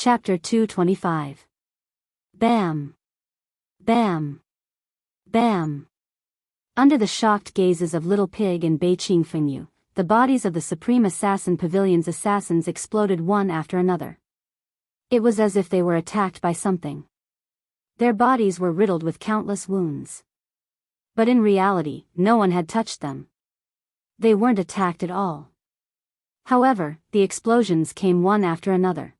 Chapter 225. Bam! Bam! Bam! Under the shocked gazes of Little Pig and Bei Qingfengyu, the bodies of the Supreme Assassin Pavilion's assassins exploded one after another. It was as if they were attacked by something. Their bodies were riddled with countless wounds. But in reality, no one had touched them. They weren't attacked at all. However, the explosions came one after another.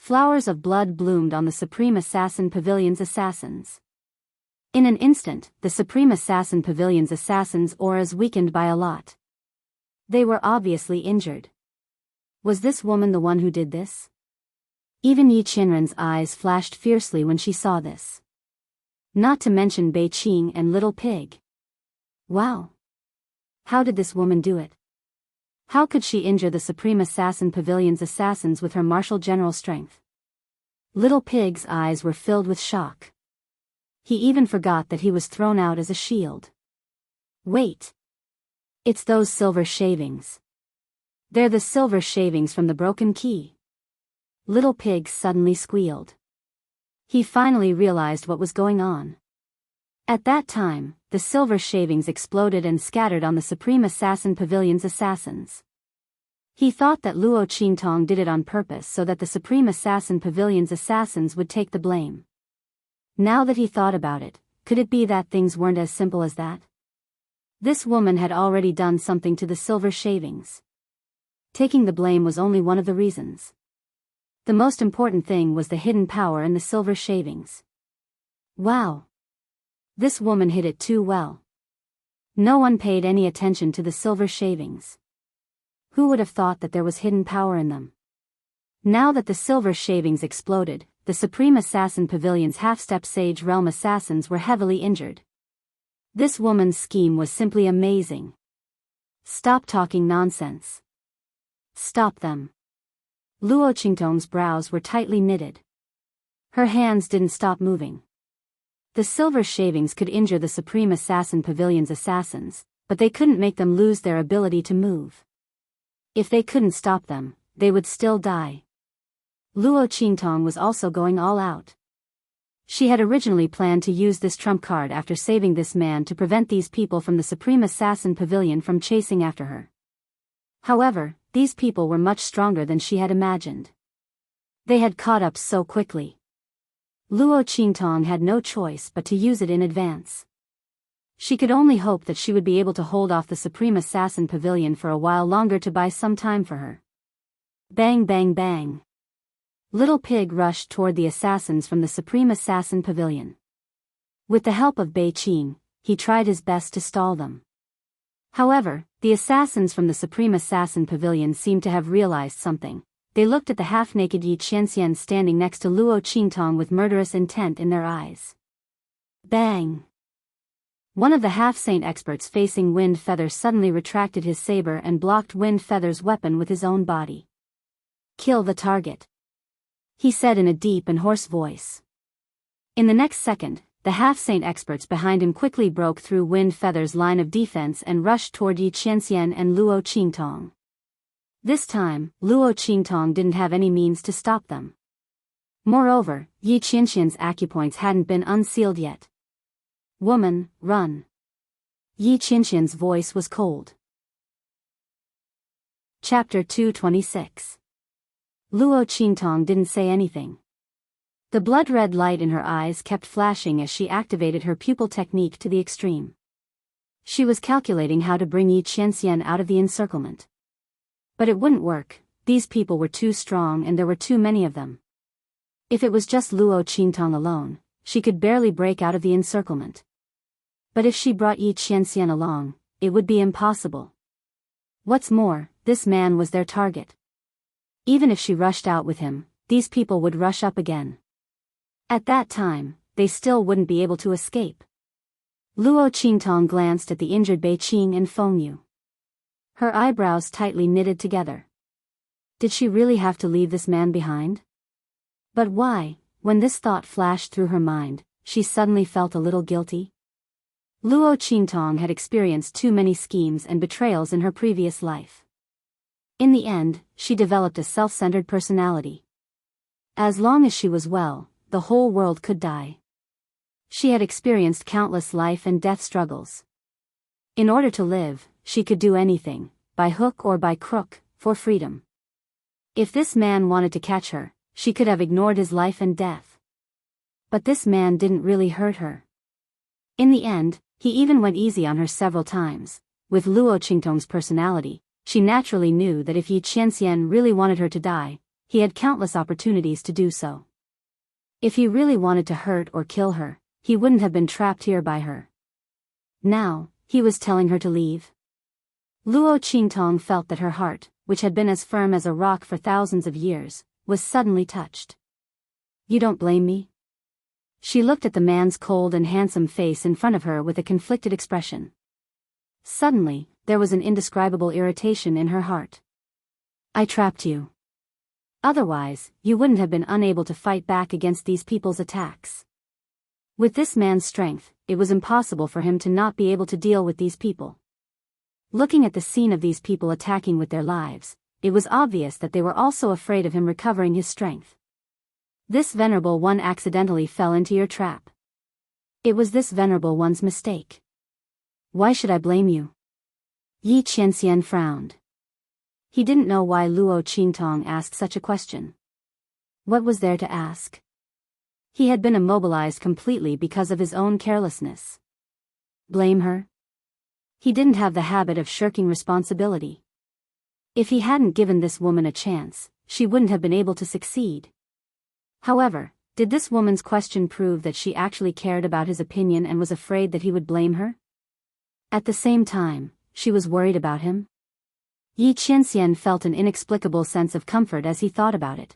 Flowers of blood bloomed on the Supreme Assassin Pavilion's assassins. In an instant, the Supreme Assassin Pavilion's assassins' auras weakened by a lot. They were obviously injured. Was this woman the one who did this? Even Yi Qianren's eyes flashed fiercely when she saw this. Not to mention Bei Qing and Little Pig. Wow! How did this woman do it? How could she injure the Supreme Assassin Pavilion's assassins with her martial general strength? Little Pig's eyes were filled with shock. He even forgot that he was thrown out as a shield. Wait! It's those silver shavings. They're the silver shavings from the broken key. Little Pig suddenly squealed. He finally realized what was going on. At that time, the silver shavings exploded and scattered on the Supreme Assassin Pavilion's assassins. He thought that Luo Qingtong did it on purpose so that the Supreme Assassin Pavilion's assassins would take the blame. Now that he thought about it, could it be that things weren't as simple as that? This woman had already done something to the silver shavings. Taking the blame was only one of the reasons. The most important thing was the hidden power in the silver shavings. Wow! This woman hid it too well. No one paid any attention to the silver shavings. Who would have thought that there was hidden power in them? Now that the silver shavings exploded, the Supreme Assassin Pavilion's half-step Sage Realm assassins were heavily injured. This woman's scheme was simply amazing. Stop talking nonsense. Stop them. Luo Qingtong's brows were tightly knitted. Her hands didn't stop moving. The silver shavings could injure the Supreme Assassin Pavilion's assassins, but they couldn't make them lose their ability to move. If they couldn't stop them, they would still die. Luo Qingtong was also going all out. She had originally planned to use this trump card after saving this man to prevent these people from the Supreme Assassin Pavilion from chasing after her. However, these people were much stronger than she had imagined. They had caught up so quickly. Luo Qingtong had no choice but to use it in advance. She could only hope that she would be able to hold off the Supreme Assassin Pavilion for a while longer to buy some time for her. Bang bang bang. Little Pig rushed toward the assassins from the Supreme Assassin Pavilion. With the help of Bei Qing, he tried his best to stall them. However, the assassins from the Supreme Assassin Pavilion seemed to have realized something. They looked at the half-naked Yi Qianxian standing next to Luo Qingtong with murderous intent in their eyes. Bang! One of the half-saint experts facing Wind Feather suddenly retracted his saber and blocked Wind Feather's weapon with his own body. Kill the target, he said in a deep and hoarse voice. In the next second, the half-saint experts behind him quickly broke through Wind Feather's line of defense and rushed toward Yi Qianxian and Luo Qingtong. This time, Luo Qingtong didn't have any means to stop them. Moreover, Yi Qianxian's acupoints hadn't been unsealed yet. Woman, run. Yi Qianxian's voice was cold. Chapter 226. Luo Qingtong didn't say anything. The blood-red light in her eyes kept flashing as she activated her pupil technique to the extreme. She was calculating how to bring Yi Qianxian out of the encirclement. But it wouldn't work. These people were too strong and there were too many of them. If it was just Luo Qingtong alone, she could barely break out of the encirclement. But if she brought Yi Qianxian along, it would be impossible. What's more, this man was their target. Even if she rushed out with him, these people would rush up again. At that time, they still wouldn't be able to escape. Luo Qingtong glanced at the injured Bei Qing and Fengyu. Her eyebrows tightly knitted together. Did she really have to leave this man behind? But why? When this thought flashed through her mind, she suddenly felt a little guilty. Luo Qingtong had experienced too many schemes and betrayals in her previous life. In the end, she developed a self-centered personality. As long as she was well, the whole world could die. She had experienced countless life and death struggles. In order to live, she could do anything, by hook or by crook, for freedom. If this man wanted to catch her, she could have ignored his life and death. But this man didn't really hurt her. In the end, he even went easy on her several times. With Luo Qingtong's personality, she naturally knew that if Yi Qianxian really wanted her to die, he had countless opportunities to do so. If he really wanted to hurt or kill her, he wouldn't have been trapped here by her. Now, he was telling her to leave. Luo Qingtong felt that her heart, which had been as firm as a rock for thousands of years, was suddenly touched. You don't blame me? She looked at the man's cold and handsome face in front of her with a conflicted expression. Suddenly, there was an indescribable irritation in her heart. I trapped you. Otherwise, you wouldn't have been unable to fight back against these people's attacks. With this man's strength, it was impossible for him to not be able to deal with these people. Looking at the scene of these people attacking with their lives, it was obvious that they were also afraid of him recovering his strength. This venerable one accidentally fell into your trap. It was this venerable one's mistake. Why should I blame you? Yi Qianxian frowned. He didn't know why Luo Qingtong asked such a question. What was there to ask? He had been immobilized completely because of his own carelessness. Blame her? He didn't have the habit of shirking responsibility. If he hadn't given this woman a chance, she wouldn't have been able to succeed. However, did this woman's question prove that she actually cared about his opinion and was afraid that he would blame her? At the same time, she was worried about him. Yi Qianxian felt an inexplicable sense of comfort as he thought about it.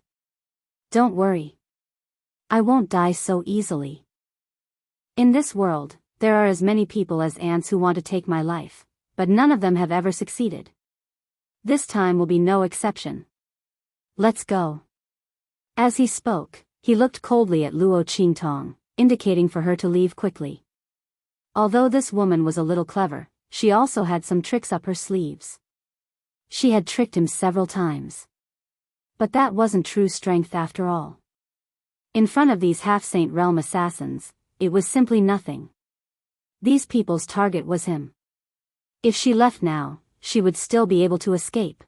Don't worry. I won't die so easily. In this world, there are as many people as ants who want to take my life, but none of them have ever succeeded. This time will be no exception. Let's go. As he spoke, he looked coldly at Luo Qingtong, indicating for her to leave quickly. Although this woman was a little clever, she also had some tricks up her sleeves. She had tricked him several times. But that wasn't true strength after all. In front of these half-Saint Realm assassins, it was simply nothing. These people's target was him. If she left now, she would still be able to escape.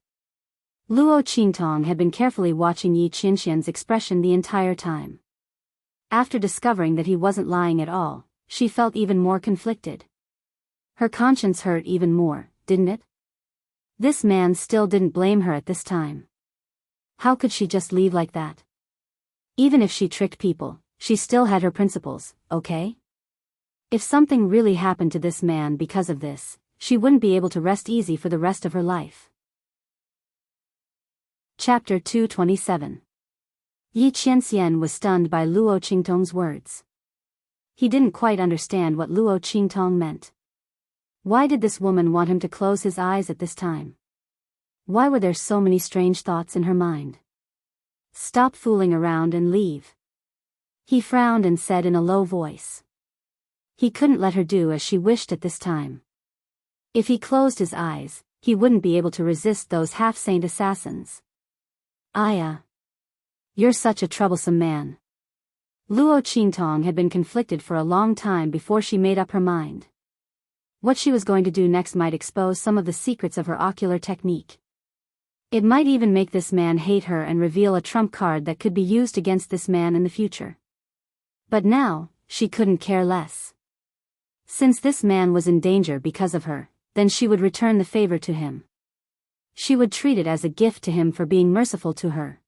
Luo Qingtong had been carefully watching Yi Qianxian's expression the entire time. After discovering that he wasn't lying at all, she felt even more conflicted. Her conscience hurt even more, didn't it? This man still didn't blame her at this time. How could she just leave like that? Even if she tricked people, she still had her principles, okay? If something really happened to this man because of this, she wouldn't be able to rest easy for the rest of her life. Chapter 227. Yi Qianxian was stunned by Luo Qingtong's words. He didn't quite understand what Luo Qingtong meant. Why did this woman want him to close his eyes at this time? Why were there so many strange thoughts in her mind? Stop fooling around and leave. He frowned and said in a low voice. He couldn't let her do as she wished at this time. If he closed his eyes, he wouldn't be able to resist those half-saint assassins. Aya. You're such a troublesome man. Luo Qingtong had been conflicted for a long time before she made up her mind. What she was going to do next might expose some of the secrets of her ocular technique. It might even make this man hate her and reveal a trump card that could be used against this man in the future. But now, she couldn't care less. Since this man was in danger because of her, then she would return the favor to him. She would treat it as a gift to him for being merciful to her.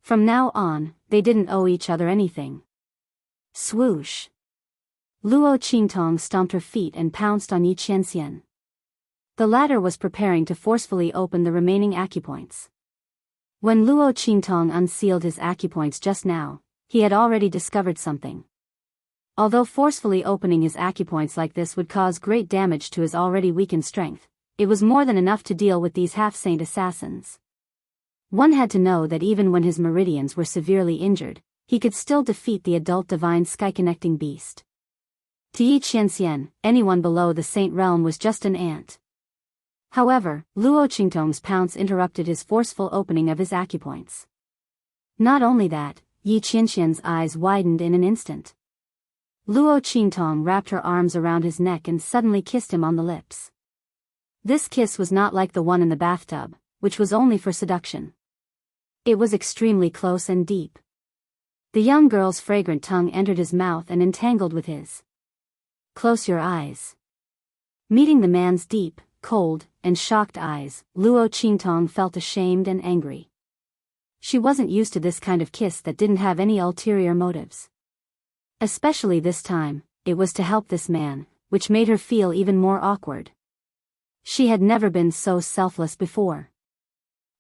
From now on, they didn't owe each other anything. Swoosh. Luo Qingtong stomped her feet and pounced on Yi Qianxian. The latter was preparing to forcefully open the remaining acupoints. When Luo Qingtong unsealed his acupoints just now, he had already discovered something. Although forcefully opening his acupoints like this would cause great damage to his already weakened strength, it was more than enough to deal with these half-saint assassins. One had to know that even when his meridians were severely injured, he could still defeat the adult divine sky-connecting beast. To Yi Qianxian, anyone below the Saint Realm was just an ant. However, Luo Qingtong's pounce interrupted his forceful opening of his acupoints. Not only that, Yi Qianxian's eyes widened in an instant. Luo Qingtong wrapped her arms around his neck and suddenly kissed him on the lips. This kiss was not like the one in the bathtub, which was only for seduction. It was extremely close and deep. The young girl's fragrant tongue entered his mouth and entangled with his. Close your eyes. Meeting the man's deep, cold, and shocked eyes, Luo Qingtong felt ashamed and angry. She wasn't used to this kind of kiss that didn't have any ulterior motives. Especially this time, it was to help this man, which made her feel even more awkward. She had never been so selfless before.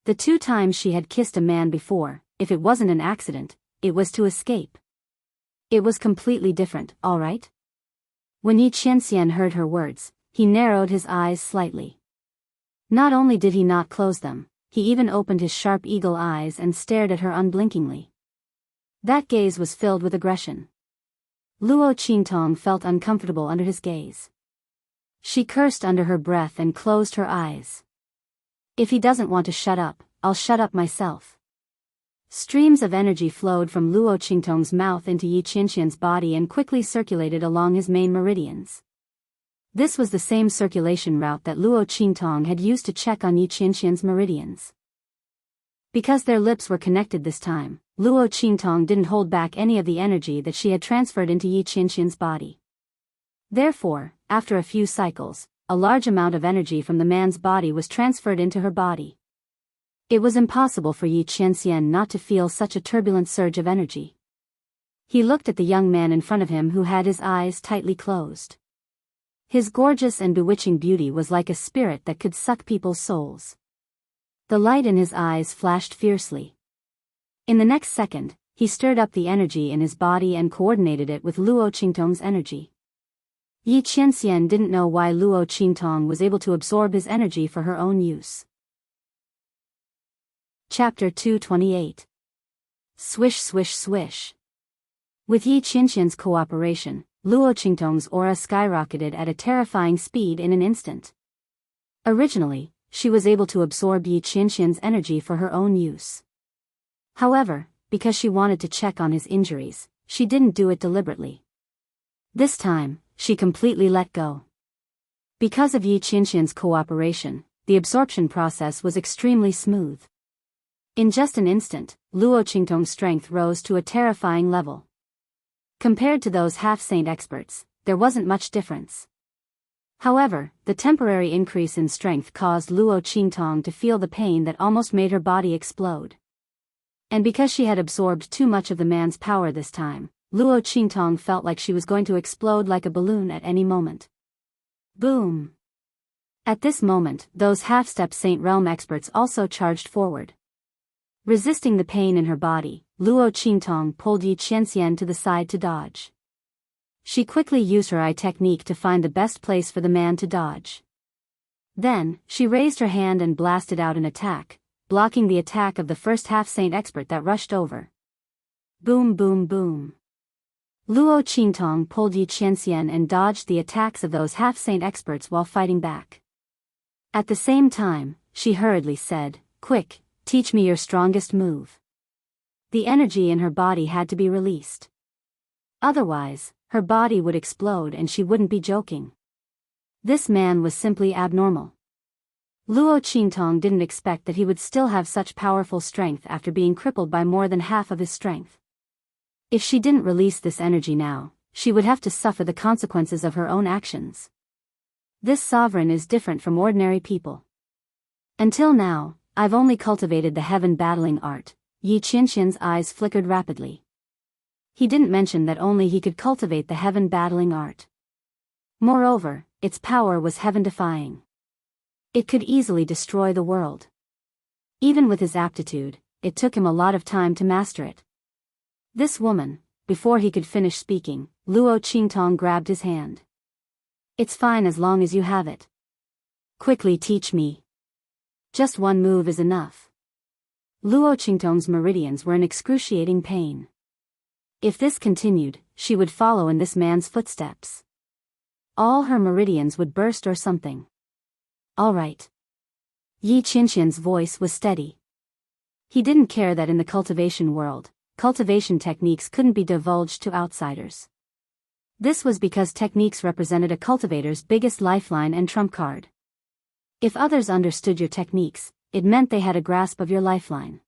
The 2 times she had kissed a man before, if it wasn't an accident, it was to escape. It was completely different, all right? When Yi Qianxian heard her words, he narrowed his eyes slightly. Not only did he not close them, he even opened his sharp eagle eyes and stared at her unblinkingly. That gaze was filled with aggression. Luo Qingtong felt uncomfortable under his gaze. She cursed under her breath and closed her eyes. If he doesn't want to shut up, I'll shut up myself. Streams of energy flowed from Luo Qingtong's mouth into Yi Qianxian's body and quickly circulated along his main meridians. This was the same circulation route that Luo Qingtong had used to check on Yi Qianxian's meridians. Because their lips were connected this time, Luo Qingtong didn't hold back any of the energy that she had transferred into Yi Qianxian's body. Therefore, after a few cycles, a large amount of energy from the man's body was transferred into her body. It was impossible for Yi Qianxian not to feel such a turbulent surge of energy. He looked at the young man in front of him who had his eyes tightly closed. His gorgeous and bewitching beauty was like a spirit that could suck people's souls. The light in his eyes flashed fiercely. In the next second, he stirred up the energy in his body and coordinated it with Luo Qingtong's energy. Yi Qianxian didn't know why Luo Qingtong was able to absorb his energy for her own use. Chapter 228. Swish swish swish. With Yi Qianxian's cooperation, Luo Qingtong's aura skyrocketed at a terrifying speed in an instant. Originally, she was able to absorb Yi Qianxian's energy for her own use. However, because she wanted to check on his injuries, she didn't do it deliberately. This time, she completely let go. Because of Yi Qianxian's cooperation, the absorption process was extremely smooth. In just an instant, Luo Qingtong's strength rose to a terrifying level. Compared to those half-saint experts, there wasn't much difference. However, the temporary increase in strength caused Luo Qingtong to feel the pain that almost made her body explode. And because she had absorbed too much of the man's power this time, Luo Qingtong felt like she was going to explode like a balloon at any moment. Boom! At this moment, those half-step Saint Realm experts also charged forward. Resisting the pain in her body, Luo Qingtong pulled Yi Qianxian to the side to dodge. She quickly used her eye technique to find the best place for the man to dodge. Then, she raised her hand and blasted out an attack, blocking the attack of the first half-saint expert that rushed over. Boom boom boom. Luo Qingtong pulled Yi Qianxian and dodged the attacks of those half-saint experts while fighting back. At the same time, she hurriedly said, "Quick, teach me your strongest move." The energy in her body had to be released. Otherwise, her body would explode and she wouldn't be joking. This man was simply abnormal. Luo Qingtong didn't expect that he would still have such powerful strength after being crippled by more than half of his strength. If she didn't release this energy now, she would have to suffer the consequences of her own actions. This sovereign is different from ordinary people. Until now, I've only cultivated the heaven battling art. Yi Qianxian's eyes flickered rapidly. He didn't mention that only he could cultivate the heaven battling art. Moreover, its power was heaven-defying. It could easily destroy the world. Even with his aptitude, it took him a lot of time to master it. This woman, before he could finish speaking, Luo Qingtong grabbed his hand. "It's fine as long as you have it. Quickly teach me. Just one move is enough." Luo Qingtong's meridians were in excruciating pain. If this continued, she would follow in this man's footsteps. All her meridians would burst or something. "All right." Yi Qianxian's voice was steady. He didn't care that in the cultivation world, cultivation techniques couldn't be divulged to outsiders. This was because techniques represented a cultivator's biggest lifeline and trump card. If others understood your techniques, it meant they had a grasp of your lifeline.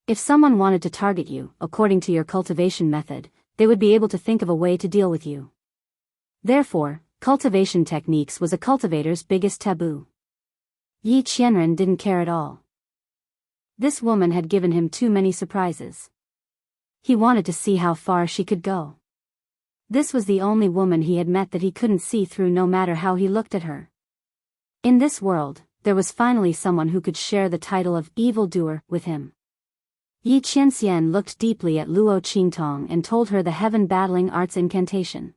If someone wanted to target you, according to your cultivation method, they would be able to think of a way to deal with you. Therefore, cultivation techniques was a cultivator's biggest taboo. Yi Qianren didn't care at all. This woman had given him too many surprises. He wanted to see how far she could go. This was the only woman he had met that he couldn't see through no matter how he looked at her. In this world, there was finally someone who could share the title of evildoer with him. Yi Qianxian looked deeply at Luo Qingtong and told her the heaven battling art's incantation.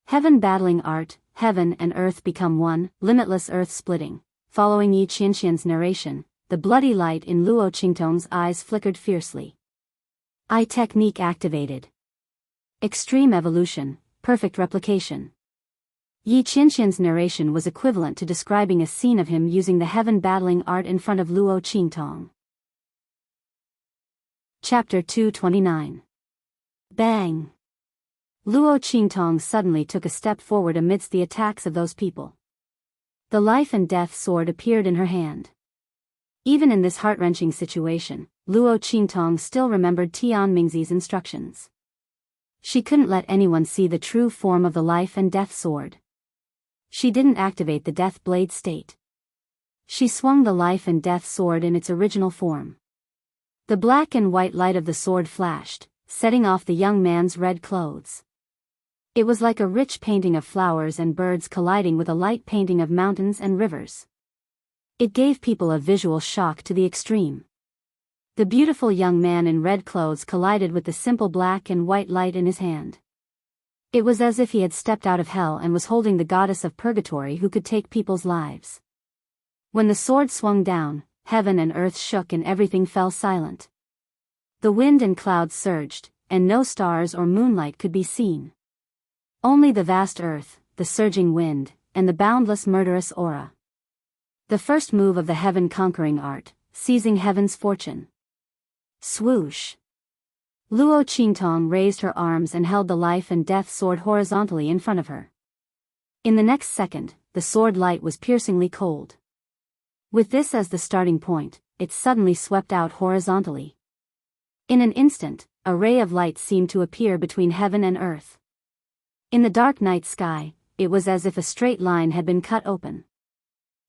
Heaven battling art, heaven and earth become one, limitless earth splitting. Following Yi Qianxian's narration, the bloody light in Luo Qingtong's eyes flickered fiercely. Eye technique activated. Extreme evolution, perfect replication. Yi Qianxian's narration was equivalent to describing a scene of him using the heaven battling art in front of Luo Qingtong. Chapter 229. Bang! Luo Qingtong suddenly took a step forward amidst the attacks of those people. The life and death sword appeared in her hand. Even in this heart-wrenching situation, Luo Qingtong still remembered Tian Mingzi's instructions. She couldn't let anyone see the true form of the life and death sword. She didn't activate the death blade state. She swung the life and death sword in its original form. The black and white light of the sword flashed, setting off the young man's red clothes. It was like a rich painting of flowers and birds colliding with a light painting of mountains and rivers. It gave people a visual shock to the extreme. The beautiful young man in red clothes collided with the simple black and white light in his hand. It was as if he had stepped out of hell and was holding the goddess of purgatory who could take people's lives. When the sword swung down, heaven and earth shook and everything fell silent. The wind and clouds surged, and no stars or moonlight could be seen. Only the vast earth, the surging wind, and the boundless murderous aura. The first move of the heaven-conquering art, seizing heaven's fortune. Swoosh! Luo Qingtong raised her arms and held the life and death sword horizontally in front of her. In the next second, the sword light was piercingly cold. With this as the starting point, it suddenly swept out horizontally. In an instant, a ray of light seemed to appear between heaven and earth. In the dark night sky, it was as if a straight line had been cut open.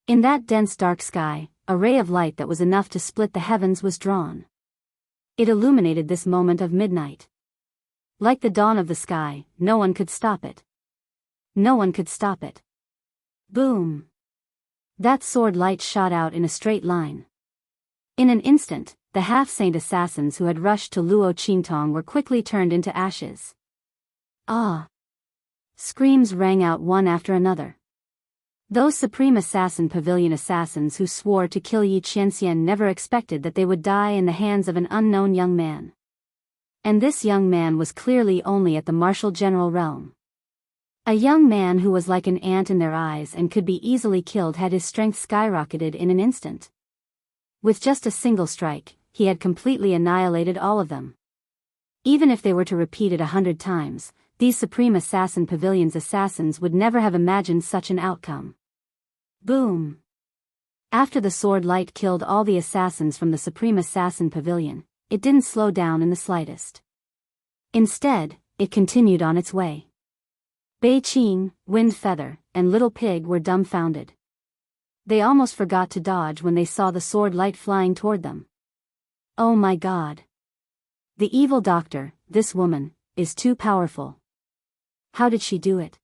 In that dense dark sky, a ray of light that was enough to split the heavens was drawn. It illuminated this moment of midnight. Like the dawn of the sky, no one could stop it. No one could stop it. Boom! That sword light shot out in a straight line. In an instant, the half-saint assassins who had rushed to Luo Qingtong were quickly turned into ashes. Ah! Screams rang out one after another. Those Supreme Assassin Pavilion assassins who swore to kill Yi Qianxian never expected that they would die in the hands of an unknown young man. And this young man was clearly only at the martial general realm. A young man who was like an ant in their eyes and could be easily killed had his strength skyrocketed in an instant. With just a single strike, he had completely annihilated all of them. Even if they were to repeat it 100 times, these Supreme Assassin Pavilion's assassins would never have imagined such an outcome. Boom! After the sword light killed all the assassins from the Supreme Assassin Pavilion, it didn't slow down in the slightest. Instead, it continued on its way. Bei Qing, Wind Feather, and Little Pig were dumbfounded. They almost forgot to dodge when they saw the sword light flying toward them. Oh my God! The evil doctor, this woman, is too powerful. How did she do it?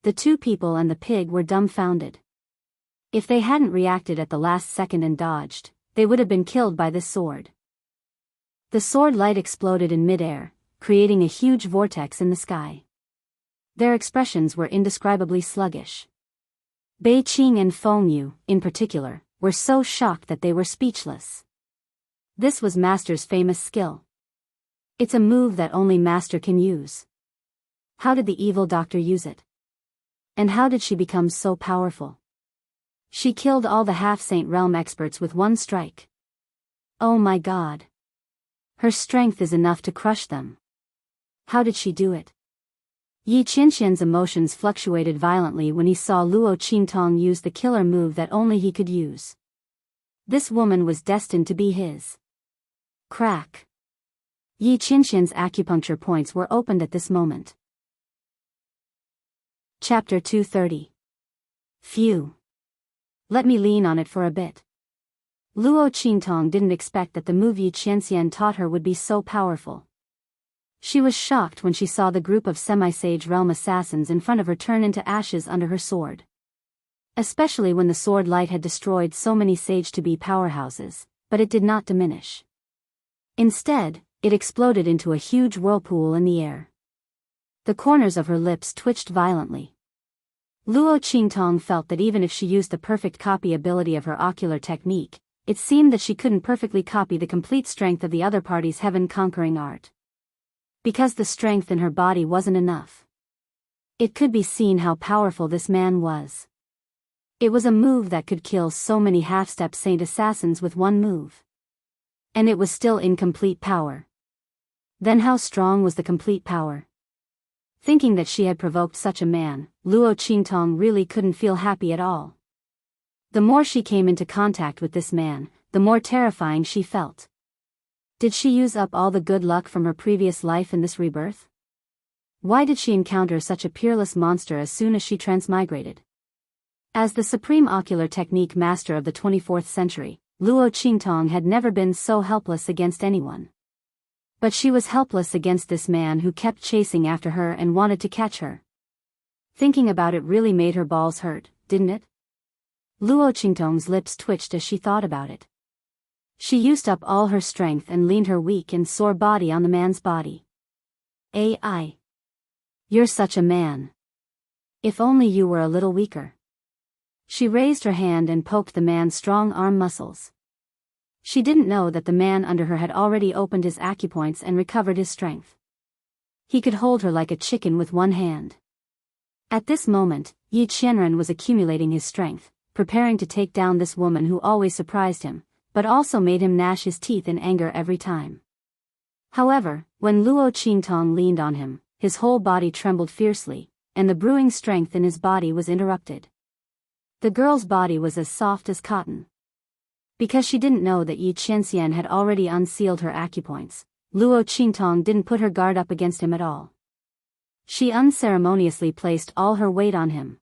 The two people and the pig were dumbfounded. If they hadn't reacted at the last second and dodged, they would have been killed by this sword. The sword light exploded in midair, creating a huge vortex in the sky. Their expressions were indescribably sluggish. Bei Qing and Feng Yu, in particular, were so shocked that they were speechless. This was Master's famous skill. It's a move that only Master can use. How did the evil doctor use it? And how did she become so powerful? She killed all the half-saint realm experts with one strike. Oh my God. Her strength is enough to crush them. How did she do it? Yi Qianxian's emotions fluctuated violently when he saw Luo Qingtong use the killer move that only he could use. This woman was destined to be his. Crack. Yi Qianxian's acupuncture points were opened at this moment. Chapter 230. Phew. Let me lean on it for a bit. Luo Qingtong didn't expect that the move Yi Qianxian taught her would be so powerful. She was shocked when she saw the group of semi-sage realm assassins in front of her turn into ashes under her sword. Especially when the sword light had destroyed so many sage-to-be powerhouses, but it did not diminish. Instead, it exploded into a huge whirlpool in the air. The corners of her lips twitched violently. Luo Qingtong felt that even if she used the perfect copy ability of her ocular technique, it seemed that she couldn't perfectly copy the complete strength of the other party's heaven-conquering art. Because the strength in her body wasn't enough. It could be seen how powerful this man was. It was a move that could kill so many half-step saint assassins with one move. And it was still incomplete power. Then how strong was the complete power? Thinking that she had provoked such a man, Luo Qingtong really couldn't feel happy at all. The more she came into contact with this man, the more terrifying she felt. Did she use up all the good luck from her previous life in this rebirth? Why did she encounter such a peerless monster as soon as she transmigrated? As the supreme ocular technique master of the 24th century, Luo Qingtong had never been so helpless against anyone. But she was helpless against this man who kept chasing after her and wanted to catch her. Thinking about it really made her balls hurt, didn't it? Luo Qingtong's lips twitched as she thought about it. She used up all her strength and leaned her weak and sore body on the man's body. AI. You're such a man. If only you were a little weaker. She raised her hand and poked the man's strong arm muscles. She didn't know that the man under her had already opened his acupoints and recovered his strength. He could hold her like a chicken with one hand. At this moment, Yi Qianren was accumulating his strength, preparing to take down this woman who always surprised him, but also made him gnash his teeth in anger every time. However, when Luo Qingtong leaned on him, his whole body trembled fiercely, and the brewing strength in his body was interrupted. The girl's body was as soft as cotton. Because she didn't know that Yi Qianxian had already unsealed her acupoints, Luo Qingtong didn't put her guard up against him at all. She unceremoniously placed all her weight on him.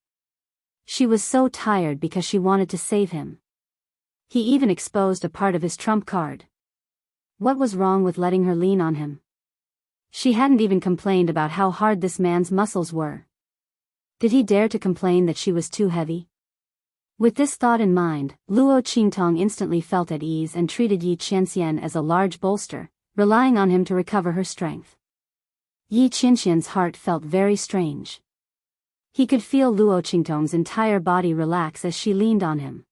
She was so tired because she wanted to save him. He even exposed a part of his trump card. What was wrong with letting her lean on him? She hadn't even complained about how hard this man's muscles were. Did he dare to complain that she was too heavy? With this thought in mind, Luo Qingtong instantly felt at ease and treated Yi Qianxian as a large bolster, relying on him to recover her strength. Yi Qianxian's heart felt very strange. He could feel Luo Qingtong's entire body relax as she leaned on him.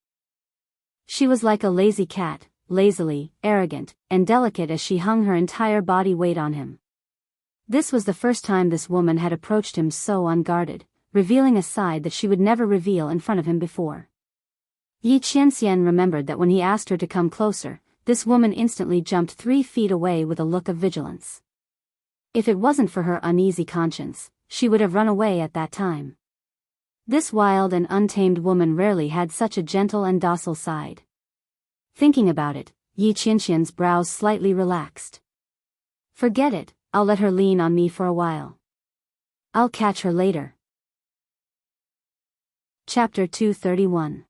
She was like a lazy cat, lazily, arrogant, and delicate as she hung her entire body weight on him. This was the first time this woman had approached him so unguarded, revealing a side that she would never reveal in front of him before. Yi Qianxian remembered that when he asked her to come closer, this woman instantly jumped 3 feet away with a look of vigilance. If it wasn't for her uneasy conscience, she would have run away at that time. This wild and untamed woman rarely had such a gentle and docile side. Thinking about it, Yi Qianxian's brows slightly relaxed. Forget it, I'll let her lean on me for a while. I'll catch her later. Chapter 231.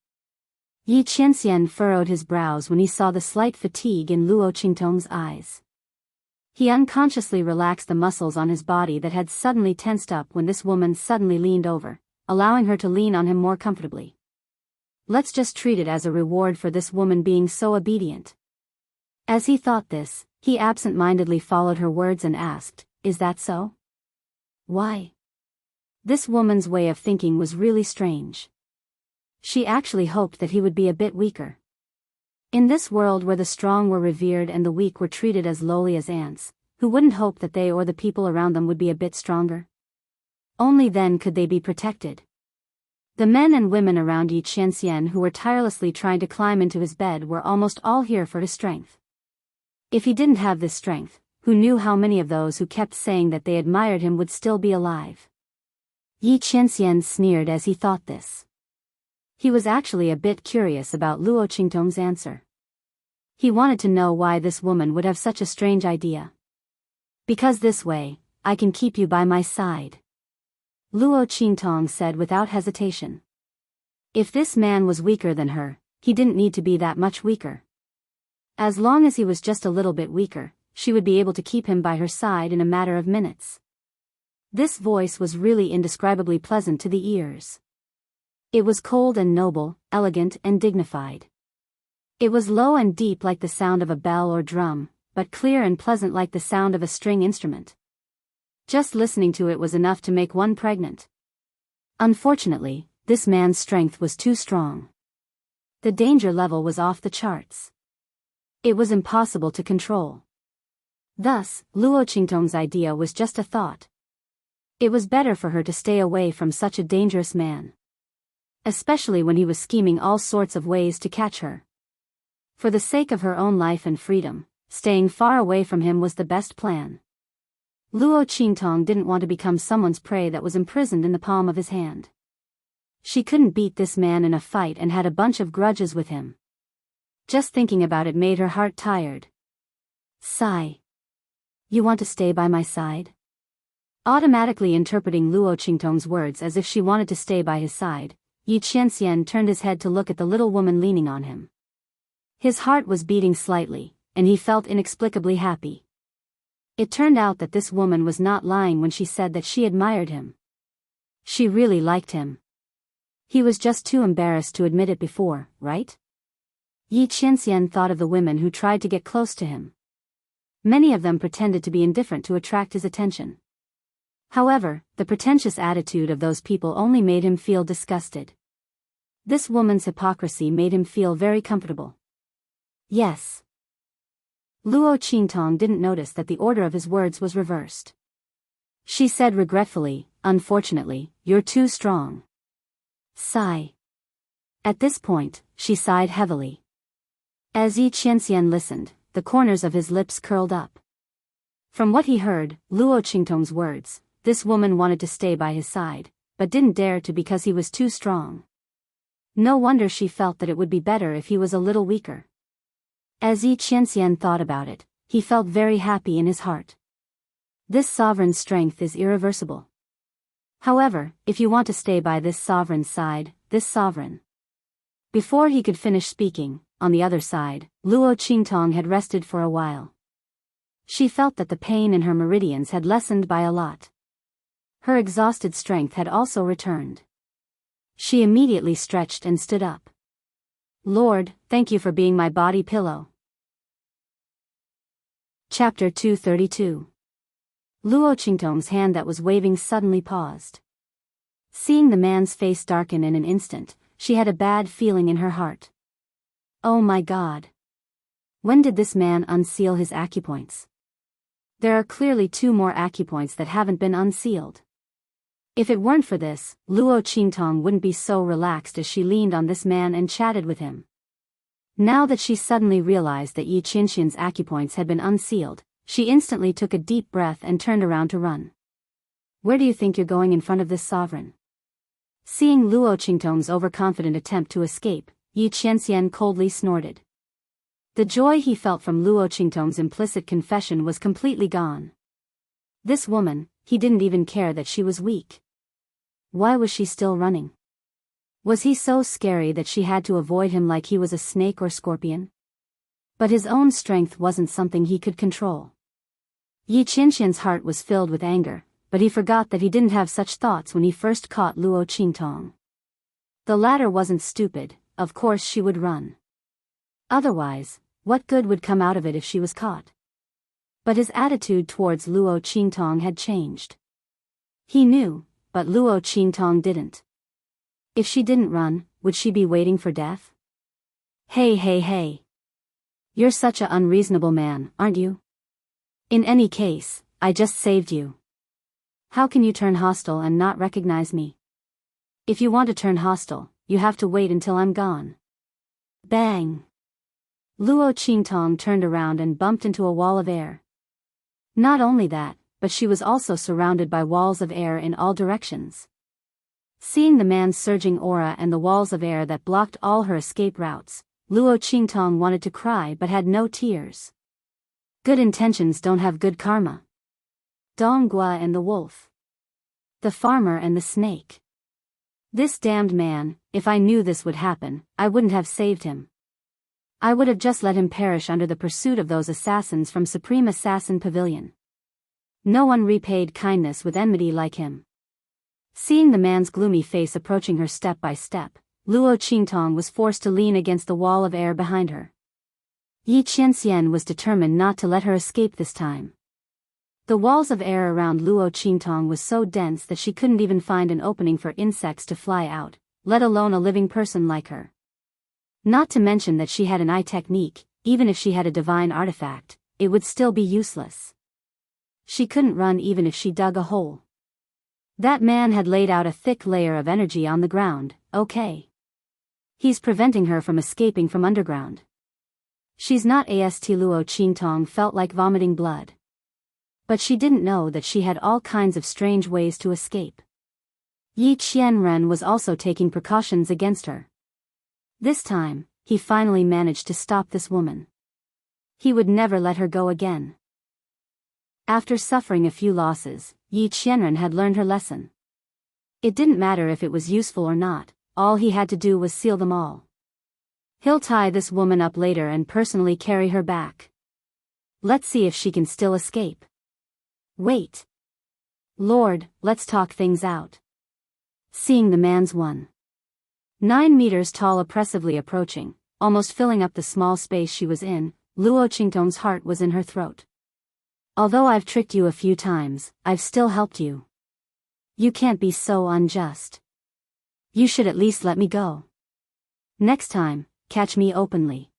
Yi Qianxian furrowed his brows when he saw the slight fatigue in Luo Qingtong's eyes. He unconsciously relaxed the muscles on his body that had suddenly tensed up when this woman suddenly leaned over, allowing her to lean on him more comfortably. Let's just treat it as a reward for this woman being so obedient. As he thought this, he absent-mindedly followed her words and asked, "Is that so?" Why? This woman's way of thinking was really strange. She actually hoped that he would be a bit weaker. In this world where the strong were revered and the weak were treated as lowly as ants, who wouldn't hope that they or the people around them would be a bit stronger? Only then could they be protected. The men and women around Yi Qianxian who were tirelessly trying to climb into his bed were almost all here for his strength. If he didn't have this strength, who knew how many of those who kept saying that they admired him would still be alive? Yi Qianxian sneered as he thought this. He was actually a bit curious about Luo Qingtong's answer. He wanted to know why this woman would have such a strange idea. Because this way, I can keep you by my side, Luo Qingtong said without hesitation. If this man was weaker than her, he didn't need to be that much weaker. As long as he was just a little bit weaker, she would be able to keep him by her side in a matter of minutes. This voice was really indescribably pleasant to the ears. It was cold and noble, elegant and dignified. It was low and deep like the sound of a bell or drum, but clear and pleasant like the sound of a string instrument. Just listening to it was enough to make one pregnant. Unfortunately, this man's strength was too strong. The danger level was off the charts. It was impossible to control. Thus, Luo Qingtong's idea was just a thought. It was better for her to stay away from such a dangerous man. Especially when he was scheming all sorts of ways to catch her. For the sake of her own life and freedom, staying far away from him was the best plan. Luo Qingtong didn't want to become someone's prey that was imprisoned in the palm of his hand. She couldn't beat this man in a fight and had a bunch of grudges with him. Just thinking about it made her heart tired. Sigh. You want to stay by my side? Automatically interpreting Luo Qingtong's words as if she wanted to stay by his side, Yi Qianxian turned his head to look at the little woman leaning on him. His heart was beating slightly, and he felt inexplicably happy. It turned out that this woman was not lying when she said that she admired him. She really liked him. He was just too embarrassed to admit it before, right? Yi Qianxian thought of the women who tried to get close to him. Many of them pretended to be indifferent to attract his attention. However, the pretentious attitude of those people only made him feel disgusted. This woman's hypocrisy made him feel very comfortable. Yes. Luo Qingtong didn't notice that the order of his words was reversed. She said regretfully, unfortunately, you're too strong. Sigh. At this point, she sighed heavily. As Yi Qianxian listened, the corners of his lips curled up. From what he heard, Luo Qingtong's words, this woman wanted to stay by his side, but didn't dare to because he was too strong. No wonder she felt that it would be better if he was a little weaker. As Yi Qianxian thought about it, he felt very happy in his heart. This sovereign's strength is irreversible. However, if you want to stay by this sovereign's side, this sovereign. Before he could finish speaking, on the other side, Luo Qingtong had rested for a while. She felt that the pain in her meridians had lessened by a lot. Her exhausted strength had also returned. She immediately stretched and stood up. Lord, thank you for being my body pillow. Chapter 232. Luo Qingtong's hand that was waving suddenly paused. Seeing the man's face darken in an instant, she had a bad feeling in her heart. Oh my God. When did this man unseal his acupoints? There are clearly 2 more acupoints that haven't been unsealed. If it weren't for this, Luo Qingtong wouldn't be so relaxed as she leaned on this man and chatted with him. Now that she suddenly realized that Yi Qianxian's acupoints had been unsealed, she instantly took a deep breath and turned around to run. Where do you think you're going in front of this sovereign? Seeing Luo Qingtong's overconfident attempt to escape, Yi Qianxian coldly snorted. The joy he felt from Luo Qingtong's implicit confession was completely gone. This woman, he didn't even care that she was weak. Why was she still running? Was he so scary that she had to avoid him like he was a snake or scorpion? But his own strength wasn't something he could control. Yi Qianxian's heart was filled with anger, but he forgot that he didn't have such thoughts when he first caught Luo Qingtong. The latter wasn't stupid, of course she would run. Otherwise, what good would come out of it if she was caught? But his attitude towards Luo Qingtong had changed. He knew, but Luo Qingtong didn't. If she didn't run, would she be waiting for death? Hey. You're such an unreasonable man, aren't you? In any case, I just saved you. How can you turn hostile and not recognize me? If you want to turn hostile, you have to wait until I'm gone. Bang! Luo Qingtong turned around and bumped into a wall of air. Not only that, but she was also surrounded by walls of air in all directions. Seeing the man's surging aura and the walls of air that blocked all her escape routes, Luo Qingtong wanted to cry but had no tears. Good intentions don't have good karma. Dong Gua and the wolf. The farmer and the snake. This damned man, if I knew this would happen, I wouldn't have saved him. I would have just let him perish under the pursuit of those assassins from Supreme Assassin Pavilion. No one repaid kindness with enmity like him. Seeing the man's gloomy face approaching her step by step, Luo Qingtong was forced to lean against the wall of air behind her. Yi Qianxian was determined not to let her escape this time. The walls of air around Luo Qingtong was so dense that she couldn't even find an opening for insects to fly out, let alone a living person like her. Not to mention that she had an eye technique, even if she had a divine artifact, it would still be useless. She couldn't run even if she dug a hole. That man had laid out a thick layer of energy on the ground, okay. He's preventing her from escaping from underground. She's not AST. Luo Qingtong felt like vomiting blood. But she didn't know that she had all kinds of strange ways to escape. Yi Qianren was also taking precautions against her. This time, he finally managed to stop this woman. He would never let her go again. After suffering a few losses, Yi Qianren had learned her lesson. It didn't matter if it was useful or not, all he had to do was seal them all. He'll tie this woman up later and personally carry her back. Let's see if she can still escape. Wait. Lord, let's talk things out. Seeing the man's 1.9 meters tall oppressively approaching, almost filling up the small space she was in, Luo Qingtong's heart was in her throat. Although I've tricked you a few times, I've still helped you. You can't be so unjust. You should at least let me go. Next time, catch me openly.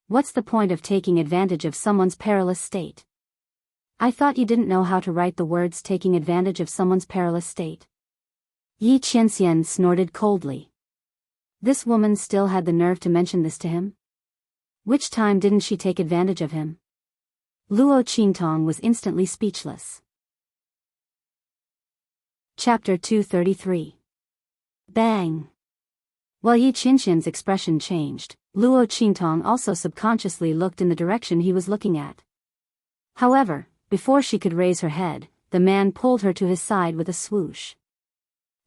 What's the point of taking advantage of someone's perilous state? I thought you didn't know how to write the words taking advantage of someone's perilous state. Yi Qianxian snorted coldly. This woman still had the nerve to mention this to him? Which time didn't she take advantage of him? Luo Qingtong was instantly speechless. Chapter 233. Bang! While Yi Qianxian's expression changed, Luo Qingtong also subconsciously looked in the direction he was looking at. However, before she could raise her head, the man pulled her to his side with a swoosh.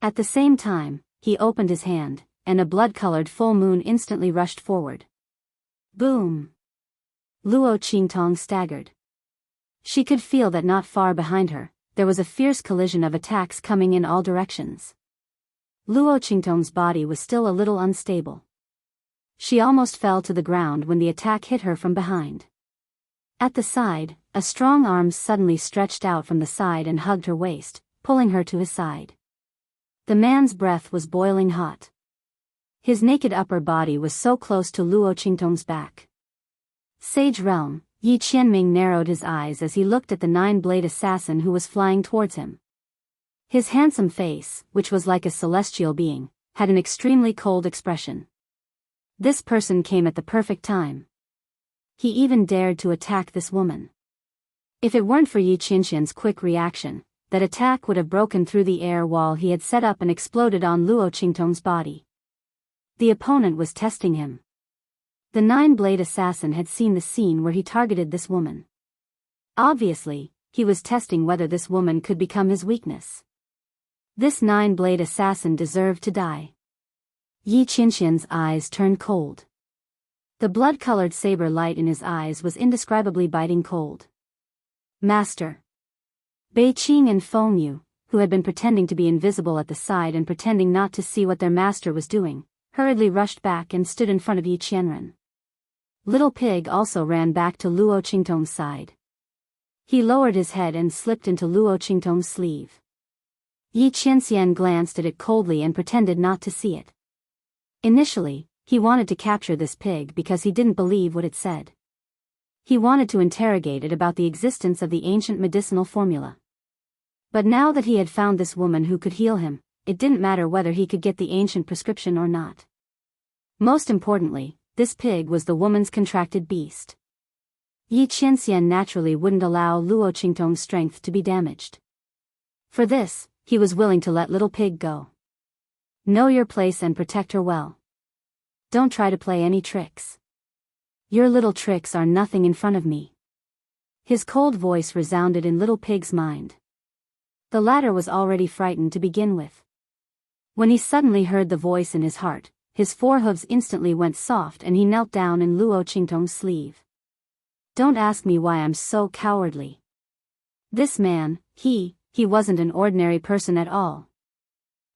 At the same time, he opened his hand, and a blood-colored full moon instantly rushed forward. Boom! Luo Qingtong staggered. She could feel that not far behind her, there was a fierce collision of attacks coming in all directions. Luo Qingtong's body was still a little unstable. She almost fell to the ground when the attack hit her from behind. At the side, a strong arm suddenly stretched out from the side and hugged her waist, pulling her to his side. The man's breath was boiling hot. His naked upper body was so close to Luo Qingtong's back. Sage Realm, Yi Qianming narrowed his eyes as he looked at the nine-blade assassin who was flying towards him. His handsome face, which was like a celestial being, had an extremely cold expression. This person came at the perfect time. He even dared to attack this woman. If it weren't for Yi Qianxian's quick reaction, that attack would have broken through the air wall he had set up and exploded on Luo Qingtong's body. The opponent was testing him. The nine-blade assassin had seen the scene where he targeted this woman. Obviously, he was testing whether this woman could become his weakness. This nine-blade assassin deserved to die. Yi Qianxian's eyes turned cold. The blood-colored saber light in his eyes was indescribably biting cold. Master. Bei Qing and Feng Yu, who had been pretending to be invisible at the side and pretending not to see what their master was doing, hurriedly rushed back and stood in front of Yi Qianren. Little Pig also ran back to Luo Qingtong's side. He lowered his head and slipped into Luo Qingtong's sleeve. Yi Qianxian glanced at it coldly and pretended not to see it. Initially, he wanted to capture this pig because he didn't believe what it said. He wanted to interrogate it about the existence of the ancient medicinal formula. But now that he had found this woman who could heal him, it didn't matter whether he could get the ancient prescription or not. Most importantly, this pig was the woman's contracted beast. Yi Qianxian naturally wouldn't allow Luo Qingtong's strength to be damaged. For this, he was willing to let little pig go. Know your place and protect her well. Don't try to play any tricks. Your little tricks are nothing in front of me. His cold voice resounded in little pig's mind. The latter was already frightened to begin with. When he suddenly heard the voice in his heart, his forehooves instantly went soft and he knelt down in Luo Qingtong's sleeve. Don't ask me why I'm so cowardly. This man, he wasn't an ordinary person at all.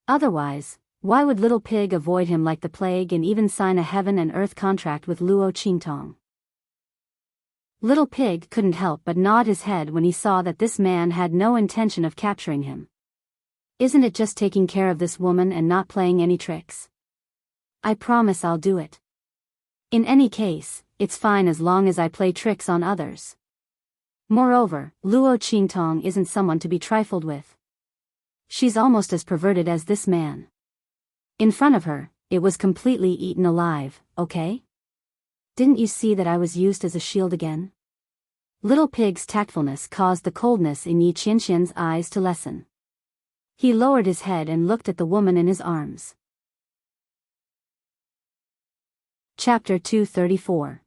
Otherwise, why would little pig avoid him like the plague and even sign a heaven and earth contract with Luo Qingtong? Little pig couldn't help but nod his head when he saw that this man had no intention of capturing him. Isn't it just taking care of this woman and not playing any tricks? I promise I'll do it. In any case, it's fine as long as I play tricks on others. Moreover, Luo Qingtong isn't someone to be trifled with. She's almost as perverted as this man. In front of her, it was completely eaten alive, okay? Didn't you see that I was used as a shield again? Little pig's tactfulness caused the coldness in Yi Qianxian's eyes to lessen. He lowered his head and looked at the woman in his arms. Chapter 234.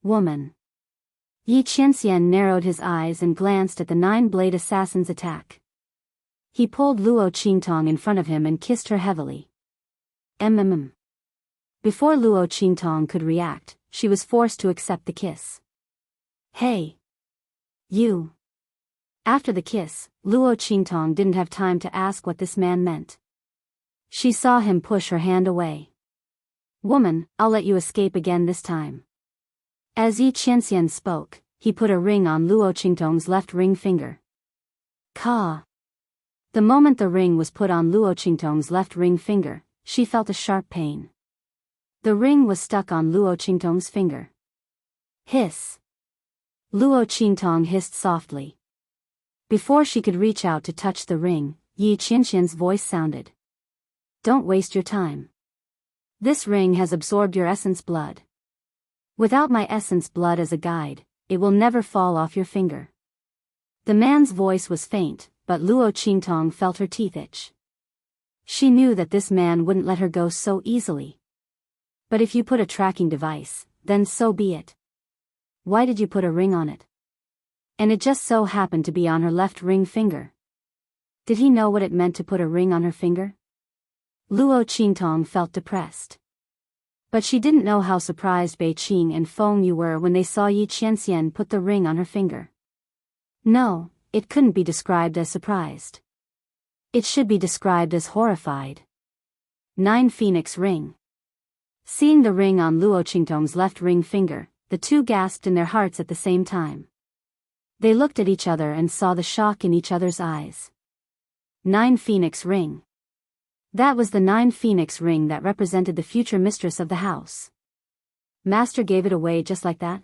Woman. Yi Qianxian narrowed his eyes and glanced at the nine-blade assassin's attack. He pulled Luo Qingtong in front of him and kissed her heavily. Before Luo Qingtong could react, she was forced to accept the kiss. Hey! You! After the kiss, Luo Qingtong didn't have time to ask what this man meant. She saw him push her hand away. Woman, I'll let you escape again this time. As Yi Qianxian spoke, he put a ring on Luo Qingtong's left ring finger. Ka! The moment the ring was put on Luo Qingtong's left ring finger, she felt a sharp pain. The ring was stuck on Luo Qingtong's finger. Hiss! Luo Qingtong hissed softly. Before she could reach out to touch the ring, Yi Qianxian's voice sounded. Don't waste your time. This ring has absorbed your essence blood. Without my essence blood as a guide, it will never fall off your finger. The man's voice was faint, but Luo Qingtong felt her teeth itch. She knew that this man wouldn't let her go so easily. But if you put a tracking device, then so be it. Why did you put a ring on it? And it just so happened to be on her left ring finger. Did he know what it meant to put a ring on her finger? Luo Qingtong felt depressed. But she didn't know how surprised Bei Qing and Feng Yu were when they saw Yi Qianxian put the ring on her finger. No, it couldn't be described as surprised. It should be described as horrified. 9 Phoenix Ring. Seeing the ring on Luo Qingtong's left ring finger, the two gasped in their hearts at the same time. They looked at each other and saw the shock in each other's eyes. 9 Phoenix Ring. That was the 9 Phoenix ring that represented the future mistress of the house. Master gave it away just like that?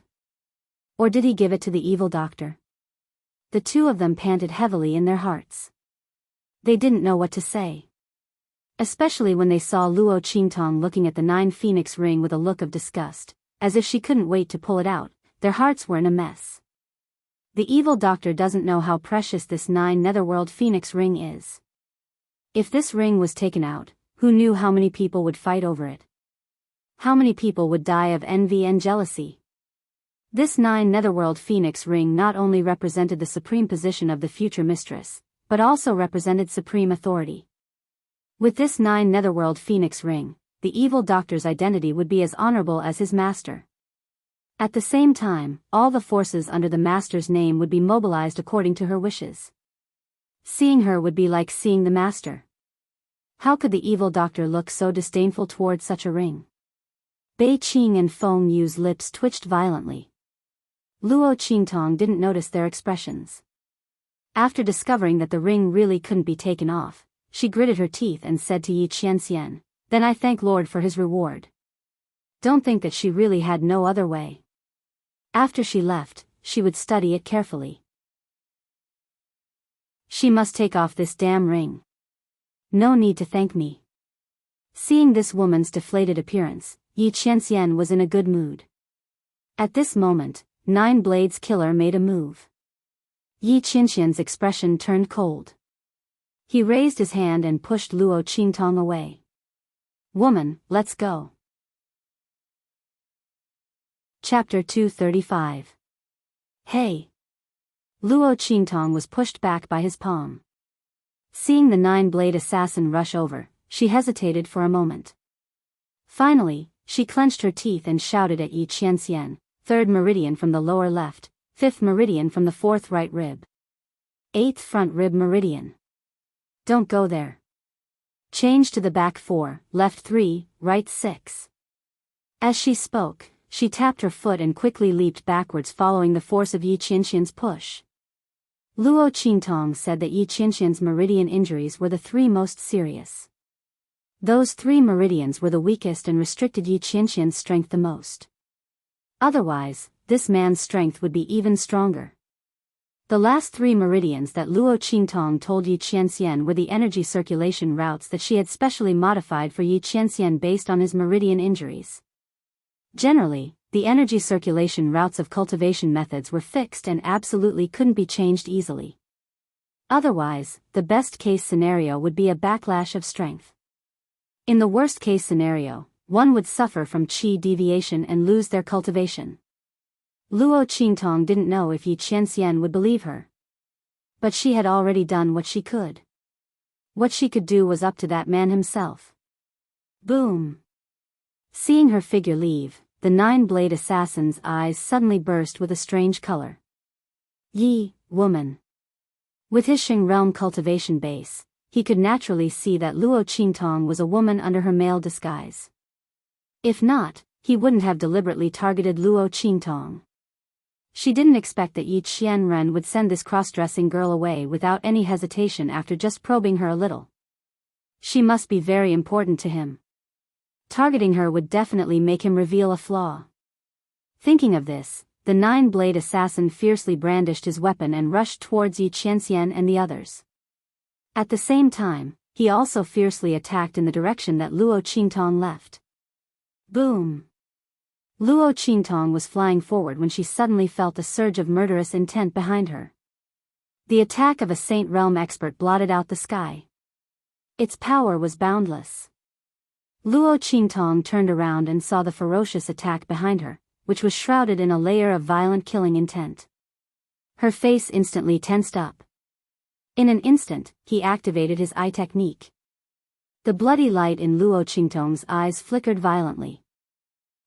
Or did he give it to the evil doctor? The two of them panted heavily in their hearts. They didn't know what to say. Especially when they saw Luo Qingtong looking at the 9 Phoenix ring with a look of disgust, as if she couldn't wait to pull it out. Their hearts were in a mess. The evil doctor doesn't know how precious this 9 Netherworld Phoenix ring is. If this ring was taken out, who knew how many people would fight over it? How many people would die of envy and jealousy? This 9 Netherworld Phoenix ring not only represented the supreme position of the future mistress, but also represented supreme authority. With this 9 Netherworld Phoenix ring, the evil doctor's identity would be as honorable as his master. At the same time, all the forces under the master's name would be mobilized according to her wishes. Seeing her would be like seeing the master. How could the evil doctor look so disdainful toward such a ring? Bei Qing and Feng Yu's lips twitched violently. Luo Qingtong didn't notice their expressions. After discovering that the ring really couldn't be taken off, she gritted her teeth and said to Yi Qianxian, "Then I thank Lord for his reward." Don't think that she really had no other way. After she left, she would study it carefully. She must take off this damn ring. No need to thank me. Seeing this woman's deflated appearance, Yi Qianxian was in a good mood. At this moment, Nine Blades Killer made a move. Yi Qianxian's expression turned cold. He raised his hand and pushed Luo Qingtong away. Woman, let's go. Chapter 235. Hey! Luo Qingtong was pushed back by his palm. Seeing the nine-blade assassin rush over, she hesitated for a moment. Finally, she clenched her teeth and shouted at Yi Qianxian, 3rd meridian from the lower left, 5th meridian from the 4th right rib. 8th front rib meridian. Don't go there. Change to the back 4, left 3, right 6. As she spoke, she tapped her foot and quickly leaped backwards following the force of Yi Qianxian's push. Luo Qingtong said that Yi Qianxian's meridian injuries were the 3 most serious. Those 3 meridians were the weakest and restricted Yi Qianxian's strength the most. Otherwise, this man's strength would be even stronger. The last 3 meridians that Luo Qingtong told Yi Qianxian were the energy circulation routes that she had specially modified for Yi Qianxian based on his meridian injuries. Generally, the energy circulation routes of cultivation methods were fixed and absolutely couldn't be changed easily. Otherwise, the best-case scenario would be a backlash of strength. In the worst-case scenario, one would suffer from qi deviation and lose their cultivation. Luo Qingtong didn't know if Yi Qianxian would believe her. But she had already done what she could. What she could do was up to that man himself. Boom! Seeing her figure leave, the nine-blade assassin's eyes suddenly burst with a strange color. Yi, woman. With his Shing realm cultivation base, he could naturally see that Luo Qingtong was a woman under her male disguise. If not, he wouldn't have deliberately targeted Luo Qingtong. She didn't expect that Yi Qianren would send this cross-dressing girl away without any hesitation after just probing her a little. She must be very important to him. Targeting her would definitely make him reveal a flaw. Thinking of this, the nine-blade assassin fiercely brandished his weapon and rushed towards Yi Qianxian and the others. At the same time, he also fiercely attacked in the direction that Luo Qingtong left. Boom! Luo Qingtong was flying forward when she suddenly felt a surge of murderous intent behind her. The attack of a Saint Realm expert blotted out the sky. Its power was boundless. Luo Qingtong turned around and saw the ferocious attack behind her, which was shrouded in a layer of violent killing intent. Her face instantly tensed up. In an instant, he activated his eye technique. The bloody light in Luo Qingtong's eyes flickered violently.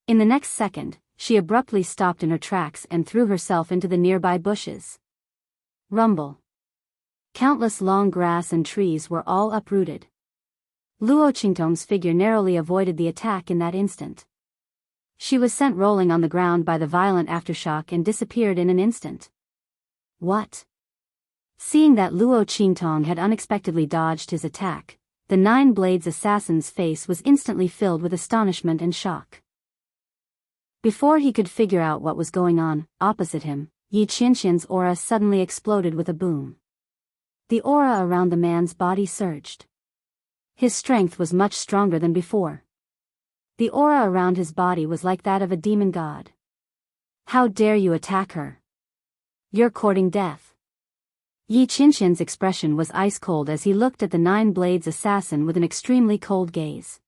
In the next second, she abruptly stopped in her tracks and threw herself into the nearby bushes. Rumble. Countless long grass and trees were all uprooted. Luo Qingtong's figure narrowly avoided the attack in that instant. She was sent rolling on the ground by the violent aftershock and disappeared in an instant. What? Seeing that Luo Qingtong had unexpectedly dodged his attack, the Nine Blades assassin's face was instantly filled with astonishment and shock. Before he could figure out what was going on, opposite him, Yi Qianxian's aura suddenly exploded with a boom. The aura around the man's body surged. His strength was much stronger than before. The aura around his body was like that of a demon god. How dare you attack her? You're courting death. Yi Qianxian's expression was ice-cold as he looked at the Nine Blades assassin with an extremely cold gaze.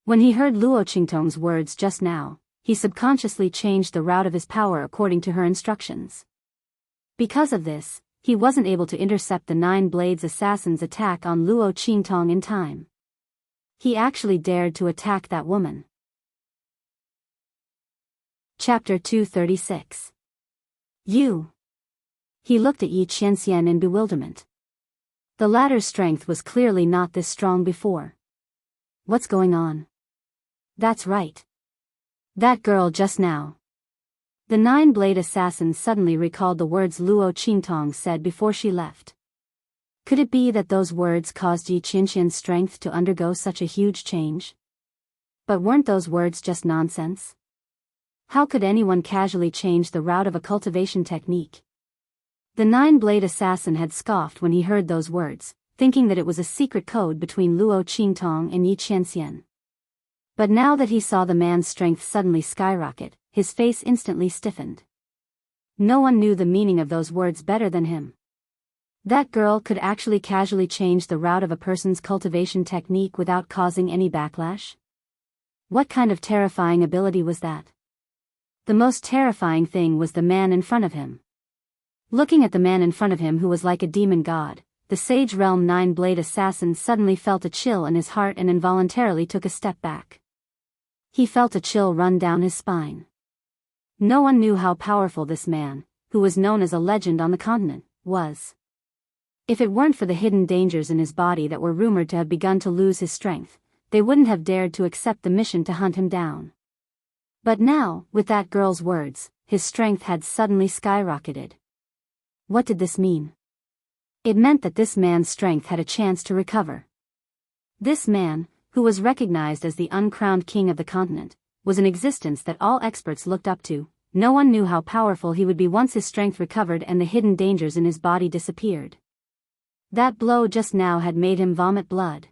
When he heard Luo Qingtong's words just now, he subconsciously changed the route of his power according to her instructions. Because of this, he wasn't able to intercept the Nine Blades assassin's attack on Luo Qingtong in time. He actually dared to attack that woman. Chapter 236. You. He looked at Yi Qianxian in bewilderment. The latter's strength was clearly not this strong before. What's going on? That's right. That girl just now. The Nine-Blade assassin suddenly recalled the words Luo Qingtong said before she left. Could it be that those words caused Yi Qianxian's strength to undergo such a huge change? But weren't those words just nonsense? How could anyone casually change the route of a cultivation technique? The Nine-Blade assassin had scoffed when he heard those words, thinking that it was a secret code between Luo Qingtong and Yi Qianxian. But now that he saw the man's strength suddenly skyrocket, his face instantly stiffened. No one knew the meaning of those words better than him. That girl could actually casually change the route of a person's cultivation technique without causing any backlash? What kind of terrifying ability was that? The most terrifying thing was the man in front of him. Looking at the man in front of him who was like a demon god, the Sage Realm Nine-Blade Assassin suddenly felt a chill in his heart and involuntarily took a step back. He felt a chill run down his spine. No one knew how powerful this man, who was known as a legend on the continent, was. If it weren't for the hidden dangers in his body that were rumored to have begun to lose his strength, they wouldn't have dared to accept the mission to hunt him down. But now, with that girl's words, his strength had suddenly skyrocketed. What did this mean? It meant that this man's strength had a chance to recover. This man, who was recognized as the uncrowned king of the continent, was an existence that all experts looked up to. No one knew how powerful he would be once his strength recovered and the hidden dangers in his body disappeared. That blow just now had made him vomit blood.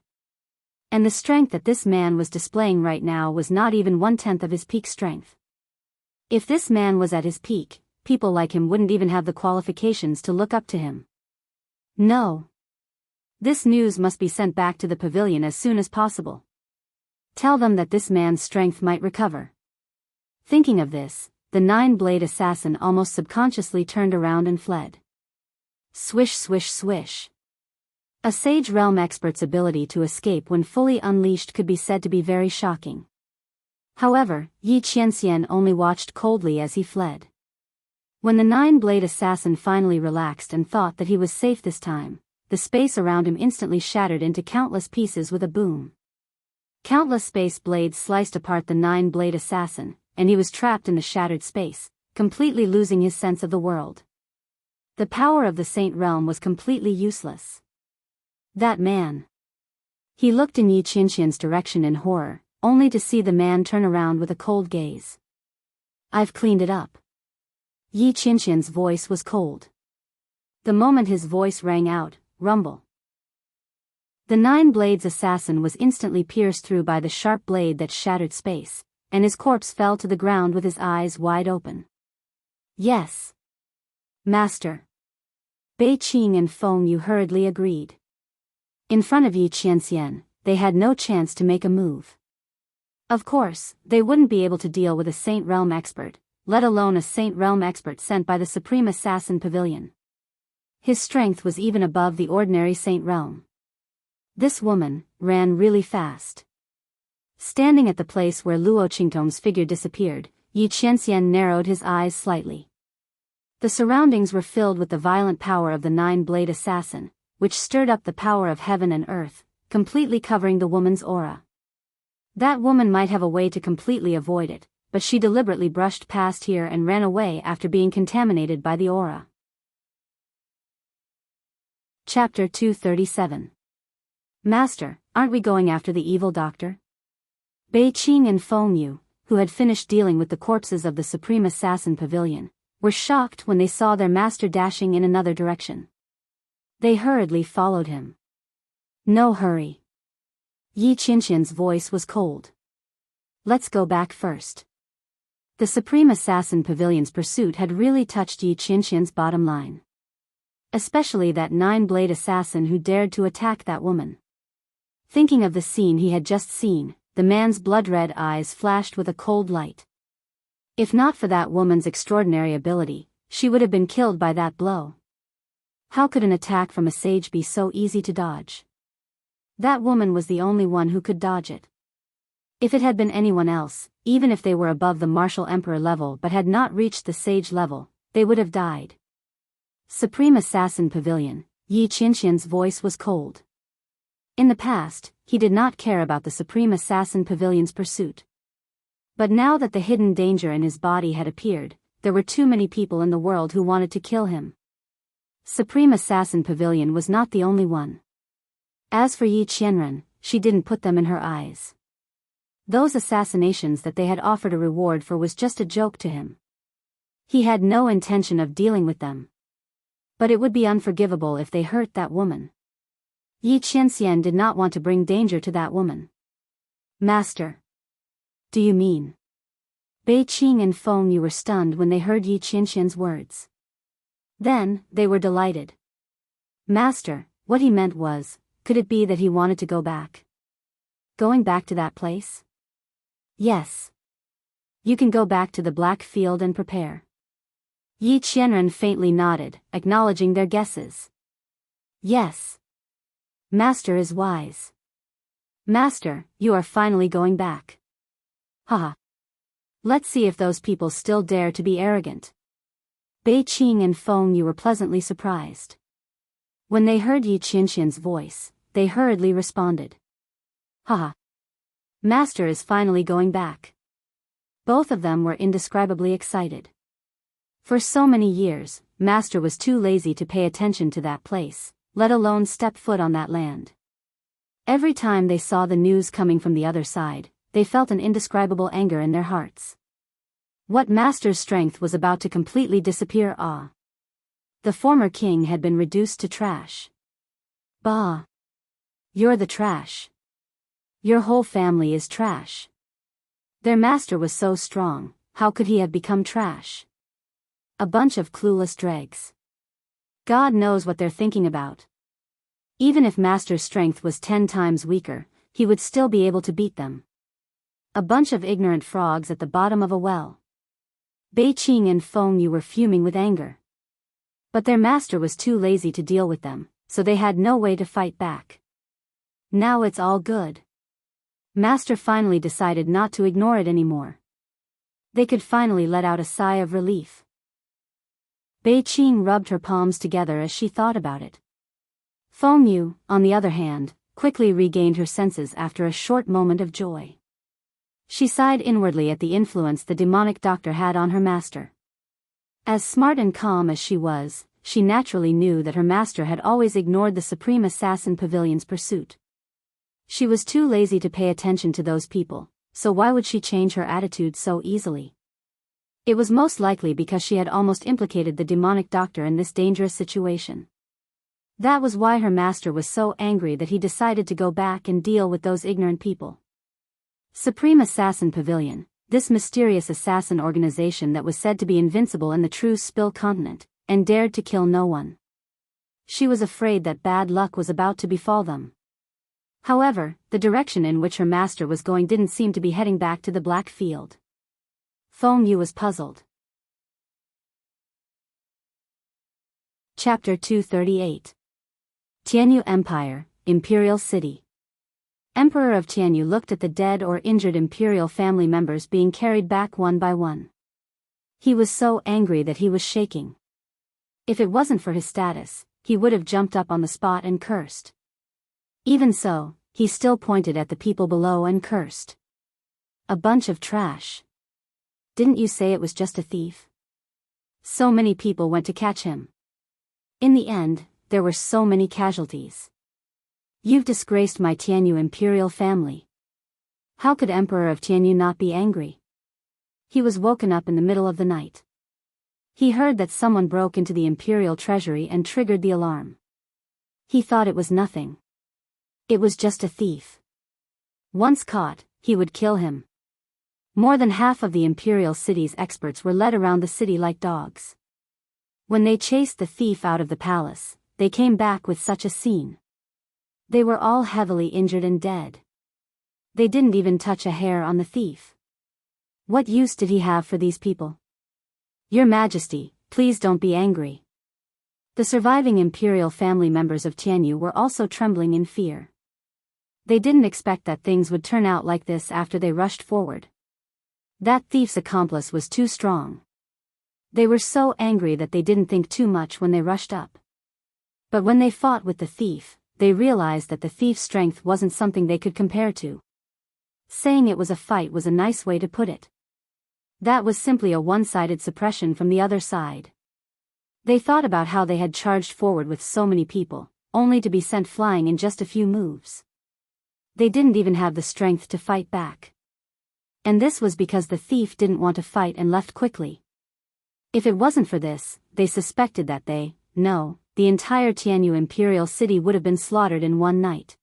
And the strength that this man was displaying right now was not even 1/10 of his peak strength. If this man was at his peak, people like him wouldn't even have the qualifications to look up to him. No. This news must be sent back to the pavilion as soon as possible. Tell them that this man's strength might recover. Thinking of this, the Nine-Blade Assassin almost subconsciously turned around and fled. Swish swish swish. A Sage Realm expert's ability to escape when fully unleashed could be said to be very shocking. However, Yi Qianxian only watched coldly as he fled. When the Nine-Blade Assassin finally relaxed and thought that he was safe this time, the space around him instantly shattered into countless pieces with a boom. Countless space blades sliced apart the Nine-Blade Assassin, and he was trapped in the shattered space, completely losing his sense of the world. The power of the Saint Realm was completely useless. That man. He looked in Yi Qianxian's direction in horror, only to see the man turn around with a cold gaze. I've cleaned it up. Yi Qianxian's voice was cold. The moment his voice rang out, rumble. The Nine-Blades Assassin was instantly pierced through by the sharp blade that shattered space, and his corpse fell to the ground with his eyes wide open. Yes. Master. Bei Qing and Feng Yu hurriedly agreed. In front of Yi Qianxian, they had no chance to make a move. Of course, they wouldn't be able to deal with a Saint Realm expert, let alone a Saint Realm expert sent by the Supreme Assassin Pavilion. His strength was even above the ordinary Saint Realm. This woman ran really fast. Standing at the place where Luo Qingtong's figure disappeared, Yi Qianxian narrowed his eyes slightly. The surroundings were filled with the violent power of the Nine-Blade Assassin, which stirred up the power of heaven and earth, completely covering the woman's aura. That woman might have a way to completely avoid it, but she deliberately brushed past here and ran away after being contaminated by the aura. Chapter 237. Master, aren't we going after the evil doctor? Bei Qing and Feng Yu, who had finished dealing with the corpses of the Supreme Assassin Pavilion, were shocked when they saw their master dashing in another direction. They hurriedly followed him. No hurry. Yi Qianxian's voice was cold. Let's go back first. The Supreme Assassin Pavilion's pursuit had really touched Yi Qianxian's bottom line. Especially that Nine-Blade Assassin who dared to attack that woman. Thinking of the scene he had just seen, the man's blood-red eyes flashed with a cold light. If not for that woman's extraordinary ability, she would have been killed by that blow. How could an attack from a sage be so easy to dodge? That woman was the only one who could dodge it. If it had been anyone else, even if they were above the martial emperor level but had not reached the sage level, they would have died. Supreme Assassin Pavilion, Yi Qianxian's voice was cold. In the past, he did not care about the Supreme Assassin Pavilion's pursuit. But now that the hidden danger in his body had appeared, there were too many people in the world who wanted to kill him. Supreme Assassin Pavilion was not the only one. As for Yi Qianren, she didn't put them in her eyes. Those assassinations that they had offered a reward for was just a joke to him. He had no intention of dealing with them. But it would be unforgivable if they hurt that woman. Yi Qianxian did not want to bring danger to that woman. Master. do you mean? Bei Qing and Feng Yu were stunned when they heard Yi Qianxian's words. Then, they were delighted. Master, what he meant was, could it be that he wanted to go back? Going back to that place? Yes. You can go back to the Black Field and prepare. Yi Qianren faintly nodded, acknowledging their guesses. Yes. Master is wise. Master, you are finally going back. Haha. Let's see if those people still dare to be arrogant. Bei Qing and Feng Yu were pleasantly surprised. When they heard Yi Qianxian's voice, they hurriedly responded. Haha. Master is finally going back. Both of them were indescribably excited. For so many years, Master was too lazy to pay attention to that place, let alone step foot on that land. Every time they saw the news coming from the other side, they felt an indescribable anger in their hearts. What Master's strength was about to completely disappear. The former king had been reduced to trash. Bah! You're the trash. Your whole family is trash. Their master was so strong, how could he have become trash? A bunch of clueless dregs. God knows what they're thinking about. Even if Master's strength was 10 times weaker, he would still be able to beat them. A bunch of ignorant frogs at the bottom of a well. Bei Qing and Feng Yu were fuming with anger. But their master was too lazy to deal with them, so they had no way to fight back. Now it's all good. Master finally decided not to ignore it anymore. They could finally let out a sigh of relief. Bei Qing rubbed her palms together as she thought about it. Feng Yu, on the other hand, quickly regained her senses after a short moment of joy. She sighed inwardly at the influence the demonic doctor had on her master. As smart and calm as she was, she naturally knew that her master had always ignored the Supreme Assassin Pavilion's pursuit. She was too lazy to pay attention to those people, so why would she change her attitude so easily? It was most likely because she had almost implicated the demonic doctor in this dangerous situation. That was why her master was so angry that he decided to go back and deal with those ignorant people. Supreme Assassin Pavilion, this mysterious assassin organization that was said to be invincible in the true Spill continent, and dared to kill no one. She was afraid that bad luck was about to befall them. However, the direction in which her master was going didn't seem to be heading back to the Black Field. Feng Yu was puzzled. Chapter 238. Tianyu Empire, Imperial City. Emperor of Tianyu looked at the dead or injured imperial family members being carried back one by one. He was so angry that he was shaking. If it wasn't for his status, he would have jumped up on the spot and cursed. Even so, he still pointed at the people below and cursed. A bunch of trash. Didn't you say it was just a thief? So many people went to catch him. In the end, there were so many casualties. You've disgraced my Tianyu imperial family. How could Emperor of Tianyu not be angry? He was woken up in the middle of the night. He heard that someone broke into the imperial treasury and triggered the alarm. He thought it was nothing. It was just a thief. Once caught, he would kill him. More than half of the imperial city's experts were led around the city like dogs. When they chased the thief out of the palace, they came back with such a scene. They were all heavily injured and dead. They didn't even touch a hair on the thief. What use did he have for these people? Your Majesty, please don't be angry. The surviving imperial family members of Tianyu were also trembling in fear. They didn't expect that things would turn out like this after they rushed forward. That thief's accomplice was too strong. They were so angry that they didn't think too much when they rushed up. But when they fought with the thief, they realized that the thief's strength wasn't something they could compare to. Saying it was a fight was a nice way to put it. That was simply a one-sided suppression from the other side. They thought about how they had charged forward with so many people, only to be sent flying in just a few moves. They didn't even have the strength to fight back. And this was because the thief didn't want to fight and left quickly. If it wasn't for this, they suspected that the entire Tianyu imperial city would have been slaughtered in one night.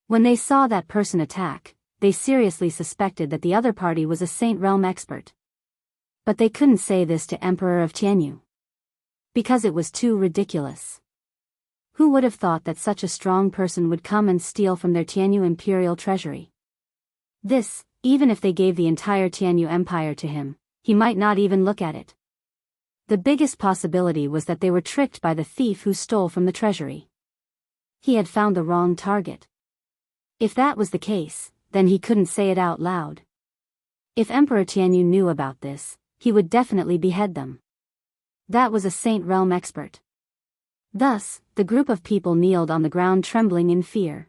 When they saw that person attack, they seriously suspected that the other party was a Saint Realm expert. But they couldn't say this to Emperor of Tianyu. Because it was too ridiculous. Who would have thought that such a strong person would come and steal from their Tianyu imperial treasury? This, even if they gave the entire Tianyu empire to him, he might not even look at it. The biggest possibility was that they were tricked by the thief who stole from the treasury. He had found the wrong target. If that was the case, then he couldn't say it out loud. If Emperor Tianyu knew about this, he would definitely behead them. That was a Saint Realm expert. Thus, the group of people kneeled on the ground trembling in fear.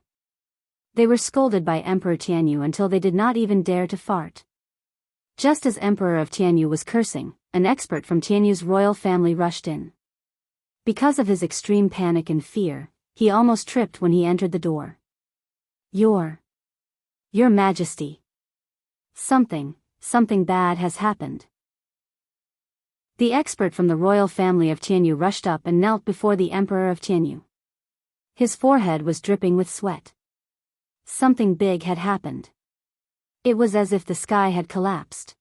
They were scolded by Emperor Tianyu until they did not even dare to fart. Just as Emperor of Tianyu was cursing, an expert from Tianyu's royal family rushed in. Because of his extreme panic and fear, he almost tripped when he entered the door. Your Majesty. Something bad has happened. The expert from the royal family of Tianyu rushed up and knelt before the Emperor of Tianyu. His forehead was dripping with sweat. Something big had happened. It was as if the sky had collapsed.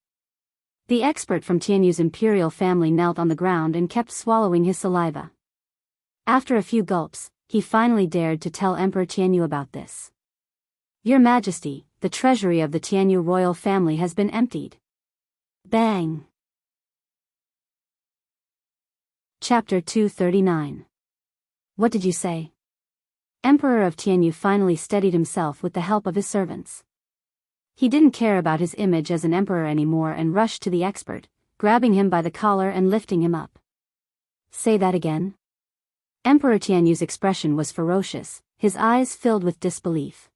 The expert from Tianyu's imperial family knelt on the ground and kept swallowing his saliva. After a few gulps, he finally dared to tell Emperor Tianyu about this. Your Majesty, the treasury of the Tianyu royal family has been emptied. Bang! Chapter 239. What did you say? Emperor of Tianyu finally steadied himself with the help of his servants. He didn't care about his image as an emperor anymore and rushed to the expert, grabbing him by the collar and lifting him up. Say that again? Emperor Tianyu's expression was ferocious, his eyes filled with disbelief.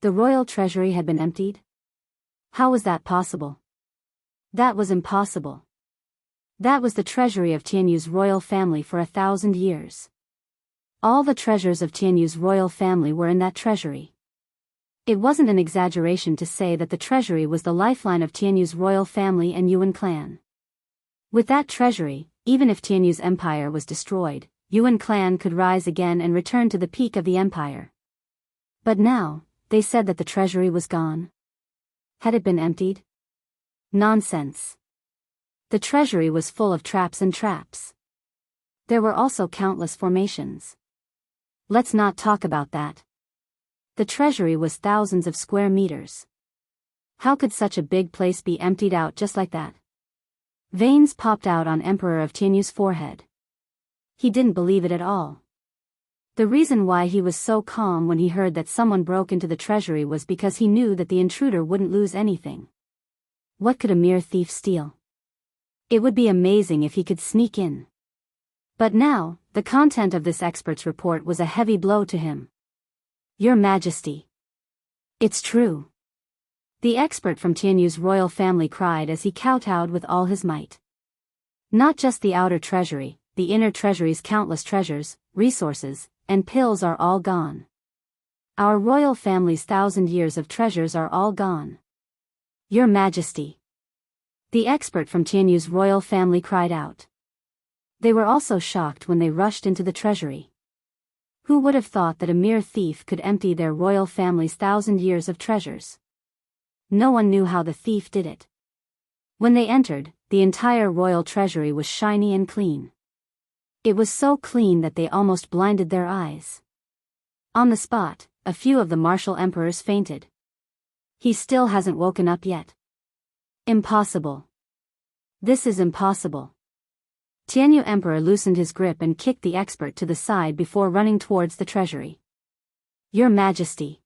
The royal treasury had been emptied? How was that possible? That was impossible. That was the treasury of Tianyu's royal family for 1,000 years. All the treasures of Tianyu's royal family were in that treasury. It wasn't an exaggeration to say that the treasury was the lifeline of Tianyu's royal family and Yuan clan. With that treasury, even if Tianyu's empire was destroyed, Yuan clan could rise again and return to the peak of the empire. But now, they said that the treasury was gone. Had it been emptied? Nonsense. The treasury was full of traps and traps. There were also countless formations. Let's not talk about that. The treasury was thousands of square meters. How could such a big place be emptied out just like that? Veins popped out on Emperor of Tianyu's forehead. He didn't believe it at all. The reason why he was so calm when he heard that someone broke into the treasury was because he knew that the intruder wouldn't lose anything. What could a mere thief steal? It would be amazing if he could sneak in. But now, the content of this expert's report was a heavy blow to him. Your Majesty. It's true. The expert from Tianyu's royal family cried as he kowtowed with all his might. Not just the outer treasury, the inner treasury's countless treasures, resources, and pills are all gone. Our royal family's 1,000 years of treasures are all gone. Your Majesty. The expert from Tianyu's royal family cried out. They were also shocked when they rushed into the treasury. Who would have thought that a mere thief could empty their royal family's 1,000 years of treasures? No one knew how the thief did it. When they entered, the entire royal treasury was shiny and clean. It was so clean that they almost blinded their eyes. On the spot, a few of the martial emperors fainted. He still hasn't woken up yet. Impossible. This is impossible. Tianyu Emperor loosened his grip and kicked the expert to the side before running towards the treasury. Your Majesty.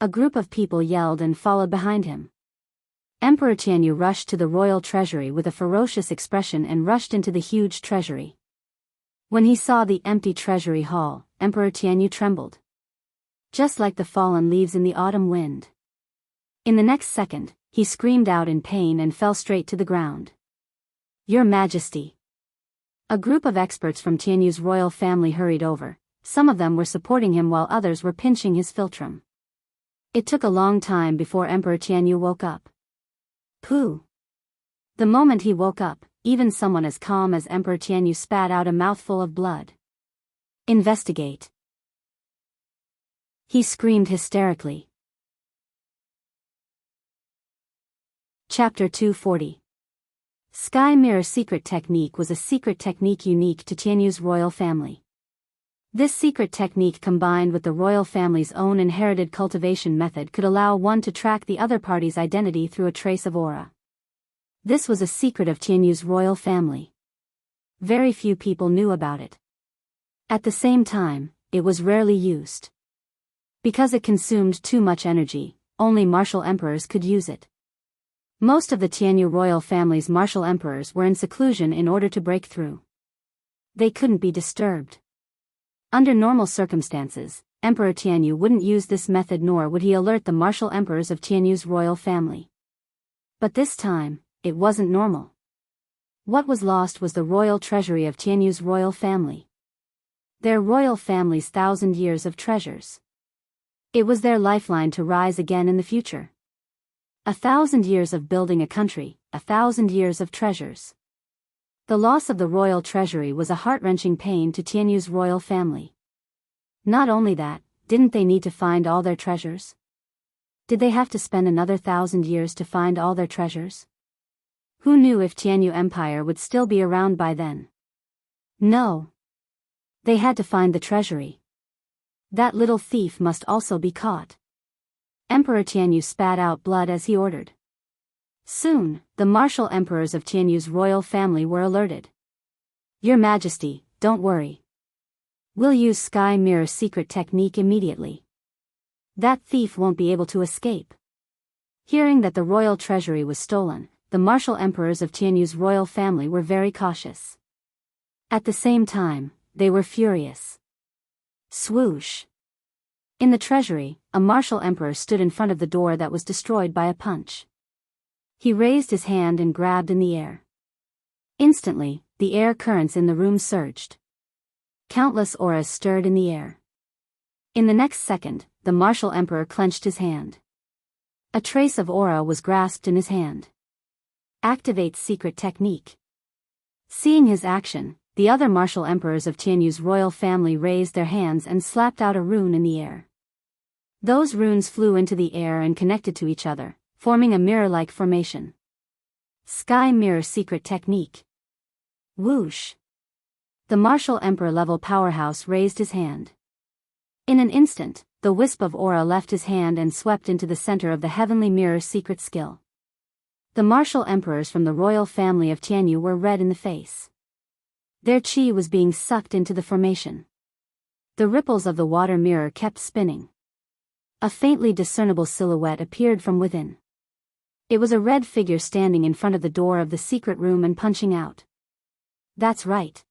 A group of people yelled and followed behind him. Emperor Tianyu rushed to the royal treasury with a ferocious expression and rushed into the huge treasury. When he saw the empty treasury hall, Emperor Tianyu trembled. Just like the fallen leaves in the autumn wind. In the next second, he screamed out in pain and fell straight to the ground. Your Majesty. A group of experts from Tianyu's royal family hurried over. Some of them were supporting him while others were pinching his philtrum. It took a long time before Emperor Tianyu woke up. Pooh. The moment he woke up, even someone as calm as Emperor Tianyu spat out a mouthful of blood. Investigate. He screamed hysterically. Chapter 240. Sky Mirror Secret Technique was a secret technique unique to Tianyu's royal family. This secret technique combined with the royal family's own inherited cultivation method could allow one to track the other party's identity through a trace of aura. This was a secret of Tianyu's royal family. Very few people knew about it. At the same time, it was rarely used. Because it consumed too much energy, only martial emperors could use it. Most of the Tianyu royal family's martial emperors were in seclusion in order to break through. They couldn't be disturbed. Under normal circumstances, Emperor Tianyu wouldn't use this method, nor would he alert the martial emperors of Tianyu's royal family. But this time, it wasn't normal. What was lost was the royal treasury of Tianyu's royal family. Their royal family's 1,000 years of treasures. It was their lifeline to rise again in the future. 1,000 years of building a country, 1,000 years of treasures. The loss of the royal treasury was a heart-wrenching pain to Tianyu's royal family. Not only that, didn't they need to find all their treasures? Did they have to spend another 1,000 years to find all their treasures? Who knew if Tianyu Empire would still be around by then? No. They had to find the treasury. That little thief must also be caught. Emperor Tianyu spat out blood as he ordered. Soon, the martial emperors of Tianyu's royal family were alerted. Your Majesty, don't worry. We'll use Sky Mirror Secret Technique immediately. That thief won't be able to escape. Hearing that the royal treasury was stolen, the martial emperors of Tianyu's royal family were very cautious. At the same time, they were furious. Swoosh. In the treasury, a martial emperor stood in front of the door that was destroyed by a punch. He raised his hand and grabbed in the air. Instantly, the air currents in the room surged. Countless auras stirred in the air. In the next second, the martial emperor clenched his hand. A trace of aura was grasped in his hand. Activate secret technique. Seeing his action, the other martial emperors of Tianyu's royal family raised their hands and slapped out a rune in the air. Those runes flew into the air and connected to each other, forming a mirror-like formation. Sky Mirror Secret Technique. Whoosh. The martial emperor-level powerhouse raised his hand. In an instant, the wisp of aura left his hand and swept into the center of the heavenly mirror secret skill. The martial emperors from the royal family of Tianyu were red in the face. Their chi was being sucked into the formation. The ripples of the water mirror kept spinning. A faintly discernible silhouette appeared from within. It was a red figure standing in front of the door of the secret room and punching out. That's right.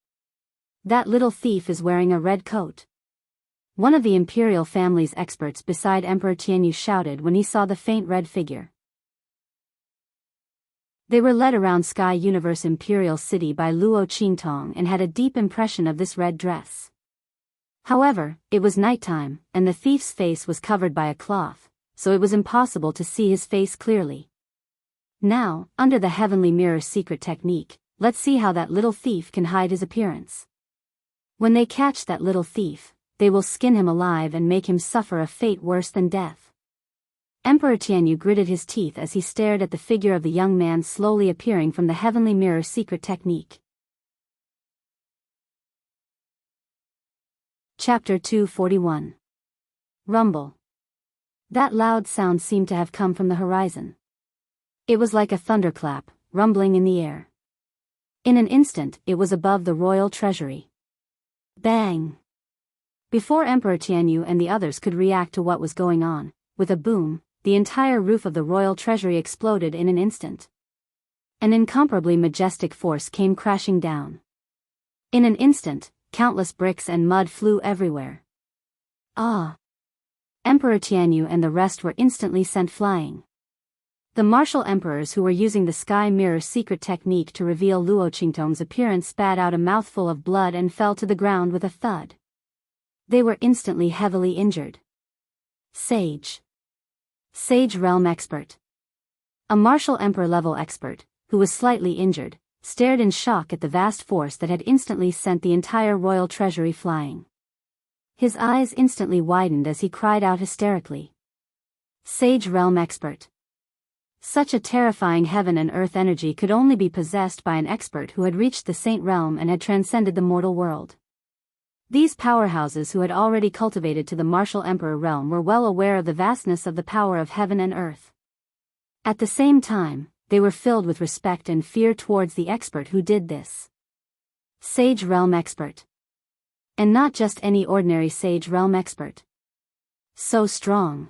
That little thief is wearing a red coat. One of the imperial family's experts beside Emperor Tianyu shouted when he saw the faint red figure. They were led around Sky Universe Imperial City by Luo Qingtong and had a deep impression of this red dress. However, it was nighttime, and the thief's face was covered by a cloth, so it was impossible to see his face clearly. Now, under the heavenly mirror secret technique, let's see how that little thief can hide his appearance. When they catch that little thief, they will skin him alive and make him suffer a fate worse than death. Emperor Tianyu gritted his teeth as he stared at the figure of the young man slowly appearing from the heavenly mirror secret technique. Chapter 241. Rumble. That loud sound seemed to have come from the horizon. It was like a thunderclap, rumbling in the air. In an instant, it was above the royal treasury. Bang! Before Emperor Tianyu and the others could react to what was going on, with a boom, the entire roof of the royal treasury exploded in an instant. An incomparably majestic force came crashing down. In an instant, countless bricks and mud flew everywhere. Ah! Emperor Tianyu and the rest were instantly sent flying. The martial emperors who were using the Sky Mirror secret technique to reveal Luo Qingtong's appearance spat out a mouthful of blood and fell to the ground with a thud. They were instantly heavily injured. Sage. Sage Realm Expert. A martial emperor-level expert, who was slightly injured, stared in shock at the vast force that had instantly sent the entire royal treasury flying. His eyes instantly widened as he cried out hysterically. Sage Realm Expert. Such a terrifying heaven and earth energy could only be possessed by an expert who had reached the saint realm and had transcended the mortal world. These powerhouses who had already cultivated to the martial emperor realm were well aware of the vastness of the power of heaven and earth. At the same time, they were filled with respect and fear towards the expert who did this. Sage realm expert. And not just any ordinary sage realm expert. So strong.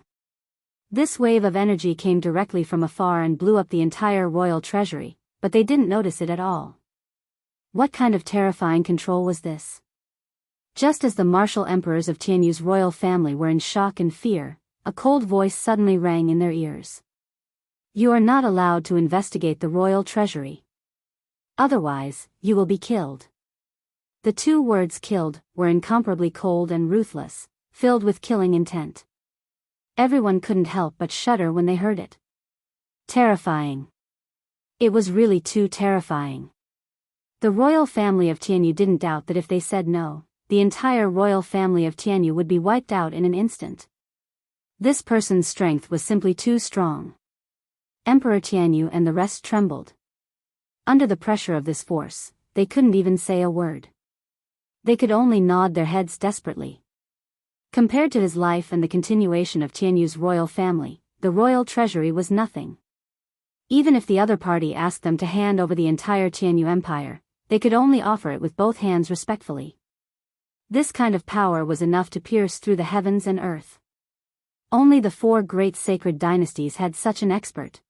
This wave of energy came directly from afar and blew up the entire royal treasury, but they didn't notice it at all. What kind of terrifying control was this? Just as the martial emperors of Tianyu's royal family were in shock and fear, a cold voice suddenly rang in their ears. You are not allowed to investigate the royal treasury. Otherwise, you will be killed. The two words killed were incomparably cold and ruthless, filled with killing intent. Everyone couldn't help but shudder when they heard it. Terrifying. It was really too terrifying. The royal family of Tianyu didn't doubt that if they said no, the entire royal family of Tianyu would be wiped out in an instant. This person's strength was simply too strong. Emperor Tianyu and the rest trembled. Under the pressure of this force, they couldn't even say a word. They could only nod their heads desperately. Compared to his life and the continuation of Tianyu's royal family, the royal treasury was nothing. Even if the other party asked them to hand over the entire Tianyu empire, they could only offer it with both hands respectfully. This kind of power was enough to pierce through the heavens and earth. Only the four great sacred dynasties had such an expert.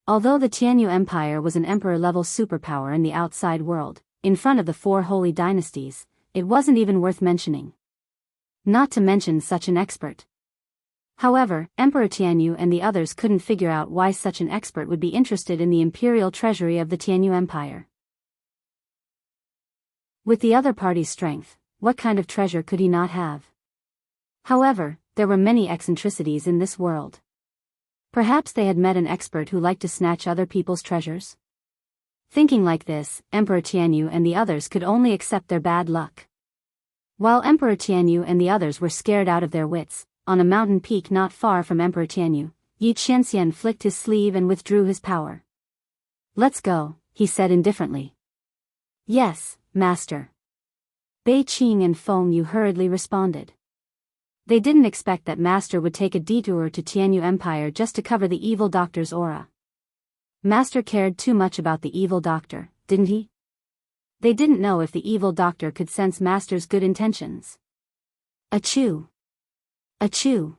Although the Tianyu Empire was an emperor-level superpower in the outside world, in front of the four holy dynasties, it wasn't even worth mentioning. Not to mention such an expert. However, Emperor Tianyu and the others couldn't figure out why such an expert would be interested in the imperial treasury of the Tianyu Empire. With the other party's strength, what kind of treasure could he not have? However, there were many eccentricities in this world. Perhaps they had met an expert who liked to snatch other people's treasures? Thinking like this, Emperor Tianyu and the others could only accept their bad luck. While Emperor Tianyu and the others were scared out of their wits, on a mountain peak not far from Emperor Tianyu, Yi Qianxian flicked his sleeve and withdrew his power. Let's go, he said indifferently. Yes, master. Bei Qing and Feng Yu hurriedly responded. They didn't expect that master would take a detour to Tianyu Empire just to cover the evil doctor's aura. Master cared too much about the evil doctor, didn't he? They didn't know if the evil doctor could sense master's good intentions. Achoo! Achoo!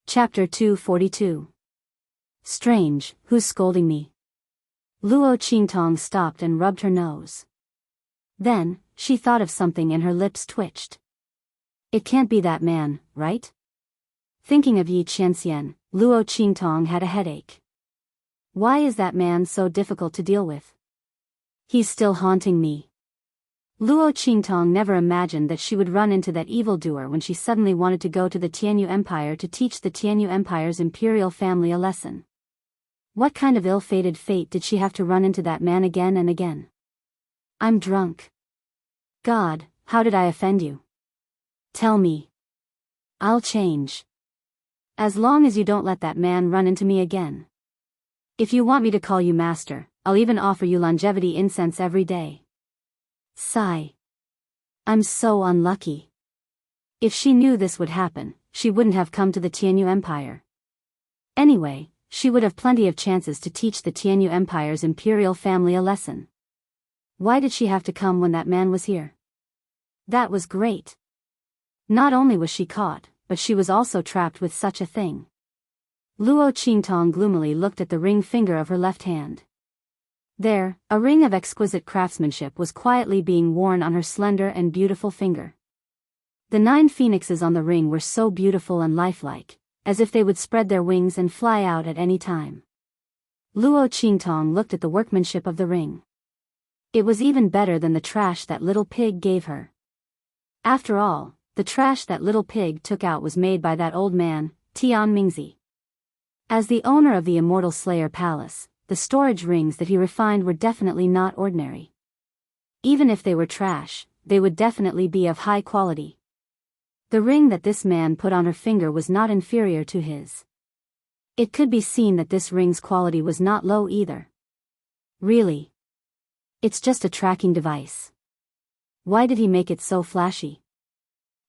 Chapter 242. Strange, who's scolding me? Luo Qingtong stopped and rubbed her nose. Then, she thought of something and her lips twitched. It can't be that man, right? Thinking of Yi Qianxian, Luo Qingtong had a headache. Why is that man so difficult to deal with? He's still haunting me. Luo Qingtong never imagined that she would run into that evildoer when she suddenly wanted to go to the Tianyu Empire to teach the Tianyu Empire's imperial family a lesson. What kind of ill-fated fate did she have to run into that man again and again? I'm drunk. God, how did I offend you? Tell me. I'll change. As long as you don't let that man run into me again. If you want me to call you master, I'll even offer you longevity incense every day. Sigh. I'm so unlucky. If she knew this would happen, she wouldn't have come to the Tianyu Empire. Anyway, she would have plenty of chances to teach the Tianyu Empire's imperial family a lesson. Why did she have to come when that man was here? That was great. Not only was she caught, but she was also trapped with such a thing. Luo Qingtong gloomily looked at the ring finger of her left hand. There, a ring of exquisite craftsmanship was quietly being worn on her slender and beautiful finger. The 9 phoenixes on the ring were so beautiful and lifelike, as if they would spread their wings and fly out at any time. Luo Qingtong looked at the workmanship of the ring. It was even better than the trash that little pig gave her. After all, the trash that little pig took out was made by that old man, Tian Mingzi. As the owner of the Immortal Slayer Palace, the storage rings that he refined were definitely not ordinary. Even if they were trash, they would definitely be of high quality. The ring that this man put on her finger was not inferior to his. It could be seen that this ring's quality was not low either. Really? It's just a tracking device. Why did he make it so flashy?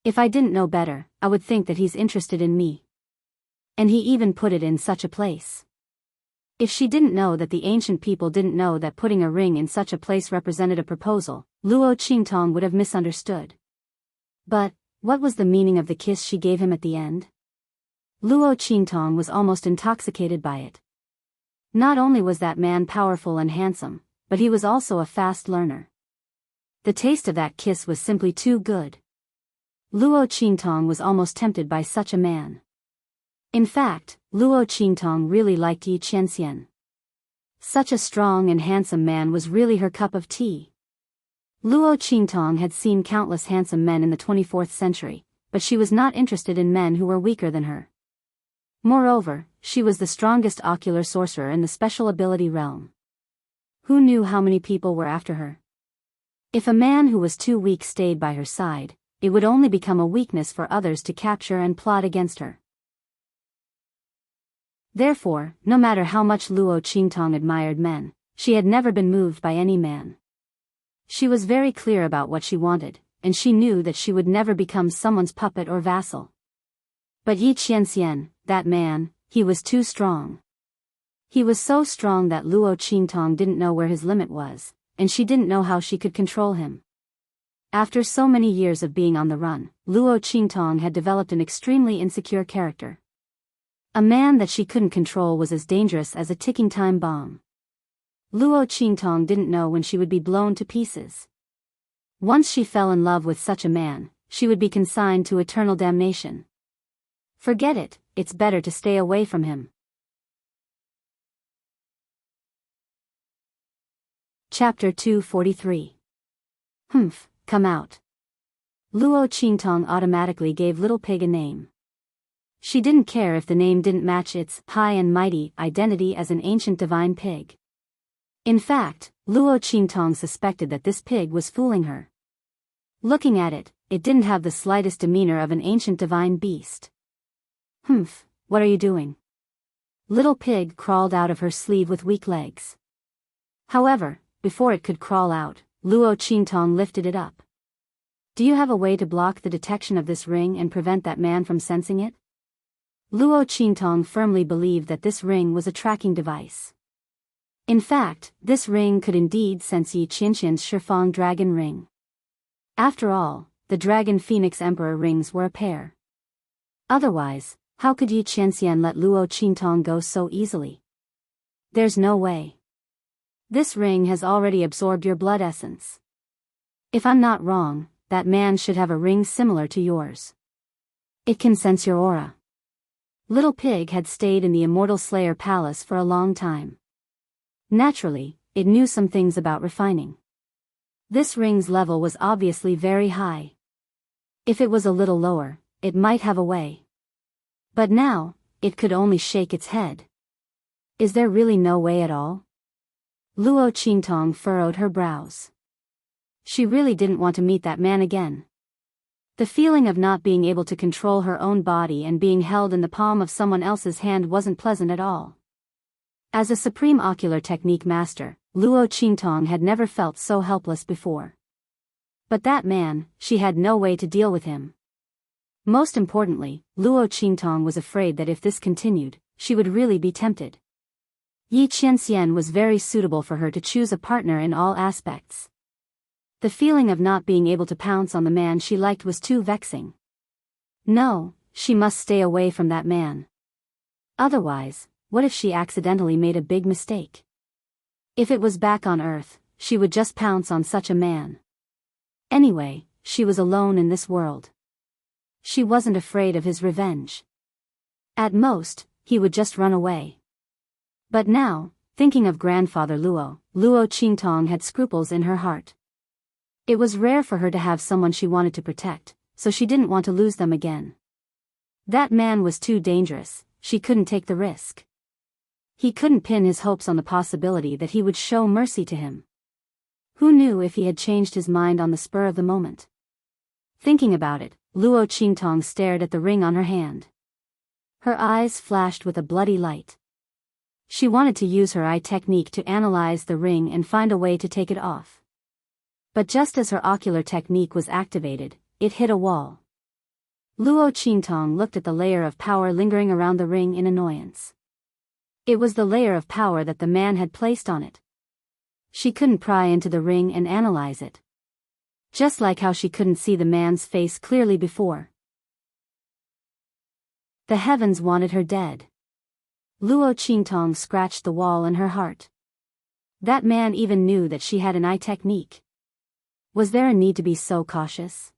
If I didn't know better, I would think that he's interested in me. And he even put it in such a place. If she didn't know that the ancient people didn't know that putting a ring in such a place represented a proposal, Luo Qingtong would have misunderstood. But, what was the meaning of the kiss she gave him at the end? Luo Qingtong was almost intoxicated by it. Not only was that man powerful and handsome, but he was also a fast learner. The taste of that kiss was simply too good. Luo Qingtong was almost tempted by such a man. In fact, Luo Qingtong really liked Yi Qianxian. Such a strong and handsome man was really her cup of tea. Luo Qingtong had seen countless handsome men in the 24th century, but she was not interested in men who were weaker than her. Moreover, she was the strongest ocular sorcerer in the special ability realm. Who knew how many people were after her? If a man who was too weak stayed by her side, it would only become a weakness for others to capture and plot against her. Therefore, no matter how much Luo Qingtong admired men, she had never been moved by any man. She was very clear about what she wanted, and she knew that she would never become someone's puppet or vassal. But Yi Qianxian, that man, he was too strong. He was so strong that Luo Qingtong didn't know where his limit was, and she didn't know how she could control him. After so many years of being on the run, Luo Qingtong had developed an extremely insecure character. A man that she couldn't control was as dangerous as a ticking time bomb. Luo Qingtong didn't know when she would be blown to pieces. Once she fell in love with such a man, she would be consigned to eternal damnation. Forget it, it's better to stay away from him. Chapter 243. Humph, come out. Luo Qingtong automatically gave Little Pig a name. She didn't care if the name didn't match its high and mighty identity as an ancient divine pig. In fact, Luo Qingtong suspected that this pig was fooling her. Looking at it, it didn't have the slightest demeanor of an ancient divine beast. Humph, what are you doing? Little Pig crawled out of her sleeve with weak legs. However, before it could crawl out, Luo Qingtong lifted it up. Do you have a way to block the detection of this ring and prevent that man from sensing it? Luo Qingtong firmly believed that this ring was a tracking device. In fact, this ring could indeed sense Yi Qianxian's Shifang dragon ring. After all, the Dragon Phoenix Emperor rings were a pair. Otherwise, how could Yi Qianxian let Luo Qingtong go so easily? There's no way. This ring has already absorbed your blood essence. If I'm not wrong, that man should have a ring similar to yours. It can sense your aura. Little Pig had stayed in the Immortal Slayer Palace for a long time. Naturally, it knew some things about refining. This ring's level was obviously very high. If it was a little lower, it might have a way. But now, it could only shake its head. Is there really no way at all? Luo Qingtong furrowed her brows. She really didn't want to meet that man again. The feeling of not being able to control her own body and being held in the palm of someone else's hand wasn't pleasant at all. As a supreme ocular technique master, Luo Qingtong had never felt so helpless before. But that man, she had no way to deal with him. Most importantly, Luo Qingtong was afraid that if this continued, she would really be tempted. Yi Qianxian was very suitable for her to choose a partner in all aspects. The feeling of not being able to pounce on the man she liked was too vexing. No, she must stay away from that man. Otherwise, what if she accidentally made a big mistake? If it was back on Earth, she would just pounce on such a man. Anyway, she was alone in this world. She wasn't afraid of his revenge. At most, he would just run away. But now, thinking of grandfather Luo Qingtong had scruples in her heart. It was rare for her to have someone she wanted to protect, so she didn't want to lose them again. That man was too dangerous, she couldn't take the risk. He couldn't pin his hopes on the possibility that he would show mercy to him. Who knew if he had changed his mind on the spur of the moment? Thinking about it, Luo Qingtong stared at the ring on her hand. Her eyes flashed with a bloody light. She wanted to use her eye technique to analyze the ring and find a way to take it off. But just as her ocular technique was activated, it hit a wall. Luo Qingtong looked at the layer of power lingering around the ring in annoyance. It was the layer of power that the man had placed on it. She couldn't pry into the ring and analyze it. Just like how she couldn't see the man's face clearly before. The heavens wanted her dead. Luo Qingtong scratched the wall in her heart. That man even knew that she had an eye technique. Was there a need to be so cautious?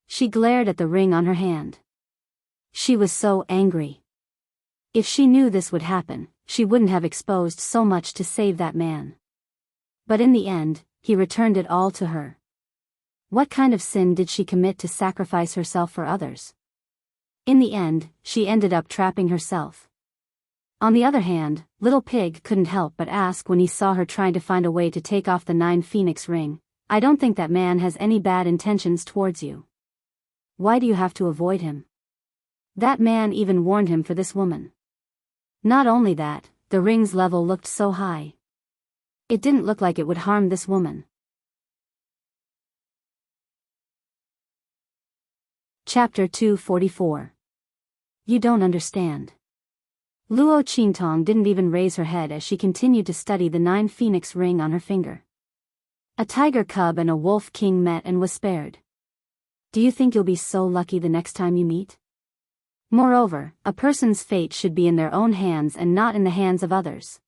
She glared at the ring on her hand. She was so angry. If she knew this would happen, she wouldn't have exposed so much to save that man. But in the end, he returned it all to her. What kind of sin did she commit to sacrifice herself for others? In the end, she ended up trapping herself. On the other hand, Little Pig couldn't help but ask when he saw her trying to find a way to take off the 9 Phoenix ring, "I don't think that man has any bad intentions towards you. Why do you have to avoid him?" That man even warned him for this woman. Not only that, the ring's level looked so high. It didn't look like it would harm this woman. Chapter 244. You don't understand. Luo Qingtong didn't even raise her head as she continued to study the 9 Phoenix ring on her finger. A tiger cub and a wolf king met and was spared. Do you think you'll be so lucky the next time you meet? Moreover, a person's fate should be in their own hands and not in the hands of others.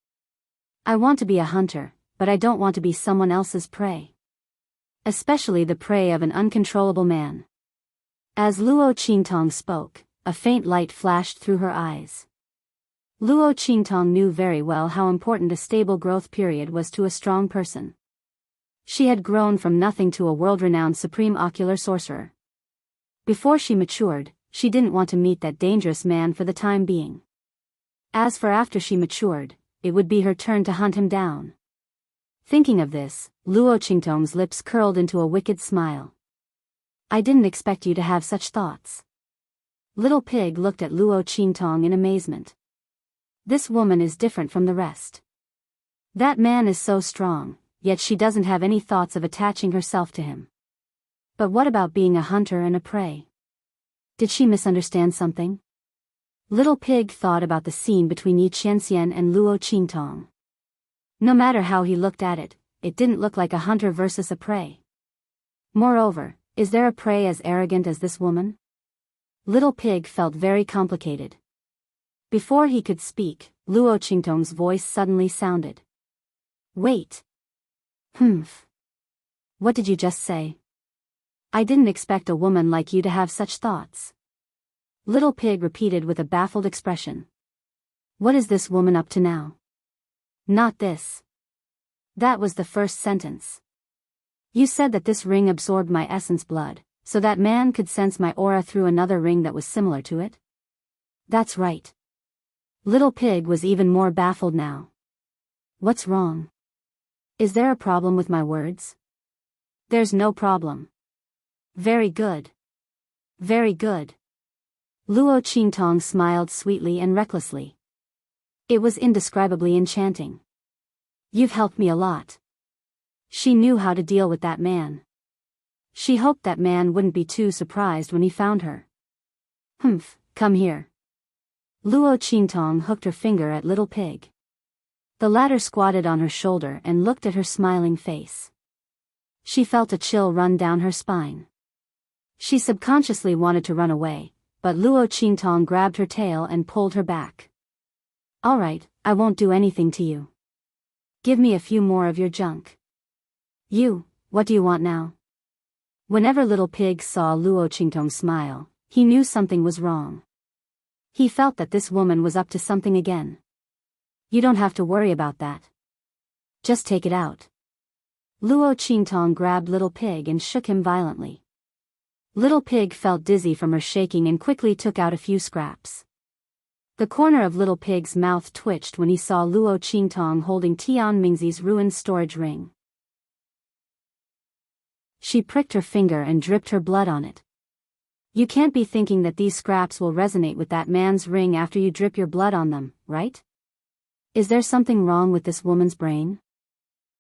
I want to be a hunter, but I don't want to be someone else's prey. Especially the prey of an uncontrollable man. As Luo Qingtong spoke, a faint light flashed through her eyes. Luo Qingtong knew very well how important a stable growth period was to a strong person. She had grown from nothing to a world-renowned supreme ocular sorcerer. Before she matured, she didn't want to meet that dangerous man for the time being. As for after she matured, it would be her turn to hunt him down. Thinking of this, Luo Qingtong's lips curled into a wicked smile. I didn't expect you to have such thoughts. Little Pig looked at Luo Qingtong in amazement. This woman is different from the rest. That man is so strong, yet she doesn't have any thoughts of attaching herself to him. But what about being a hunter and a prey? Did she misunderstand something? Little Pig thought about the scene between Yi Qianxian and Luo Qingtong. No matter how he looked at it, it didn't look like a hunter versus a prey. Moreover, is there a prey as arrogant as this woman? Little Pig felt very complicated. Before he could speak, Luo Qingtong's voice suddenly sounded. Wait. What did you just say? I didn't expect a woman like you to have such thoughts. Little Pig repeated with a baffled expression. What is this woman up to now? Not this. That was the first sentence. You said that this ring absorbed my essence blood, so that man could sense my aura through another ring that was similar to it? That's right. Little Pig was even more baffled now. What's wrong? Is there a problem with my words? There's no problem. Very good. Very good. Luo Qingtong smiled sweetly and recklessly. It was indescribably enchanting. You've helped me a lot. She knew how to deal with that man. She hoped that man wouldn't be too surprised when he found her. Come here. Luo Qingtong hooked her finger at Little Pig. The latter squatted on her shoulder and looked at her smiling face. She felt a chill run down her spine. She subconsciously wanted to run away, but Luo Qingtong grabbed her tail and pulled her back. All right, I won't do anything to you. Give me a few more of your junk. What do you want now? Whenever Little Pig saw Luo Qingtong smile, he knew something was wrong. He felt that this woman was up to something again. You don't have to worry about that. Just take it out. Luo Qingtong grabbed Little Pig and shook him violently. Little Pig felt dizzy from her shaking and quickly took out a few scraps. The corner of Little Pig's mouth twitched when he saw Luo Qingtong holding Tian Mingzi's ruined storage ring. She pricked her finger and dripped her blood on it. You can't be thinking that these scraps will resonate with that man's ring after you drip your blood on them, right? Is there something wrong with this woman's brain?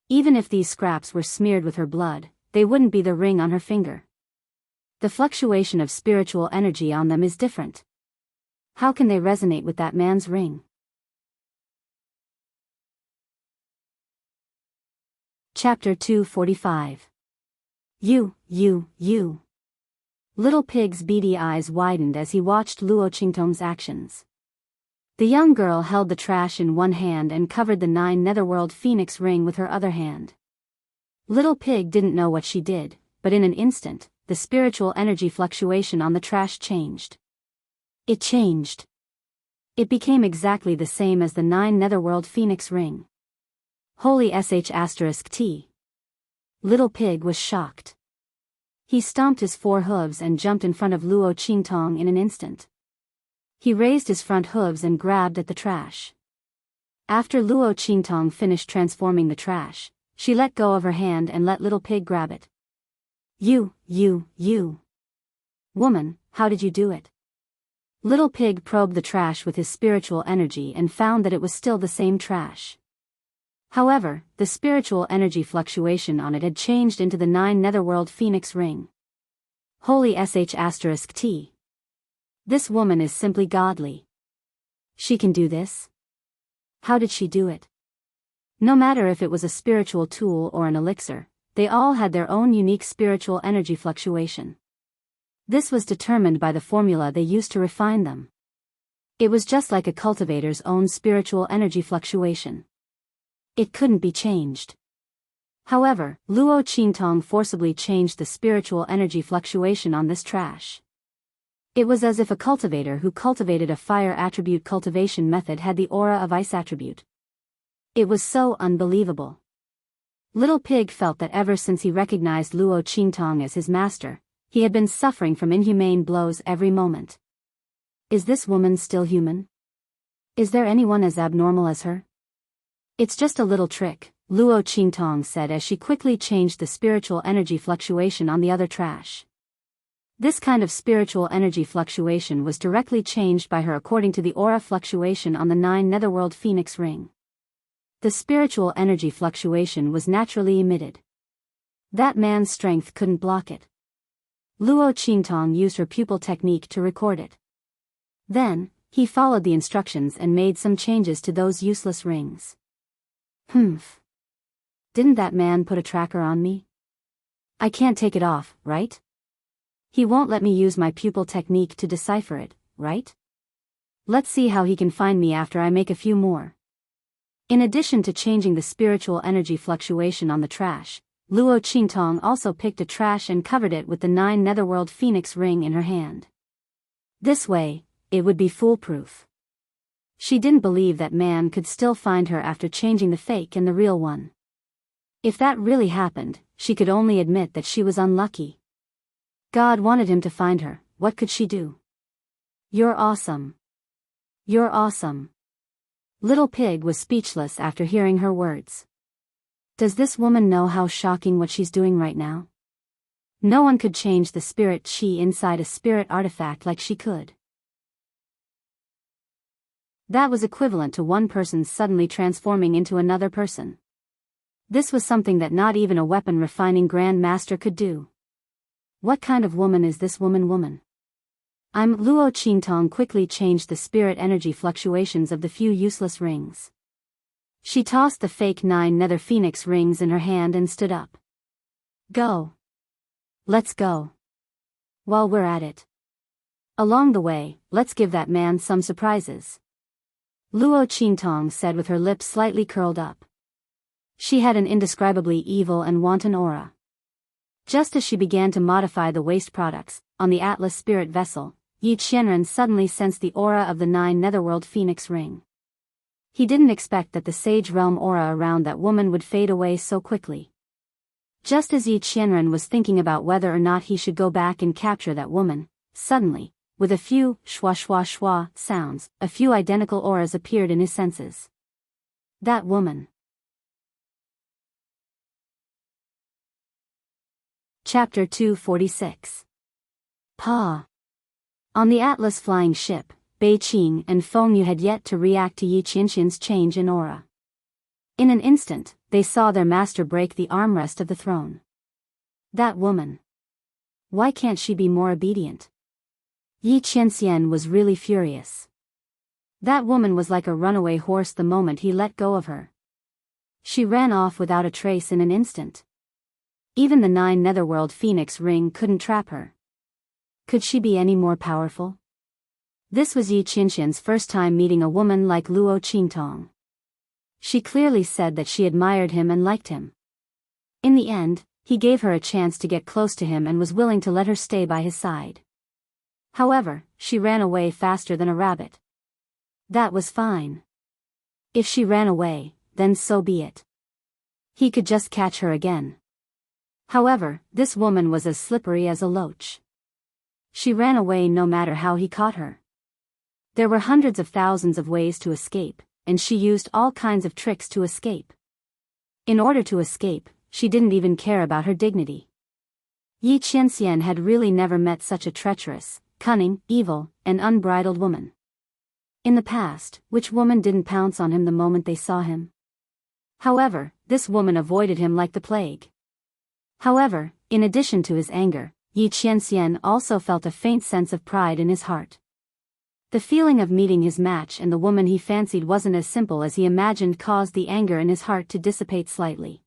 Even if these scraps were smeared with her blood, they wouldn't be the ring on her finger. The fluctuation of spiritual energy on them is different. How can they resonate with that man's ring? Chapter 245. You. Little Pig's beady eyes widened as he watched Luo Qingtong's actions. The young girl held the trash in one hand and covered the 9 Netherworld Phoenix ring with her other hand. Little Pig didn't know what she did, but in an instant, the spiritual energy fluctuation on the trash changed. It changed. It became exactly the same as the 9 Netherworld Phoenix ring. Holy sh*t. Little Pig was shocked. He stomped his 4 hooves and jumped in front of Luo Qingtong in an instant. He raised his front hooves and grabbed at the trash. After Luo Qingtong finished transforming the trash, she let go of her hand and let Little Pig grab it. You. Woman, how did you do it? Little Pig probed the trash with his spiritual energy and found that it was still the same trash. However, the spiritual energy fluctuation on it had changed into the 9 Netherworld Phoenix ring. Holy sh*t. This woman is simply godly. She can do this? How did she do it? No matter if it was a spiritual tool or an elixir, they all had their own unique spiritual energy fluctuation. This was determined by the formula they used to refine them. It was just like a cultivator's own spiritual energy fluctuation. It couldn't be changed. However, Luo Qingtong forcibly changed the spiritual energy fluctuation on this trash. It was as if a cultivator who cultivated a fire attribute cultivation method had the aura of ice attribute. It was so unbelievable. Little Pig felt that ever since he recognized Luo Qingtong as his master, he had been suffering from inhumane blows every moment. Is this woman still human? Is there anyone as abnormal as her? It's just a little trick, Luo Qingtong said as she quickly changed the spiritual energy fluctuation on the other trash. This kind of spiritual energy fluctuation was directly changed by her according to the aura fluctuation on the 9 Netherworld Phoenix ring. The spiritual energy fluctuation was naturally emitted. That man's strength couldn't block it. Luo Qingtong used her pupil technique to record it. Then, he followed the instructions and made some changes to those useless rings. Didn't that man put a tracker on me? I can't take it off, right? He won't let me use my pupil technique to decipher it, right? Let's see how he can find me after I make a few more. In addition to changing the spiritual energy fluctuation on the trash, Luo Qingtong also picked a trash and covered it with the 9 Netherworld Phoenix ring in her hand. This way, it would be foolproof. She didn't believe that man could still find her after changing the fake and the real one. If that really happened, she could only admit that she was unlucky. God wanted him to find her. What could she do? You're awesome. You're awesome. Little Pig was speechless after hearing her words. Does this woman know how shocking what she's doing right now? No one could change the spirit chi inside a spirit artifact like she could. That was equivalent to one person suddenly transforming into another person. This was something that not even a weapon refining Grand Master could do. What kind of woman is this woman? Luo Qingtong quickly changed the spirit energy fluctuations of the few useless rings. She tossed the fake 9 Nether Phoenix rings in her hand and stood up. Go. Let's go. While we're at it. Along the way, let's give that man some surprises. Luo Qingtong said with her lips slightly curled up. She had an indescribably evil and wanton aura. Just as she began to modify the waste products, on the Atlas spirit vessel, Yi Qianren suddenly sensed the aura of the 9 Netherworld Phoenix ring. He didn't expect that the Sage Realm aura around that woman would fade away so quickly. Just as Yi Qianren was thinking about whether or not he should go back and capture that woman, suddenly, with a few shwa shwa shwa sounds, a few identical auras appeared in his senses. That woman. Chapter 246. Pa. On the Atlas flying ship, Bei Qing and Feng Yu had yet to react to Yi Qianxian's change in aura. In an instant, they saw their master break the armrest of the throne. That woman. Why can't she be more obedient? Yi Qianxian was really furious. That woman was like a runaway horse the moment he let go of her. She ran off without a trace in an instant. Even the 9 Netherworld Phoenix ring couldn't trap her. Could she be any more powerful? This was Yi Qianxian's first time meeting a woman like Luo Qingtong. She clearly said that she admired him and liked him. In the end, he gave her a chance to get close to him and was willing to let her stay by his side. However, she ran away faster than a rabbit. That was fine. If she ran away, then so be it. He could just catch her again. However, this woman was as slippery as a loach. She ran away no matter how he caught her. There were hundreds of thousands of ways to escape, and she used all kinds of tricks to escape. In order to escape, she didn't even care about her dignity. Yi Qianxian had really never met such a treacherous, cunning, evil, and unbridled woman. In the past, which woman didn't pounce on him the moment they saw him? However, this woman avoided him like the plague. However, in addition to his anger, Yi Qianxian also felt a faint sense of pride in his heart. The feeling of meeting his match and the woman he fancied wasn't as simple as he imagined caused the anger in his heart to dissipate slightly.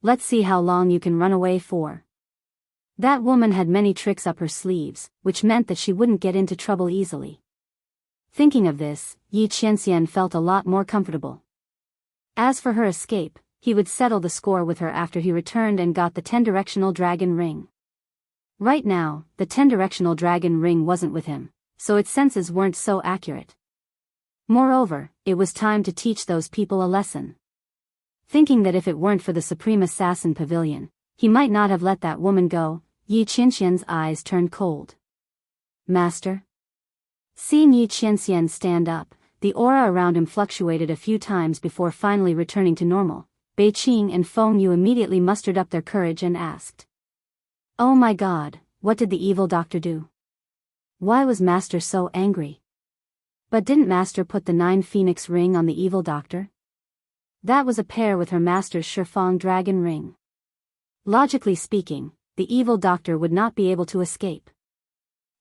Let's see how long you can run away for. That woman had many tricks up her sleeves, which meant that she wouldn't get into trouble easily. Thinking of this, Yi Qianxian felt a lot more comfortable. As for her escape, he would settle the score with her after he returned and got the 10-directional dragon ring. Right now, the 10-directional dragon ring wasn't with him, so its senses weren't so accurate. Moreover, it was time to teach those people a lesson. Thinking that if it weren't for the Supreme Assassin Pavilion, he might not have let that woman go, Yi Qianxian's eyes turned cold. Master? Seeing Yi Qianxian stand up, the aura around him fluctuated a few times before finally returning to normal. Bei Qing and Feng Yu immediately mustered up their courage and asked. Oh my God, what did the evil doctor do? Why was Master so angry? But didn't Master put the 9 Phoenix ring on the evil doctor? That was a pair with her Master's Shifang dragon ring. Logically speaking, the evil doctor would not be able to escape.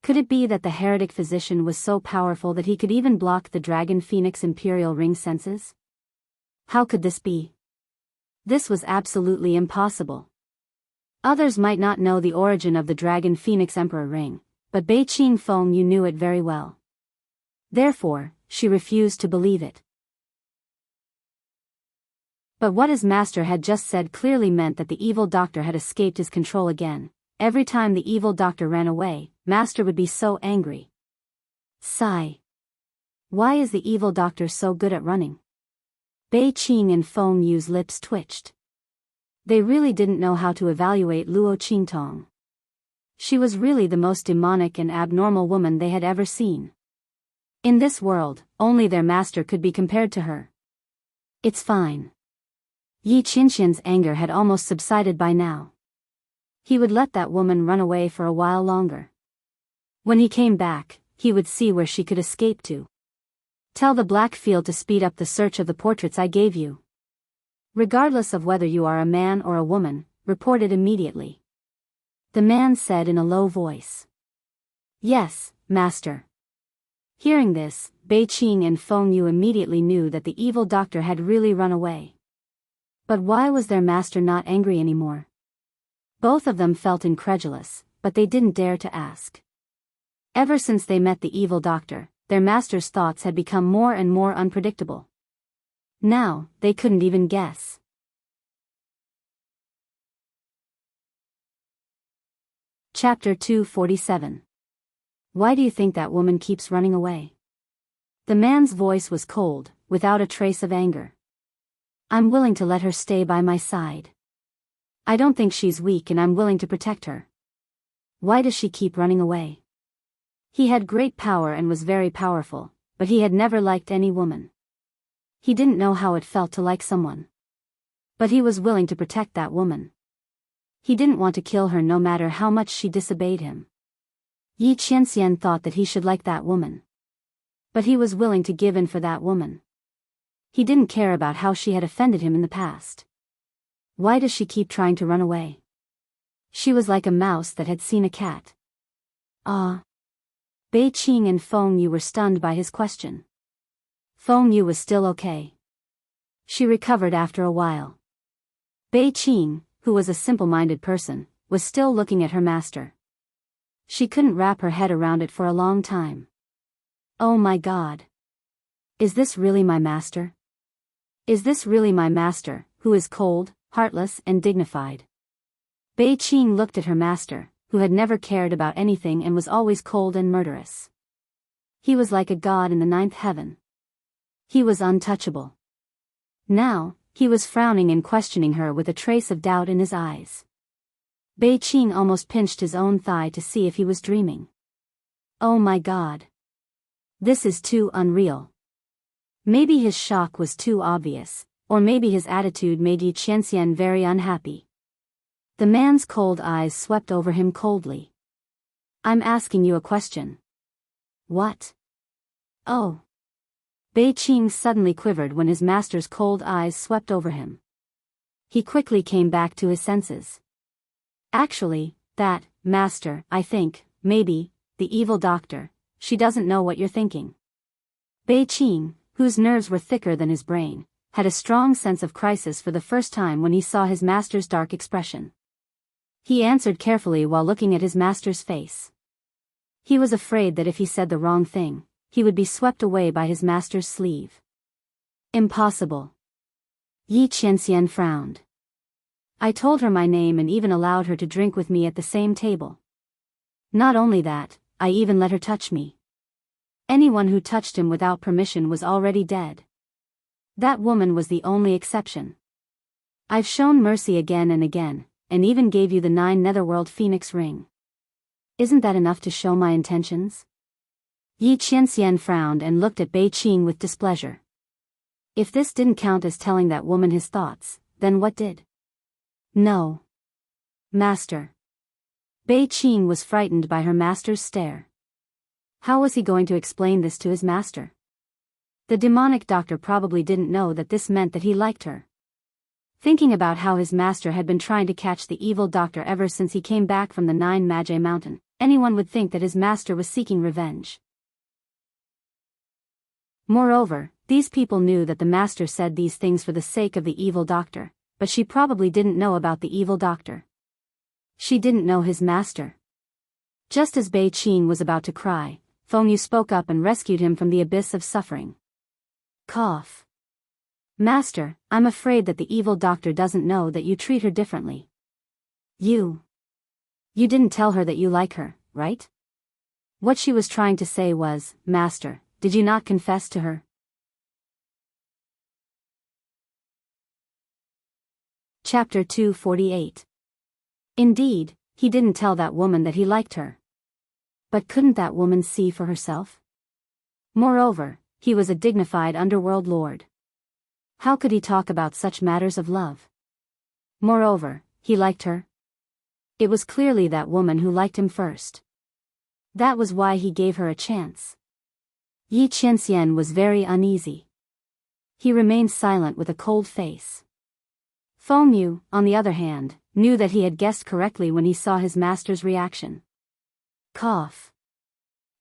Could it be that the heretic physician was so powerful that he could even block the dragon Phoenix imperial ring senses? How could this be? This was absolutely impossible. Others might not know the origin of the Dragon Phoenix Emperor ring, but Bei Qing Feng Yu knew it very well. Therefore, she refused to believe it. But what his master had just said clearly meant that the evil doctor had escaped his control again. Every time the evil doctor ran away, Master would be so angry. Sigh. Why is the evil doctor so good at running? Bei Qing and Feng Yu's lips twitched. They really didn't know how to evaluate Luo Qingtong. She was really the most demonic and abnormal woman they had ever seen. In this world, only their master could be compared to her. It's fine. Yi Qianxian's anger had almost subsided by now. He would let that woman run away for a while longer. When he came back, he would see where she could escape to. Tell the Black Field to speed up the search of the portraits I gave you. Regardless of whether you are a man or a woman, report it immediately. The man said in a low voice. Yes, Master. Hearing this, Bei Qing and Feng Yu immediately knew that the evil doctor had really run away. But why was their master not angry anymore? Both of them felt incredulous, but they didn't dare to ask. Ever since they met the evil doctor, their master's thoughts had become more and more unpredictable. Now, they couldn't even guess. Chapter 247. Why do you think that woman keeps running away? The man's voice was cold, without a trace of anger. I'm willing to let her stay by my side. I don't think she's weak and I'm willing to protect her. Why does she keep running away? He had great power and was very powerful, but he had never liked any woman. He didn't know how it felt to like someone. But he was willing to protect that woman. He didn't want to kill her no matter how much she disobeyed him. Yi Qianxian thought that he should like that woman. But he was willing to give in for that woman. He didn't care about how she had offended him in the past. Why does she keep trying to run away? She was like a mouse that had seen a cat. Ah. Bei Qing and Feng Yu were stunned by his question. Feng Yu was still okay. She recovered after a while. Bei Qing, who was a simple-minded person, was still looking at her master. She couldn't wrap her head around it for a long time. Oh my God. Is this really my master? Is this really my master, who is cold, heartless and dignified? Bei Qing looked at her master, who had never cared about anything and was always cold and murderous. He was like a god in the ninth heaven. He was untouchable. Now, he was frowning and questioning her with a trace of doubt in his eyes. Bei Qing almost pinched his own thigh to see if he was dreaming. Oh my God. This is too unreal. Maybe his shock was too obvious, or maybe his attitude made Yi Qianxian very unhappy. The man's cold eyes swept over him coldly. I'm asking you a question. What? Oh. Bei Qing suddenly quivered when his master's cold eyes swept over him. He quickly came back to his senses. Actually, that, master, I think, maybe, the evil doctor, she doesn't know what you're thinking. Bei Qing, whose nerves were thicker than his brain, had a strong sense of crisis for the first time when he saw his master's dark expression. He answered carefully while looking at his master's face. He was afraid that if he said the wrong thing, he would be swept away by his master's sleeve. Impossible. Yi Qianxian frowned. I told her my name and even allowed her to drink with me at the same table. Not only that, I even let her touch me. Anyone who touched him without permission was already dead. That woman was the only exception. I've shown mercy again and again, and even gave you the 9 Netherworld Phoenix ring. Isn't that enough to show my intentions? Yi Qianxian frowned and looked at Bei Qing with displeasure. If this didn't count as telling that woman his thoughts, then what did? No. Master. Bei Qing was frightened by her master's stare. How was he going to explain this to his master? The demonic doctor probably didn't know that this meant that he liked her. Thinking about how his master had been trying to catch the evil doctor ever since he came back from the 9 Magi Mountain, anyone would think that his master was seeking revenge. Moreover, these people knew that the master said these things for the sake of the evil doctor, but she probably didn't know about the evil doctor. She didn't know his master. Just as Bei Qing was about to cry, Feng Yu spoke up and rescued him from the abyss of suffering. Cough. Master, I'm afraid that the evil doctor doesn't know that you treat her differently. You didn't tell her that you like her, right? What she was trying to say was, Master, did you not confess to her? Chapter 248. Indeed, he didn't tell that woman that he liked her. But couldn't that woman see for herself? Moreover, he was a dignified underworld lord. How could he talk about such matters of love? Moreover, he liked her. It was clearly that woman who liked him first. That was why he gave her a chance. Yi Qianxian was very uneasy. He remained silent with a cold face. Feng Yu, on the other hand, knew that he had guessed correctly when he saw his master's reaction. Cough.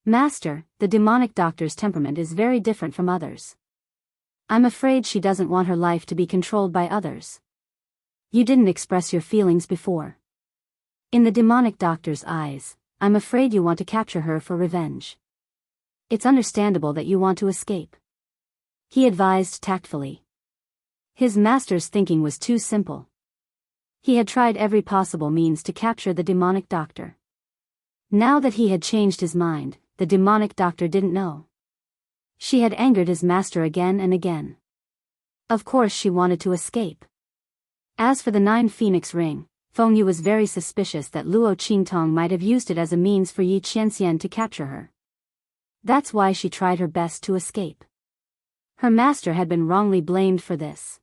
Master, the demonic doctor's temperament is very different from others. I'm afraid she doesn't want her life to be controlled by others. You didn't express your feelings before. In the demonic doctor's eyes, I'm afraid you want to capture her for revenge. It's understandable that you want to escape. He advised tactfully. His master's thinking was too simple. He had tried every possible means to capture the demonic doctor. Now that he had changed his mind, the demonic doctor didn't know. She had angered his master again and again. Of course she wanted to escape. As for the 9 Phoenix ring, Feng Yu was very suspicious that Luo Qingtong might have used it as a means for Yi Qianxian to capture her. That's why she tried her best to escape. Her master had been wrongly blamed for this.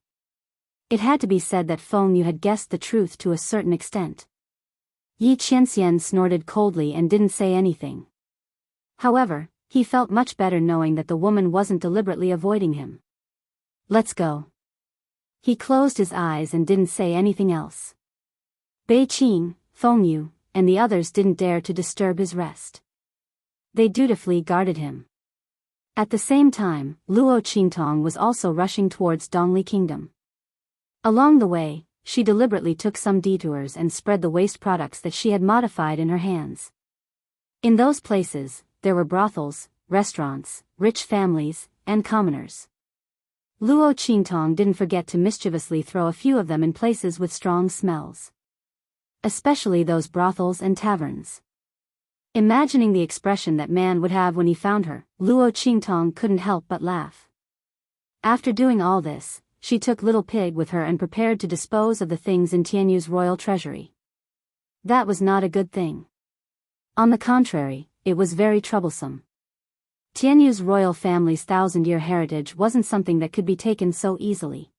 It had to be said that Feng Yu had guessed the truth to a certain extent. Yi Qianxian snorted coldly and didn't say anything. However, he felt much better knowing that the woman wasn't deliberately avoiding him. Let's go. He closed his eyes and didn't say anything else. Bei Qing, Feng Yu, and the others didn't dare to disturb his rest. They dutifully guarded him. At the same time, Luo Qingtong was also rushing towards Dongli Kingdom. Along the way, she deliberately took some detours and spread the waste products that she had modified in her hands. In those places, there were brothels, restaurants, rich families, and commoners. Luo Qingtong didn't forget to mischievously throw a few of them in places with strong smells. Especially those brothels and taverns. Imagining the expression that man would have when he found her, Luo Qingtong couldn't help but laugh. After doing all this, she took Little Pig with her and prepared to dispose of the things in Tianyu's royal treasury. That was not a good thing. On the contrary, it was very troublesome. Tianyu's royal family's thousand-year heritage wasn't something that could be taken so easily.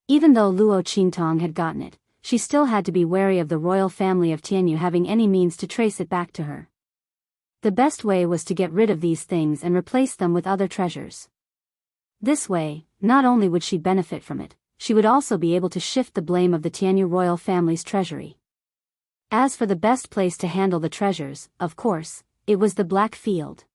Even though Luo Qingtong had gotten it, she still had to be wary of the royal family of Tianyu having any means to trace it back to her. The best way was to get rid of these things and replace them with other treasures. This way, not only would she benefit from it, she would also be able to shift the blame of the Tianyu royal family's treasury. As for the best place to handle the treasures, of course, it was the Black Field.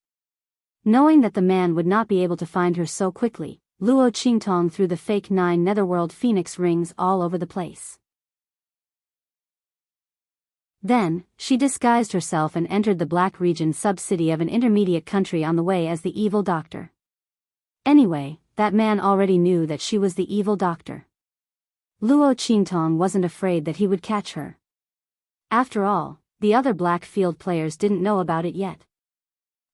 Knowing that the man would not be able to find her so quickly, Luo Qingtong threw the fake 9 Netherworld Phoenix rings all over the place. Then, she disguised herself and entered the Black Region sub-city of an intermediate country on the way as the evil doctor. Anyway, that man already knew that she was the evil doctor. Luo Qingtong wasn't afraid that he would catch her. After all, the other Black Field players didn't know about it yet.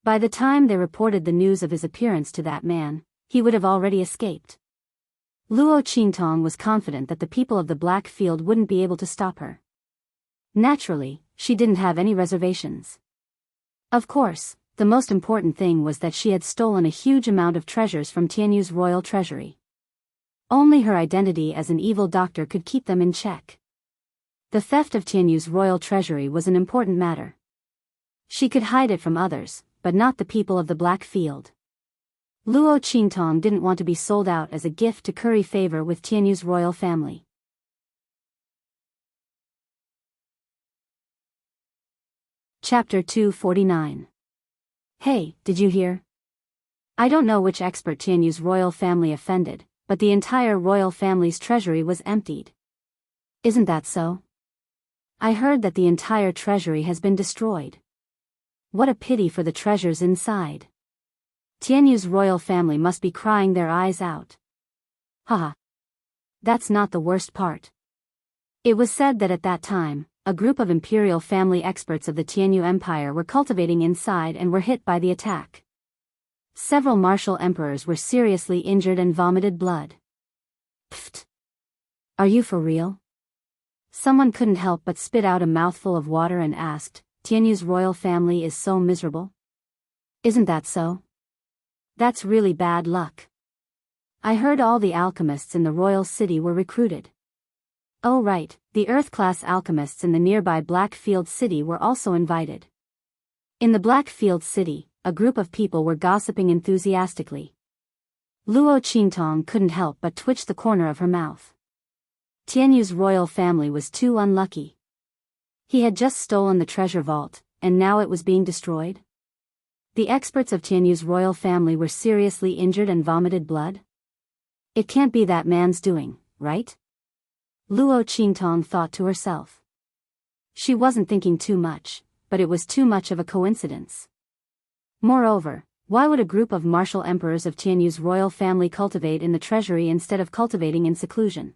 By the time they reported the news of his appearance to that man, he would have already escaped. Luo Qingtong was confident that the people of the Black Field wouldn't be able to stop her. Naturally, she didn't have any reservations. Of course, the most important thing was that she had stolen a huge amount of treasures from Tianyu's royal treasury. Only her identity as an evil doctor could keep them in check. The theft of Tianyu's royal treasury was an important matter. She could hide it from others, but not the people of the Black Field. Luo Qingtong didn't want to be sold out as a gift to curry favor with Tianyu's royal family. Chapter 249. Hey, did you hear? I don't know which expert Tianyu's royal family offended, but the entire royal family's treasury was emptied. Isn't that so? I heard that the entire treasury has been destroyed. What a pity for the treasures inside. Tianyu's royal family must be crying their eyes out. Haha. That's not the worst part. It was said that at that time, a group of imperial family experts of the Tianyu Empire were cultivating inside and were hit by the attack. Several martial emperors were seriously injured and vomited blood. Pfft. Are you for real? Someone couldn't help but spit out a mouthful of water and asked, Tianyu's royal family is so miserable? Isn't that so? That's really bad luck. I heard all the alchemists in the royal city were recruited. Oh right, the Earth-class alchemists in the nearby Blackfield City were also invited. In the Blackfield City, a group of people were gossiping enthusiastically. Luo Qingtong couldn't help but twitch the corner of her mouth. Tianyu's royal family was too unlucky. He had just stolen the treasure vault, and now it was being destroyed? The experts of Tianyu's royal family were seriously injured and vomited blood? It can't be that man's doing, right? Luo Qingtong thought to herself. She wasn't thinking too much, but it was too much of a coincidence. Moreover, why would a group of martial emperors of Tianyu's royal family cultivate in the treasury instead of cultivating in seclusion?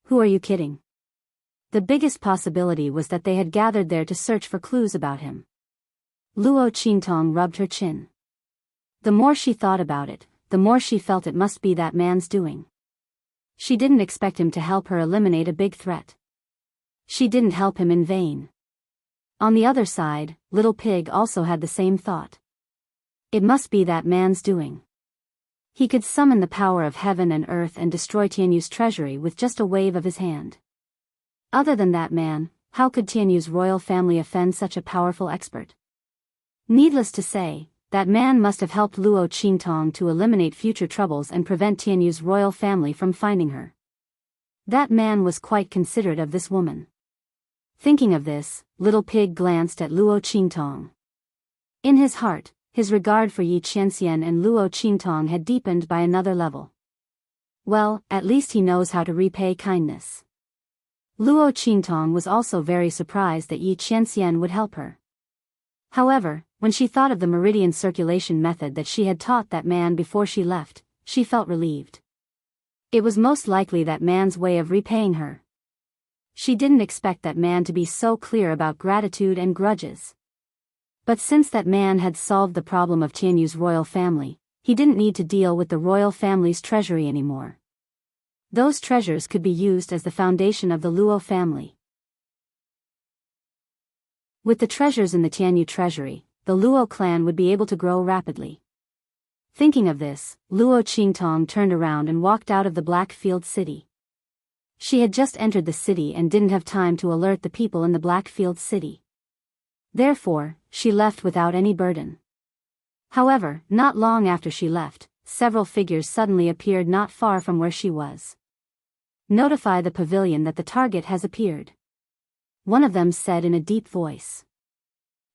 Who are you kidding? The biggest possibility was that they had gathered there to search for clues about him. Luo Qingtong rubbed her chin. The more she thought about it, the more she felt it must be that man's doing. She didn't expect him to help her eliminate a big threat. She didn't help him in vain. On the other side, Little Pig also had the same thought. It must be that man's doing. He could summon the power of heaven and earth and destroy Tianyu's treasury with just a wave of his hand. Other than that man, how could Tianyu's royal family offend such a powerful expert? Needless to say, that man must have helped Luo Qingtong to eliminate future troubles and prevent Tianyu's royal family from finding her. That man was quite considerate of this woman. Thinking of this, Little Pig glanced at Luo Qingtong. In his heart, his regard for Yi Qianxian and Luo Qingtong had deepened by another level. Well, at least he knows how to repay kindness. Luo Qingtong was also very surprised that Yi Qianxian would help her. However, when she thought of the meridian circulation method that she had taught that man before she left, she felt relieved. It was most likely that man's way of repaying her. She didn't expect that man to be so clear about gratitude and grudges. But since that man had solved the problem of Tianyu's royal family, he didn't need to deal with the royal family's treasury anymore. Those treasures could be used as the foundation of the Luo family. With the treasures in the Tianyu treasury, the Luo clan would be able to grow rapidly. Thinking of this, Luo Qingtong turned around and walked out of the Blackfield city. She had just entered the city and didn't have time to alert the people in the Blackfield city. Therefore, she left without any burden. However, not long after she left, several figures suddenly appeared not far from where she was. "Notify the pavilion that the target has appeared," one of them said in a deep voice.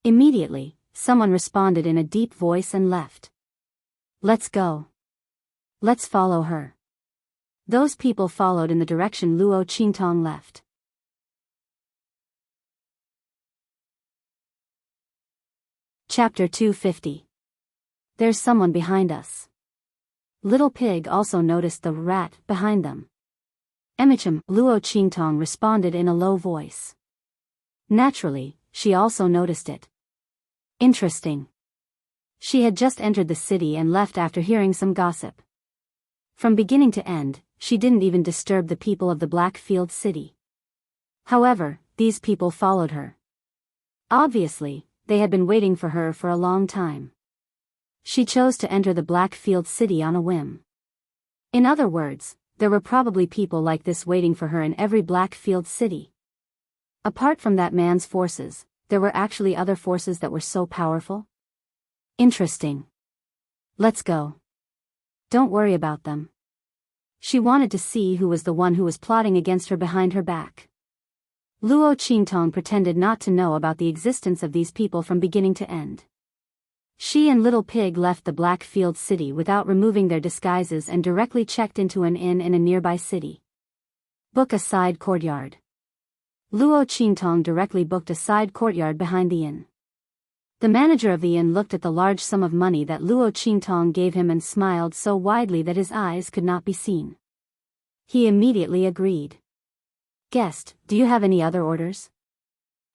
Immediately, someone responded in a deep voice and left. "Let's go. Let's follow her." Those people followed in the direction Luo Qingtong left. Chapter 250. There's someone behind us. Little Pig also noticed the rat behind them. "Emicham," Luo Qingtong responded in a low voice. Naturally, she also noticed it. Interesting. She had just entered the city and left after hearing some gossip. From beginning to end, she didn't even disturb the people of the Blackfield city. However, these people followed her. Obviously, they had been waiting for her for a long time. She chose to enter the Blackfield city on a whim. In other words, there were probably people like this waiting for her in every Blackfield city. Apart from that man's forces, there were actually other forces that were so powerful. Interesting. Let's go. Don't worry about them. She wanted to see who was the one who was plotting against her behind her back. Luo Qingtong pretended not to know about the existence of these people from beginning to end. She and Little Pig left the Blackfield city without removing their disguises and directly checked into an inn in a nearby city. Book a side courtyard. Luo Qingtong directly booked a side courtyard behind the inn. The manager of the inn looked at the large sum of money that Luo Qingtong gave him and smiled so widely that his eyes could not be seen. He immediately agreed. "Guest, do you have any other orders?"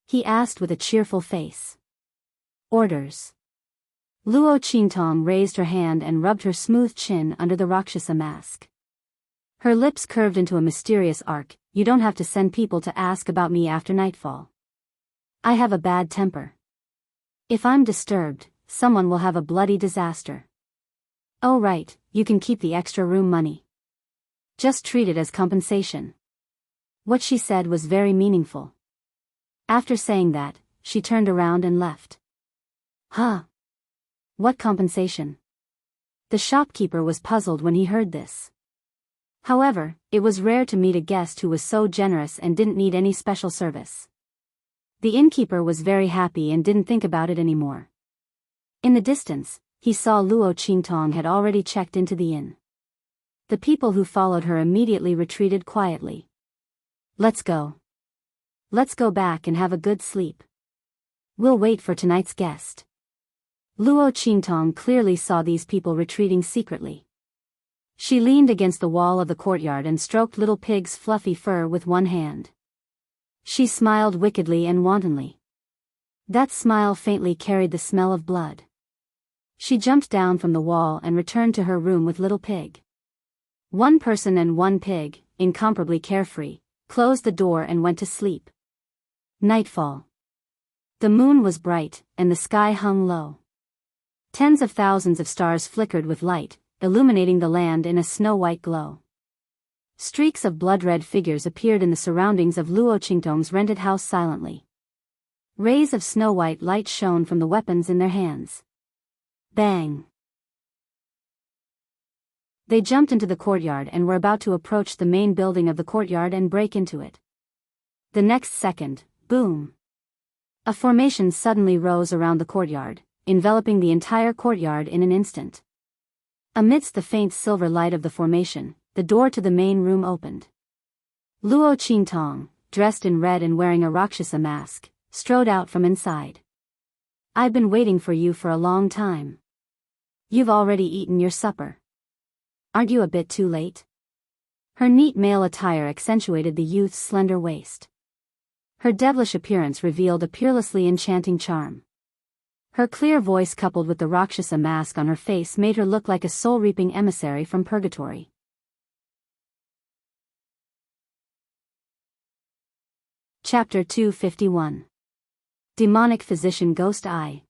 he asked with a cheerful face. "Orders." Luo Qingtong raised her hand and rubbed her smooth chin under the Rakshasa mask. Her lips curved into a mysterious arc. "You don't have to send people to ask about me after nightfall. I have a bad temper. If I'm disturbed, someone will have a bloody disaster. Oh right, you can keep the extra room money. Just treat it as compensation." What she said was very meaningful. After saying that, she turned around and left. Huh? What compensation? The shopkeeper was puzzled when he heard this. However, it was rare to meet a guest who was so generous and didn't need any special service. The innkeeper was very happy and didn't think about it anymore. In the distance, he saw Luo Qingtong had already checked into the inn. The people who followed her immediately retreated quietly. "Let's go. Let's go back and have a good sleep. We'll wait for tonight's guest." Luo Qingtong clearly saw these people retreating secretly. She leaned against the wall of the courtyard and stroked Little Pig's fluffy fur with one hand. She smiled wickedly and wantonly. That smile faintly carried the smell of blood. She jumped down from the wall and returned to her room with Little Pig. One person and one pig, incomparably carefree, closed the door and went to sleep. Nightfall. The moon was bright, and the sky hung low. Tens of thousands of stars flickered with light, illuminating the land in a snow-white glow. Streaks of blood-red figures appeared in the surroundings of Luo Qingtong's rented house silently. Rays of snow-white light shone from the weapons in their hands. Bang! They jumped into the courtyard and were about to approach the main building of the courtyard and break into it. The next second, boom! A formation suddenly rose around the courtyard, enveloping the entire courtyard in an instant. Amidst the faint silver light of the formation, the door to the main room opened. Luo Qingtong, dressed in red and wearing a Rakshasa mask, strode out from inside. "I've been waiting for you for a long time. You've already eaten your supper. Aren't you a bit too late?" Her neat male attire accentuated the youth's slender waist. Her devilish appearance revealed a peerlessly enchanting charm. Her clear voice coupled with the Rakshasa mask on her face made her look like a soul-reaping emissary from purgatory. Chapter 251. Demonic Physician Ghost Eye.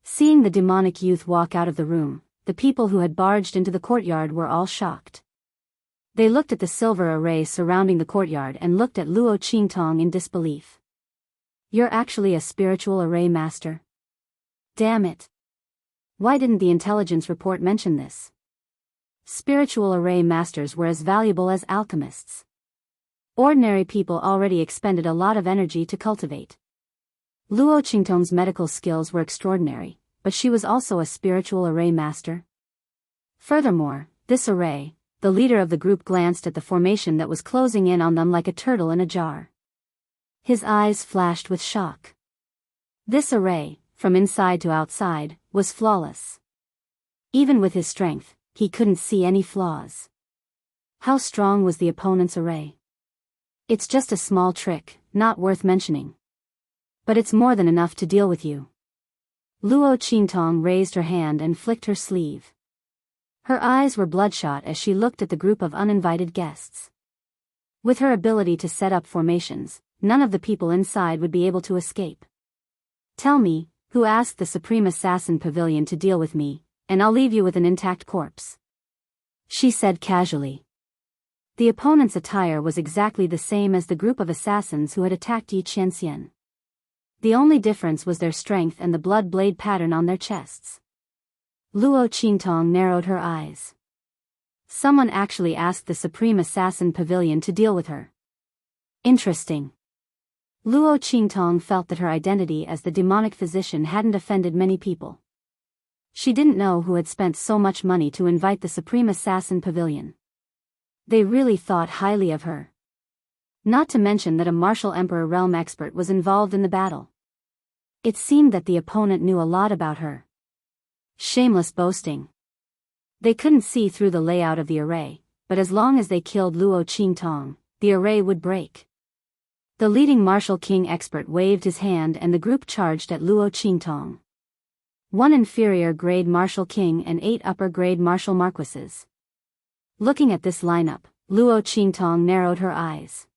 Seeing the demonic youth walk out of the room, the people who had barged into the courtyard were all shocked. They looked at the silver array surrounding the courtyard and looked at Luo Qingtong in disbelief. "You're actually a spiritual array master? Damn it! Why didn't the intelligence report mention this?" Spiritual array masters were as valuable as alchemists. Ordinary people already expended a lot of energy to cultivate. Luo Qingtong's medical skills were extraordinary, but she was also a spiritual array master. Furthermore, this array, the leader of the group glanced at the formation that was closing in on them like a turtle in a jar. His eyes flashed with shock. This array, from inside to outside, was flawless. Even with his strength, he couldn't see any flaws. How strong was the opponent's array? "It's just a small trick, not worth mentioning. But it's more than enough to deal with you." Luo Qingtong raised her hand and flicked her sleeve. Her eyes were bloodshot as she looked at the group of uninvited guests. With her ability to set up formations, none of the people inside would be able to escape. "Tell me, who asked the Supreme Assassin Pavilion to deal with me, and I'll leave you with an intact corpse," she said casually. The opponent's attire was exactly the same as the group of assassins who had attacked Yi Qianxian. The only difference was their strength and the blood blade pattern on their chests. Luo Qingtong narrowed her eyes. Someone actually asked the Supreme Assassin Pavilion to deal with her. Interesting. Luo Qingtong felt that her identity as the demonic physician hadn't offended many people. She didn't know who had spent so much money to invite the Supreme Assassin Pavilion. They really thought highly of her. Not to mention that a martial Emperor realm expert was involved in the battle. It seemed that the opponent knew a lot about her. Shameless boasting. They couldn't see through the layout of the array, but as long as they killed Luo Qingtong, the array would break. The leading martial king expert waved his hand and the group charged at Luo Qingtong. 1 inferior grade martial king and 8 upper grade martial marquises. Looking at this lineup, Luo Qingtong narrowed her eyes.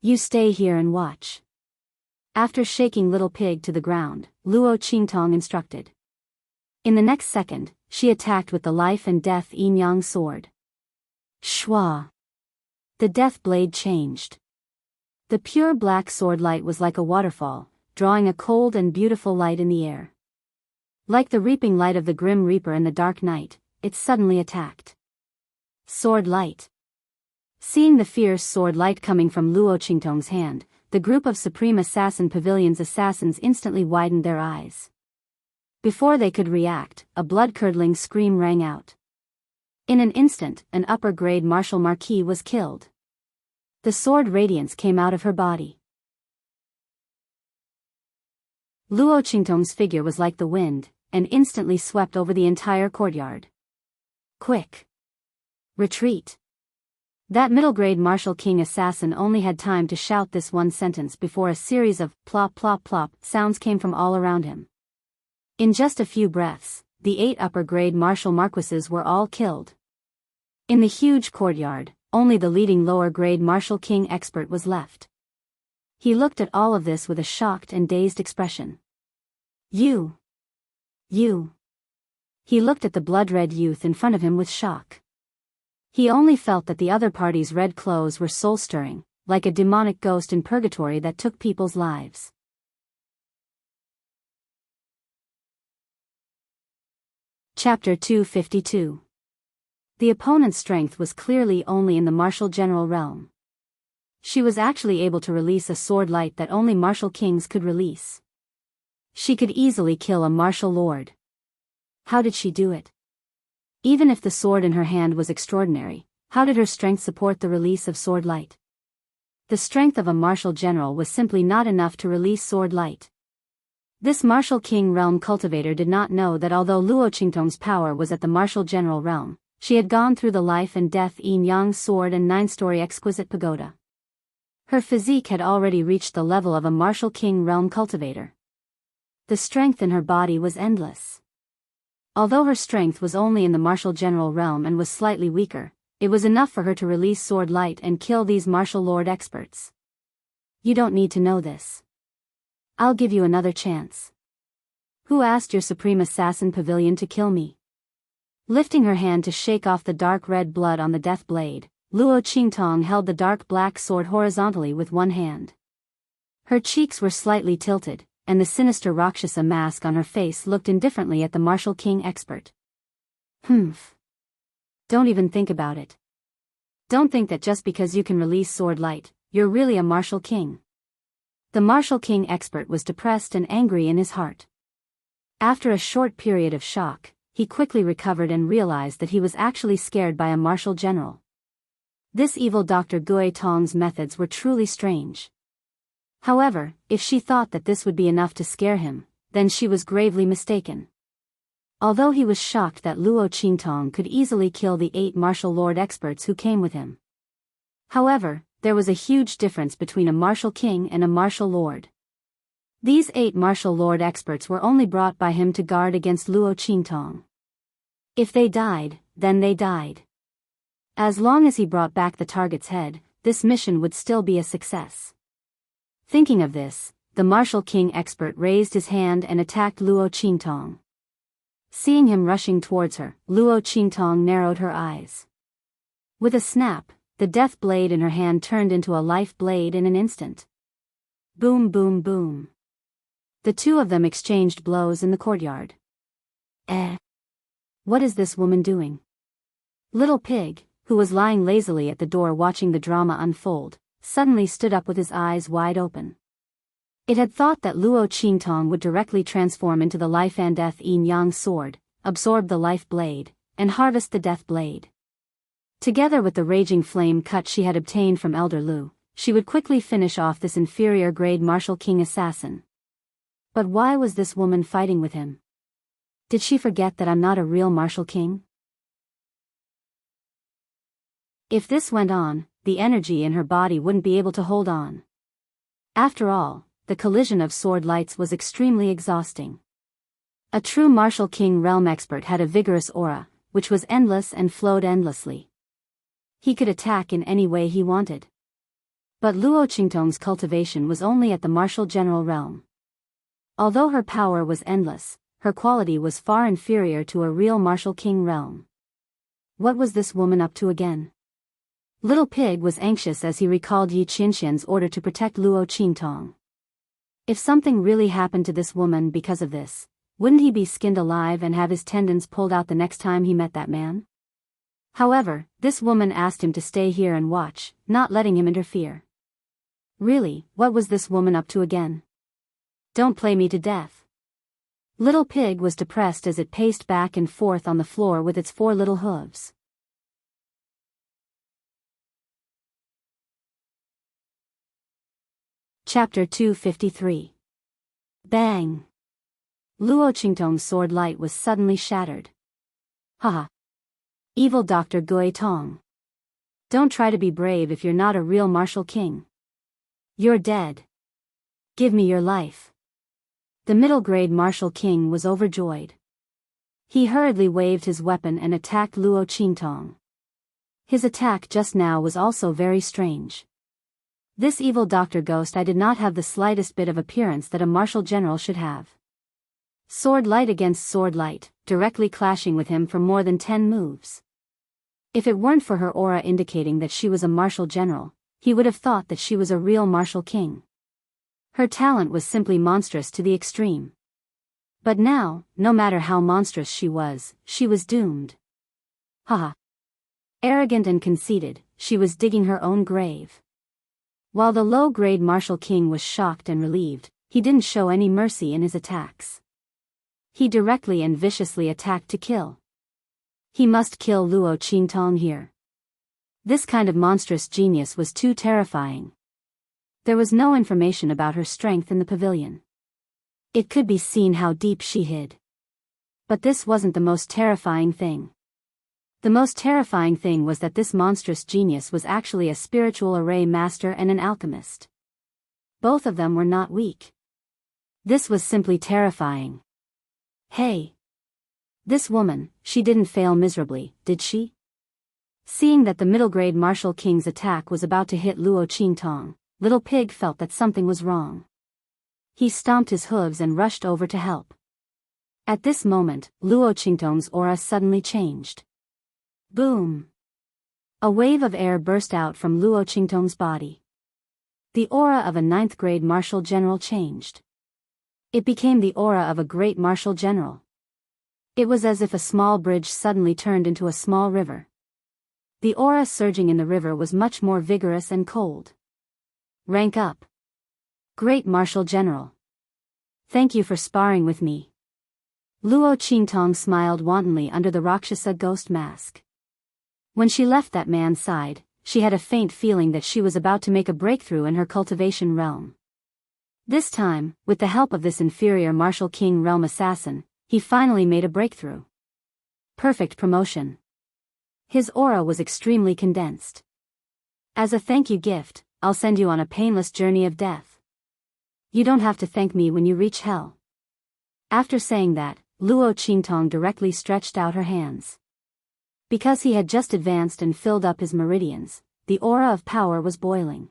"You stay here and watch." After shaking Little Pig to the ground, Luo Qingtong instructed. In the next second, she attacked with the life and death yin-yang sword. Shwa! The death blade changed. The pure black sword light was like a waterfall, drawing a cold and beautiful light in the air. Like the reaping light of the Grim Reaper in the dark night, it suddenly attacked. Sword light. Seeing the fierce sword light coming from Luo Qingtong's hand, the group of Supreme Assassin Pavilion's assassins instantly widened their eyes. Before they could react, a blood-curdling scream rang out. In an instant, an upper-grade martial marquis was killed. The sword radiance came out of her body. Luo Qingtong's figure was like the wind, and instantly swept over the entire courtyard. Quick! Retreat! That middle-grade martial king assassin only had time to shout this one sentence before a series of plop plop plop sounds came from all around him. In just a few breaths, the 8 upper-grade martial marquises were all killed. In the huge courtyard, only the leading lower-grade martial king expert was left. He looked at all of this with a shocked and dazed expression. You! He looked at the blood-red youth in front of him with shock. He only felt that the other party's red clothes were soul-stirring, like a demonic ghost in purgatory that took people's lives. Chapter 252. The opponent's strength was clearly only in the martial general realm. She was actually able to release a sword light that only martial kings could release. She could easily kill a martial lord. How did she do it? Even if the sword in her hand was extraordinary, how did her strength support the release of sword light? The strength of a martial general was simply not enough to release sword light. This martial king realm cultivator did not know that although Luo Qingtong's power was at the martial general realm, she had gone through the life and death yin yang sword and 9-story exquisite pagoda. Her physique had already reached the level of a martial king realm cultivator. The strength in her body was endless. Although her strength was only in the martial general realm and was slightly weaker, it was enough for her to release sword light and kill these martial lord experts. You don't need to know this. I'll give you another chance. Who asked your supreme assassin pavilion to kill me? Lifting her hand to shake off the dark red blood on the death blade, Luo Qingtong held the dark black sword horizontally with one hand. Her cheeks were slightly tilted, and the sinister Rakshasa mask on her face looked indifferently at the martial king expert. Humph. Don't even think about it. Don't think that just because you can release sword light, you're really a martial king. The martial king expert was depressed and angry in his heart. After a short period of shock, he quickly recovered and realized that he was actually scared by a martial general. This evil Dr. Gui Tong's methods were truly strange. However, if she thought that this would be enough to scare him, then she was gravely mistaken. Although he was shocked that Luo Qingtong could easily kill the 8 martial lord experts who came with him. However, there was a huge difference between a martial king and a martial lord. These 8 martial lord experts were only brought by him to guard against Luo Qingtong. If they died, then they died. As long as he brought back the target's head, this mission would still be a success. Thinking of this, the martial king expert raised his hand and attacked Luo Qingtong. Seeing him rushing towards her, Luo Qingtong narrowed her eyes. With a snap, the death blade in her hand turned into a life blade in an instant. Boom boom boom. The two of them exchanged blows in the courtyard. What is this woman doing? Little Pig, who was lying lazily at the door watching the drama unfold, suddenly stood up with his eyes wide open. It had thought that Luo Qingtong would directly transform into the life and death yin-yang sword, absorb the life blade, and harvest the death blade. Together with the raging flame cut she had obtained from Elder Lu, she would quickly finish off this inferior grade martial king assassin. But why was this woman fighting with him? Did she forget that I'm not a real martial king? If this went on, the energy in her body wouldn't be able to hold on. After all, the collision of sword lights was extremely exhausting. A true martial king realm expert had a vigorous aura, which was endless and flowed endlessly. He could attack in any way he wanted. But Luo Qingtong's cultivation was only at the martial general realm. Although her power was endless, her quality was far inferior to a real martial king realm. What was this woman up to again? Little Pig was anxious as he recalled Yi Qianxian's order to protect Luo Qingtong. If something really happened to this woman because of this, wouldn't he be skinned alive and have his tendons pulled out the next time he met that man? However, this woman asked him to stay here and watch, not letting him interfere. Really, what was this woman up to again? Don't play me to death. Little Pig was depressed as it paced back and forth on the floor with its 4 little hooves. Chapter 253. Bang! Luo Qingtong's sword light was suddenly shattered. Haha! Evil Dr. Gui Tong. Don't try to be brave if you're not a real martial king. You're dead. Give me your life. The middle-grade martial king was overjoyed. He hurriedly waved his weapon and attacked Luo Qingtong. His attack just now was also very strange. This evil Dr. Ghost did not have the slightest bit of appearance that a martial general should have. Sword light against sword light, directly clashing with him for more than 10 moves. If it weren't for her aura indicating that she was a martial general, he would have thought that she was a real martial king. Her talent was simply monstrous to the extreme. But now, no matter how monstrous she was doomed. Haha. Arrogant and conceited, she was digging her own grave. While the low-grade martial king was shocked and relieved, he didn't show any mercy in his attacks. He directly and viciously attacked to kill. He must kill Luo Qingtong here. This kind of monstrous genius was too terrifying. There was no information about her strength in the pavilion. It could be seen how deep she hid. But this wasn't the most terrifying thing. The most terrifying thing was that this monstrous genius was actually a spiritual array master and an alchemist. Both of them were not weak. This was simply terrifying. Hey! This woman, she didn't fail miserably, did she? Seeing that the middle-grade martial king's attack was about to hit Luo Qingtong, Little Pig felt that something was wrong. He stomped his hooves and rushed over to help. At this moment, Luo Qingtong's aura suddenly changed. Boom! A wave of air burst out from Luo Qingtong's body. The aura of a 9th-grade martial general changed. It became the aura of a great martial general. It was as if a small bridge suddenly turned into a small river. The aura surging in the river was much more vigorous and cold. Rank up. Great martial general. Thank you for sparring with me. Luo Qingtong smiled wantonly under the Rakshasa ghost mask. When she left that man's side, she had a faint feeling that she was about to make a breakthrough in her cultivation realm. This time, with the help of this inferior martial king realm assassin, he finally made a breakthrough. Perfect promotion. His aura was extremely condensed. As a thank you gift, I'll send you on a painless journey of death. You don't have to thank me when you reach hell. After saying that, Luo Qingtong directly stretched out her hands. Because he had just advanced and filled up his meridians, the aura of power was boiling.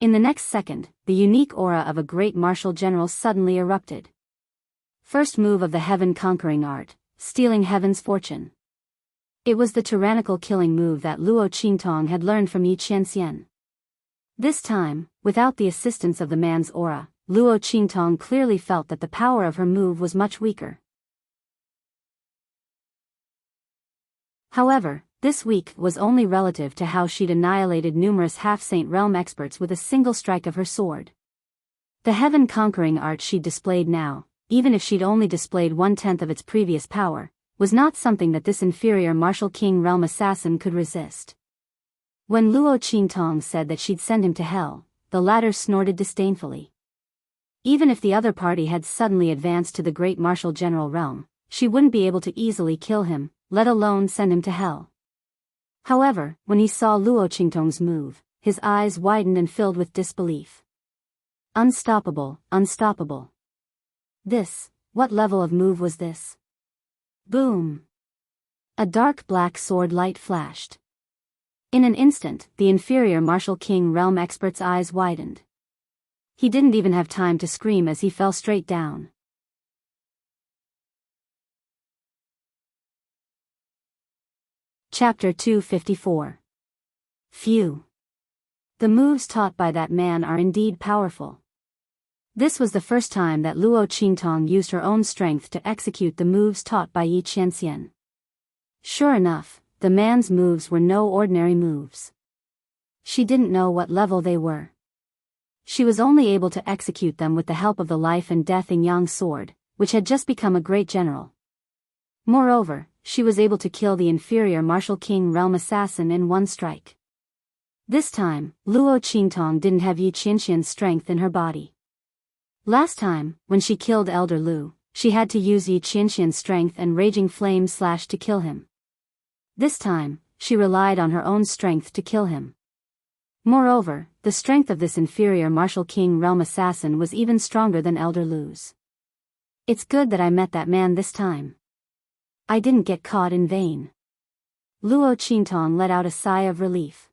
In the next second, the unique aura of a great martial general suddenly erupted. First move of the heaven-conquering art, stealing heaven's fortune. It was the tyrannical killing move that Luo Qingtong had learned from Yi Qianxian. This time, without the assistance of the man's aura, Luo Qingtong clearly felt that the power of her move was much weaker. However, this weak was only relative to how she'd annihilated numerous half-saint realm experts with a single strike of her sword. The heaven-conquering art she'd displayed now, even if she'd only displayed 1/10 of its previous power, was not something that this inferior martial king realm assassin could resist. When Luo Qingtong said that she'd send him to hell, the latter snorted disdainfully. Even if the other party had suddenly advanced to the great martial general realm, she wouldn't be able to easily kill him, let alone send him to hell. However, when he saw Luo Qingtong's move, his eyes widened and filled with disbelief. Unstoppable, unstoppable. What level of move was this? Boom! A dark black sword light flashed. In an instant, the inferior martial king realm expert's eyes widened. He didn't even have time to scream as he fell straight down. Chapter 254. Phew. The moves taught by that man are indeed powerful. This was the first time that Luo Qingtong used her own strength to execute the moves taught by Yi Qianxian. Sure enough, the man's moves were no ordinary moves. She didn't know what level they were. She was only able to execute them with the help of the life and death Yang sword, which had just become a great general. Moreover, she was able to kill the inferior martial king realm assassin in one strike. This time, Luo Qingtong didn't have Yi Qianxian's strength in her body. Last time, when she killed Elder Lu, she had to use Yi Qianxian's strength and raging flame slash to kill him. This time, she relied on her own strength to kill him. Moreover, the strength of this inferior martial king realm assassin was even stronger than Elder Lu's. It's good that I met that man this time. I didn't get caught in vain. Luo Qingtong let out a sigh of relief.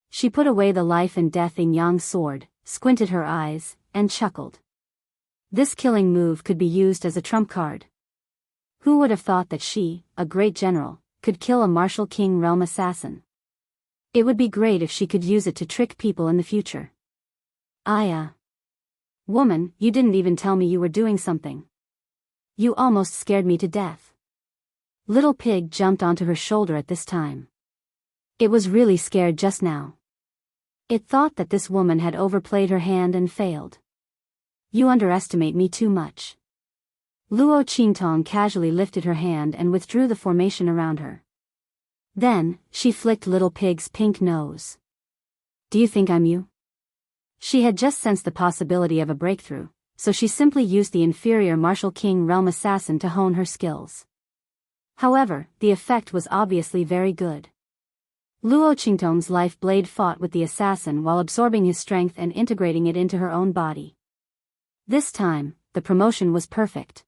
She put away the life and death Yang sword, squinted her eyes, and chuckled. This killing move could be used as a trump card. Who would have thought that she, a great general, could kill a Martial King realm assassin. It would be great if she could use it to trick people in the future. Woman, you didn't even tell me you were doing something. You almost scared me to death. Little Pig jumped onto her shoulder at this time. It was really scared just now. It thought that this woman had overplayed her hand and failed. You underestimate me too much. Luo Qingtong casually lifted her hand and withdrew the formation around her. Then, she flicked Little Pig's pink nose. Do you think I'm you? She had just sensed the possibility of a breakthrough, so she simply used the inferior Martial King realm assassin to hone her skills. However, the effect was obviously very good. Luo Qingtong's life blade fought with the assassin while absorbing his strength and integrating it into her own body. This time, the promotion was perfect.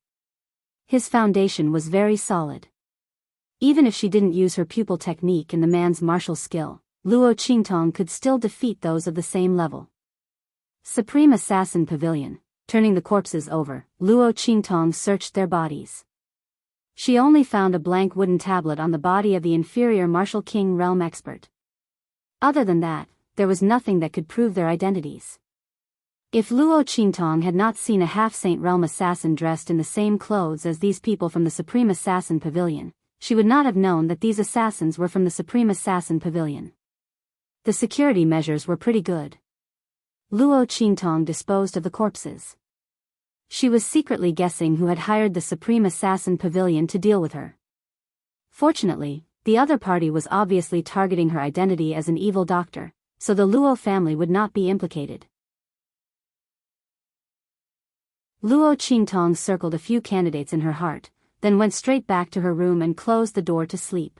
His foundation was very solid. Even if she didn't use her pupil technique in the man's martial skill, Luo Qingtong could still defeat those of the same level. Supreme Assassin Pavilion. Turning the corpses over, Luo Qingtong searched their bodies. She only found a blank wooden tablet on the body of the inferior Martial King realm expert. Other than that, there was nothing that could prove their identities. If Luo Qingtong had not seen a half-saint realm assassin dressed in the same clothes as these people from the Supreme Assassin Pavilion, she would not have known that these assassins were from the Supreme Assassin Pavilion. The security measures were pretty good. Luo Qingtong disposed of the corpses. She was secretly guessing who had hired the Supreme Assassin Pavilion to deal with her. Fortunately, the other party was obviously targeting her identity as an evil doctor, so the Luo family would not be implicated. Luo Qingtong circled a few candidates in her heart, then went straight back to her room and closed the door to sleep.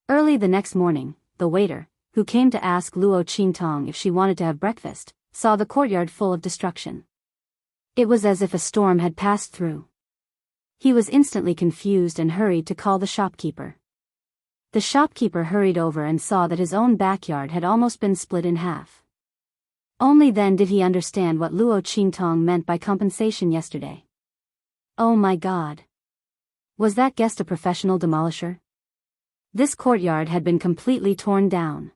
Early the next morning, the waiter, who came to ask Luo Qingtong if she wanted to have breakfast, saw the courtyard full of destruction. It was as if a storm had passed through. He was instantly confused and hurried to call the shopkeeper. The shopkeeper hurried over and saw that his own backyard had almost been split in half. Only then did he understand what Luo Qingtong meant by compensation yesterday. Oh my God! Was that guest a professional demolisher? This courtyard had been completely torn down.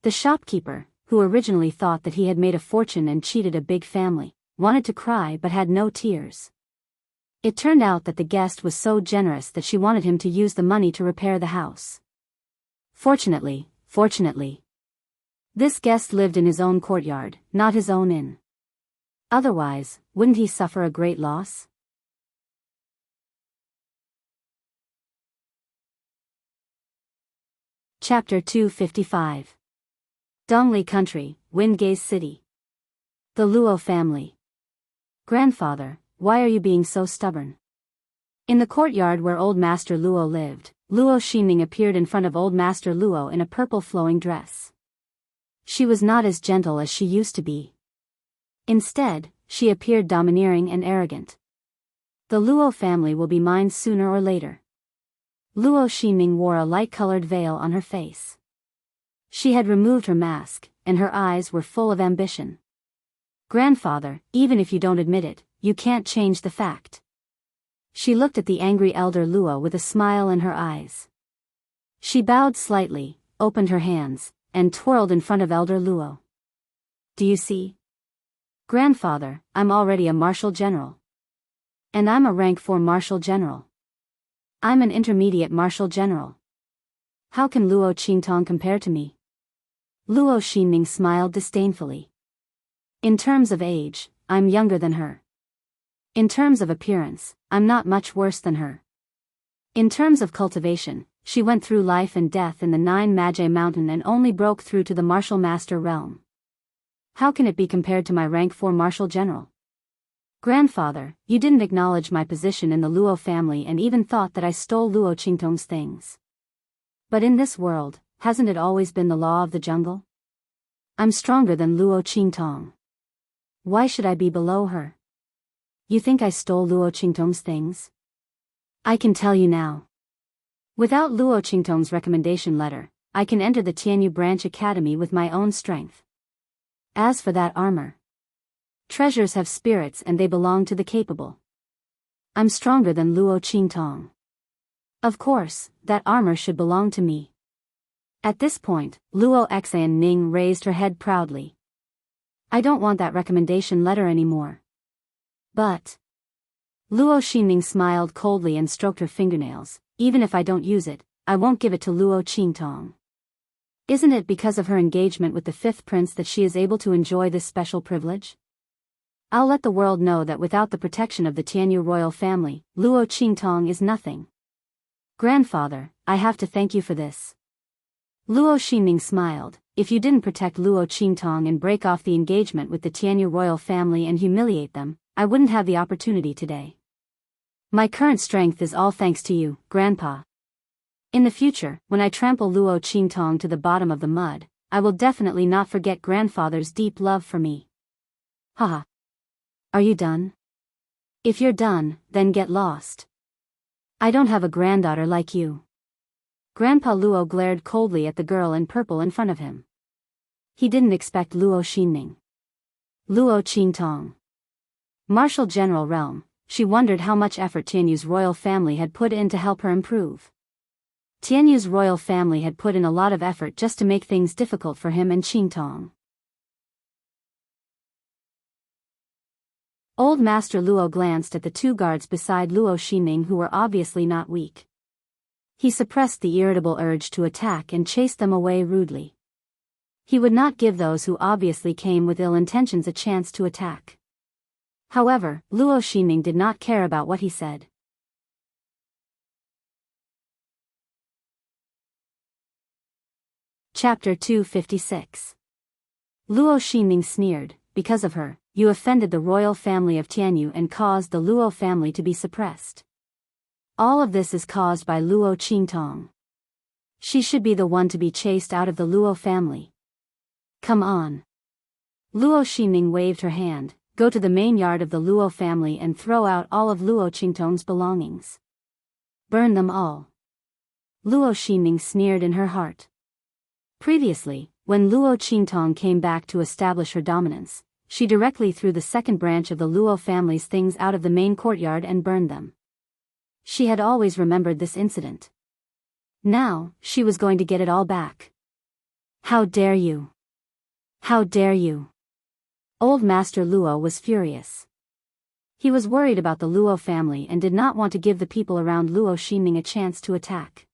The shopkeeper, who originally thought that he had made a fortune and cheated a big family, wanted to cry but had no tears. It turned out that the guest was so generous that she wanted him to use the money to repair the house. Fortunately, this guest lived in his own courtyard, not his own inn. Otherwise, wouldn't he suffer a great loss? Chapter 255. Dongli Country, Windgaze City. The Luo family. Grandfather, why are you being so stubborn? In the courtyard where Old Master Luo lived, Luo Xinming appeared in front of Old Master Luo in a purple flowing dress. She was not as gentle as she used to be. Instead, she appeared domineering and arrogant. The Luo family will be mine sooner or later. Luo Xinming wore a light-colored veil on her face. She had removed her mask, and her eyes were full of ambition. Grandfather, even if you don't admit it, you can't change the fact. She looked at the angry elder Luo with a smile in her eyes. She bowed slightly, opened her hands, and twirled in front of elder Luo. Do you see? Grandfather, I'm already a martial general. And I'm a rank 4 martial general. I'm an intermediate martial general. How can Luo Qingtong compare to me? Luo Xinming smiled disdainfully. In terms of age, I'm younger than her. In terms of appearance, I'm not much worse than her. In terms of cultivation, she went through life and death in the 9 Magi Mountain and only broke through to the Martial Master realm. How can it be compared to my rank 4 martial general? Grandfather, you didn't acknowledge my position in the Luo family and even thought that I stole Luo Qingtong's things. But in this world, hasn't it always been the law of the jungle? I'm stronger than Luo Qingtong. Why should I be below her? You think I stole Luo Qingtong's things? I can tell you now. Without Luo Qingtong's recommendation letter, I can enter the Tianyu Branch Academy with my own strength. As for that armor, treasures have spirits and they belong to the capable. I'm stronger than Luo Qingtong. Of course, that armor should belong to me. At this point, Luo Xianning raised her head proudly. I don't want that recommendation letter anymore. But... Luo Xinning smiled coldly and stroked her fingernails. Even if I don't use it, I won't give it to Luo Qingtong. Isn't it because of her engagement with the fifth prince that she is able to enjoy this special privilege? I'll let the world know that without the protection of the Tianyu royal family, Luo Qingtong is nothing. Grandfather, I have to thank you for this. Luo Xinning smiled. If you didn't protect Luo Qingtong and break off the engagement with the Tianyu royal family and humiliate them, I wouldn't have the opportunity today. My current strength is all thanks to you, Grandpa. In the future, when I trample Luo Qingtong to the bottom of the mud, I will definitely not forget Grandfather's deep love for me. Haha. Are you done? If you're done, then get lost. I don't have a granddaughter like you. Grandpa Luo glared coldly at the girl in purple in front of him. He didn't expect Luo Xinning. Luo Qingtong. Martial General Realm, she wondered how much effort Tianyu's royal family had put in to help her improve. Tianyu's royal family had put in a lot of effort just to make things difficult for him and Qingtong. Old Master Luo glanced at the two guards beside Luo Xinning who were obviously not weak. He suppressed the irritable urge to attack and chased them away rudely. He would not give those who obviously came with ill intentions a chance to attack. However, Luo Xinning did not care about what he said. Chapter 256. Luo Xinning sneered, because of her, you offended the royal family of Tianyu and caused the Luo family to be suppressed. All of this is caused by Luo Qingtong. She should be the one to be chased out of the Luo family. Come on. Luo Xinning waved her hand, go to the main yard of the Luo family and throw out all of Luo Qingtong's belongings. Burn them all. Luo Xinning sneered in her heart. Previously, when Luo Qingtong came back to establish her dominance, she directly threw the second branch of the Luo family's things out of the main courtyard and burned them. She had always remembered this incident. Now, she was going to get it all back. How dare you! How dare you! Old Master Luo was furious. He was worried about the Luo family and did not want to give the people around Luo Xinning a chance to attack.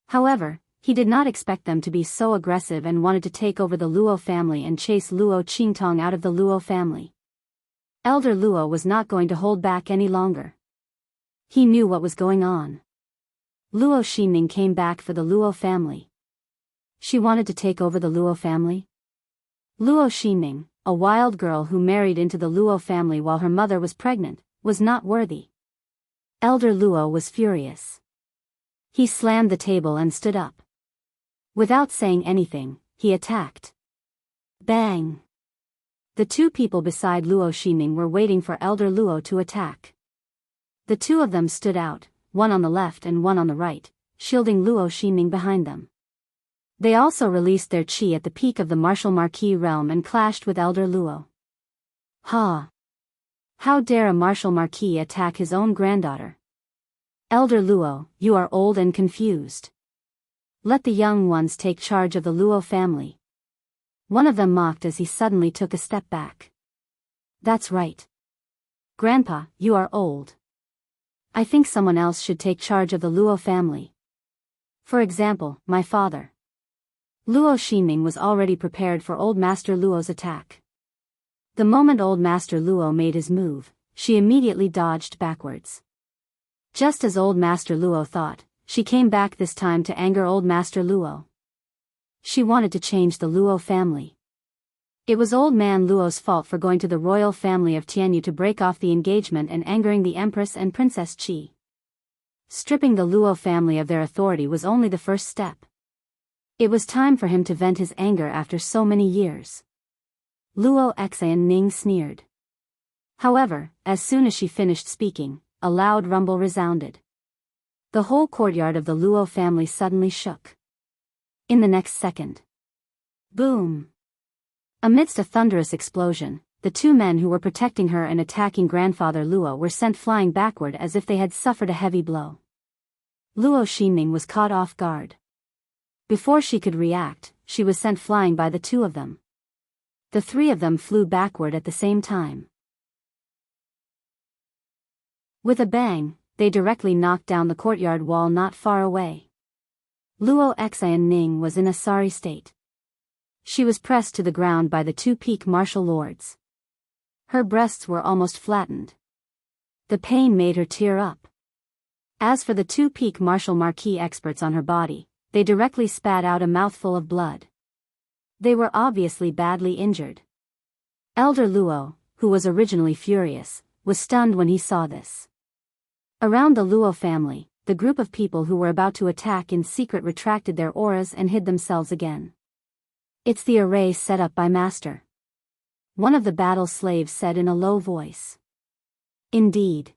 However, he did not expect them to be so aggressive and wanted to take over the Luo family and chase Luo Qingtong out of the Luo family. Elder Luo was not going to hold back any longer. He knew what was going on. Luo Xinning came back for the Luo family. She wanted to take over the Luo family? Luo Xinning, a wild girl who married into the Luo family while her mother was pregnant, was not worthy. Elder Luo was furious. He slammed the table and stood up. Without saying anything, he attacked. Bang! The two people beside Luo Xinning were waiting for Elder Luo to attack. The two of them stood out, one on the left and one on the right, shielding Luo Xinning behind them. They also released their chi at the peak of the martial marquis realm and clashed with Elder Luo. Ha! How dare a martial marquis attack his own granddaughter? Elder Luo, you are old and confused. Let the young ones take charge of the Luo family. One of them mocked as he suddenly took a step back. That's right. Grandpa, you are old. I think someone else should take charge of the Luo family. For example, my father. Luo Xinning was already prepared for Old Master Luo's attack. The moment Old Master Luo made his move, she immediately dodged backwards. Just as Old Master Luo thought, she came back this time to anger Old Master Luo. She wanted to change the Luo family. It was Old Man Luo's fault for going to the royal family of Tianyu to break off the engagement and angering the Empress and Princess Qi. Stripping the Luo family of their authority was only the first step. It was time for him to vent his anger after so many years. Luo Xianning sneered. However, as soon as she finished speaking, a loud rumble resounded. The whole courtyard of the Luo family suddenly shook. In the next second. Boom! Amidst a thunderous explosion, the two men who were protecting her and attacking Grandfather Luo were sent flying backward as if they had suffered a heavy blow. Luo Xinming was caught off guard. Before she could react, she was sent flying by the two of them. The three of them flew backward at the same time. With a bang, they directly knocked down the courtyard wall not far away. Luo Xianning was in a sorry state. She was pressed to the ground by the two peak martial lords. Her breasts were almost flattened. The pain made her tear up. As for the two peak martial marquis experts on her body, they directly spat out a mouthful of blood. They were obviously badly injured. Elder Luo, who was originally furious, was stunned when he saw this. Around the Luo family, the group of people who were about to attack in secret retracted their auras and hid themselves again. It's the array set up by Master. One of the battle slaves said in a low voice. Indeed.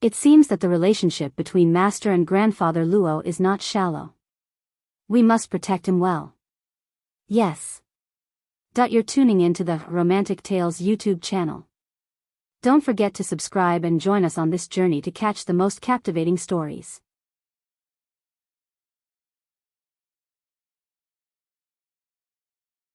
It seems that the relationship between Master and Grandfather Luo is not shallow. We must protect him well. Yes. You're tuning in to the Romantic Tales YouTube channel. Don't forget to subscribe and join us on this journey to catch the most captivating stories.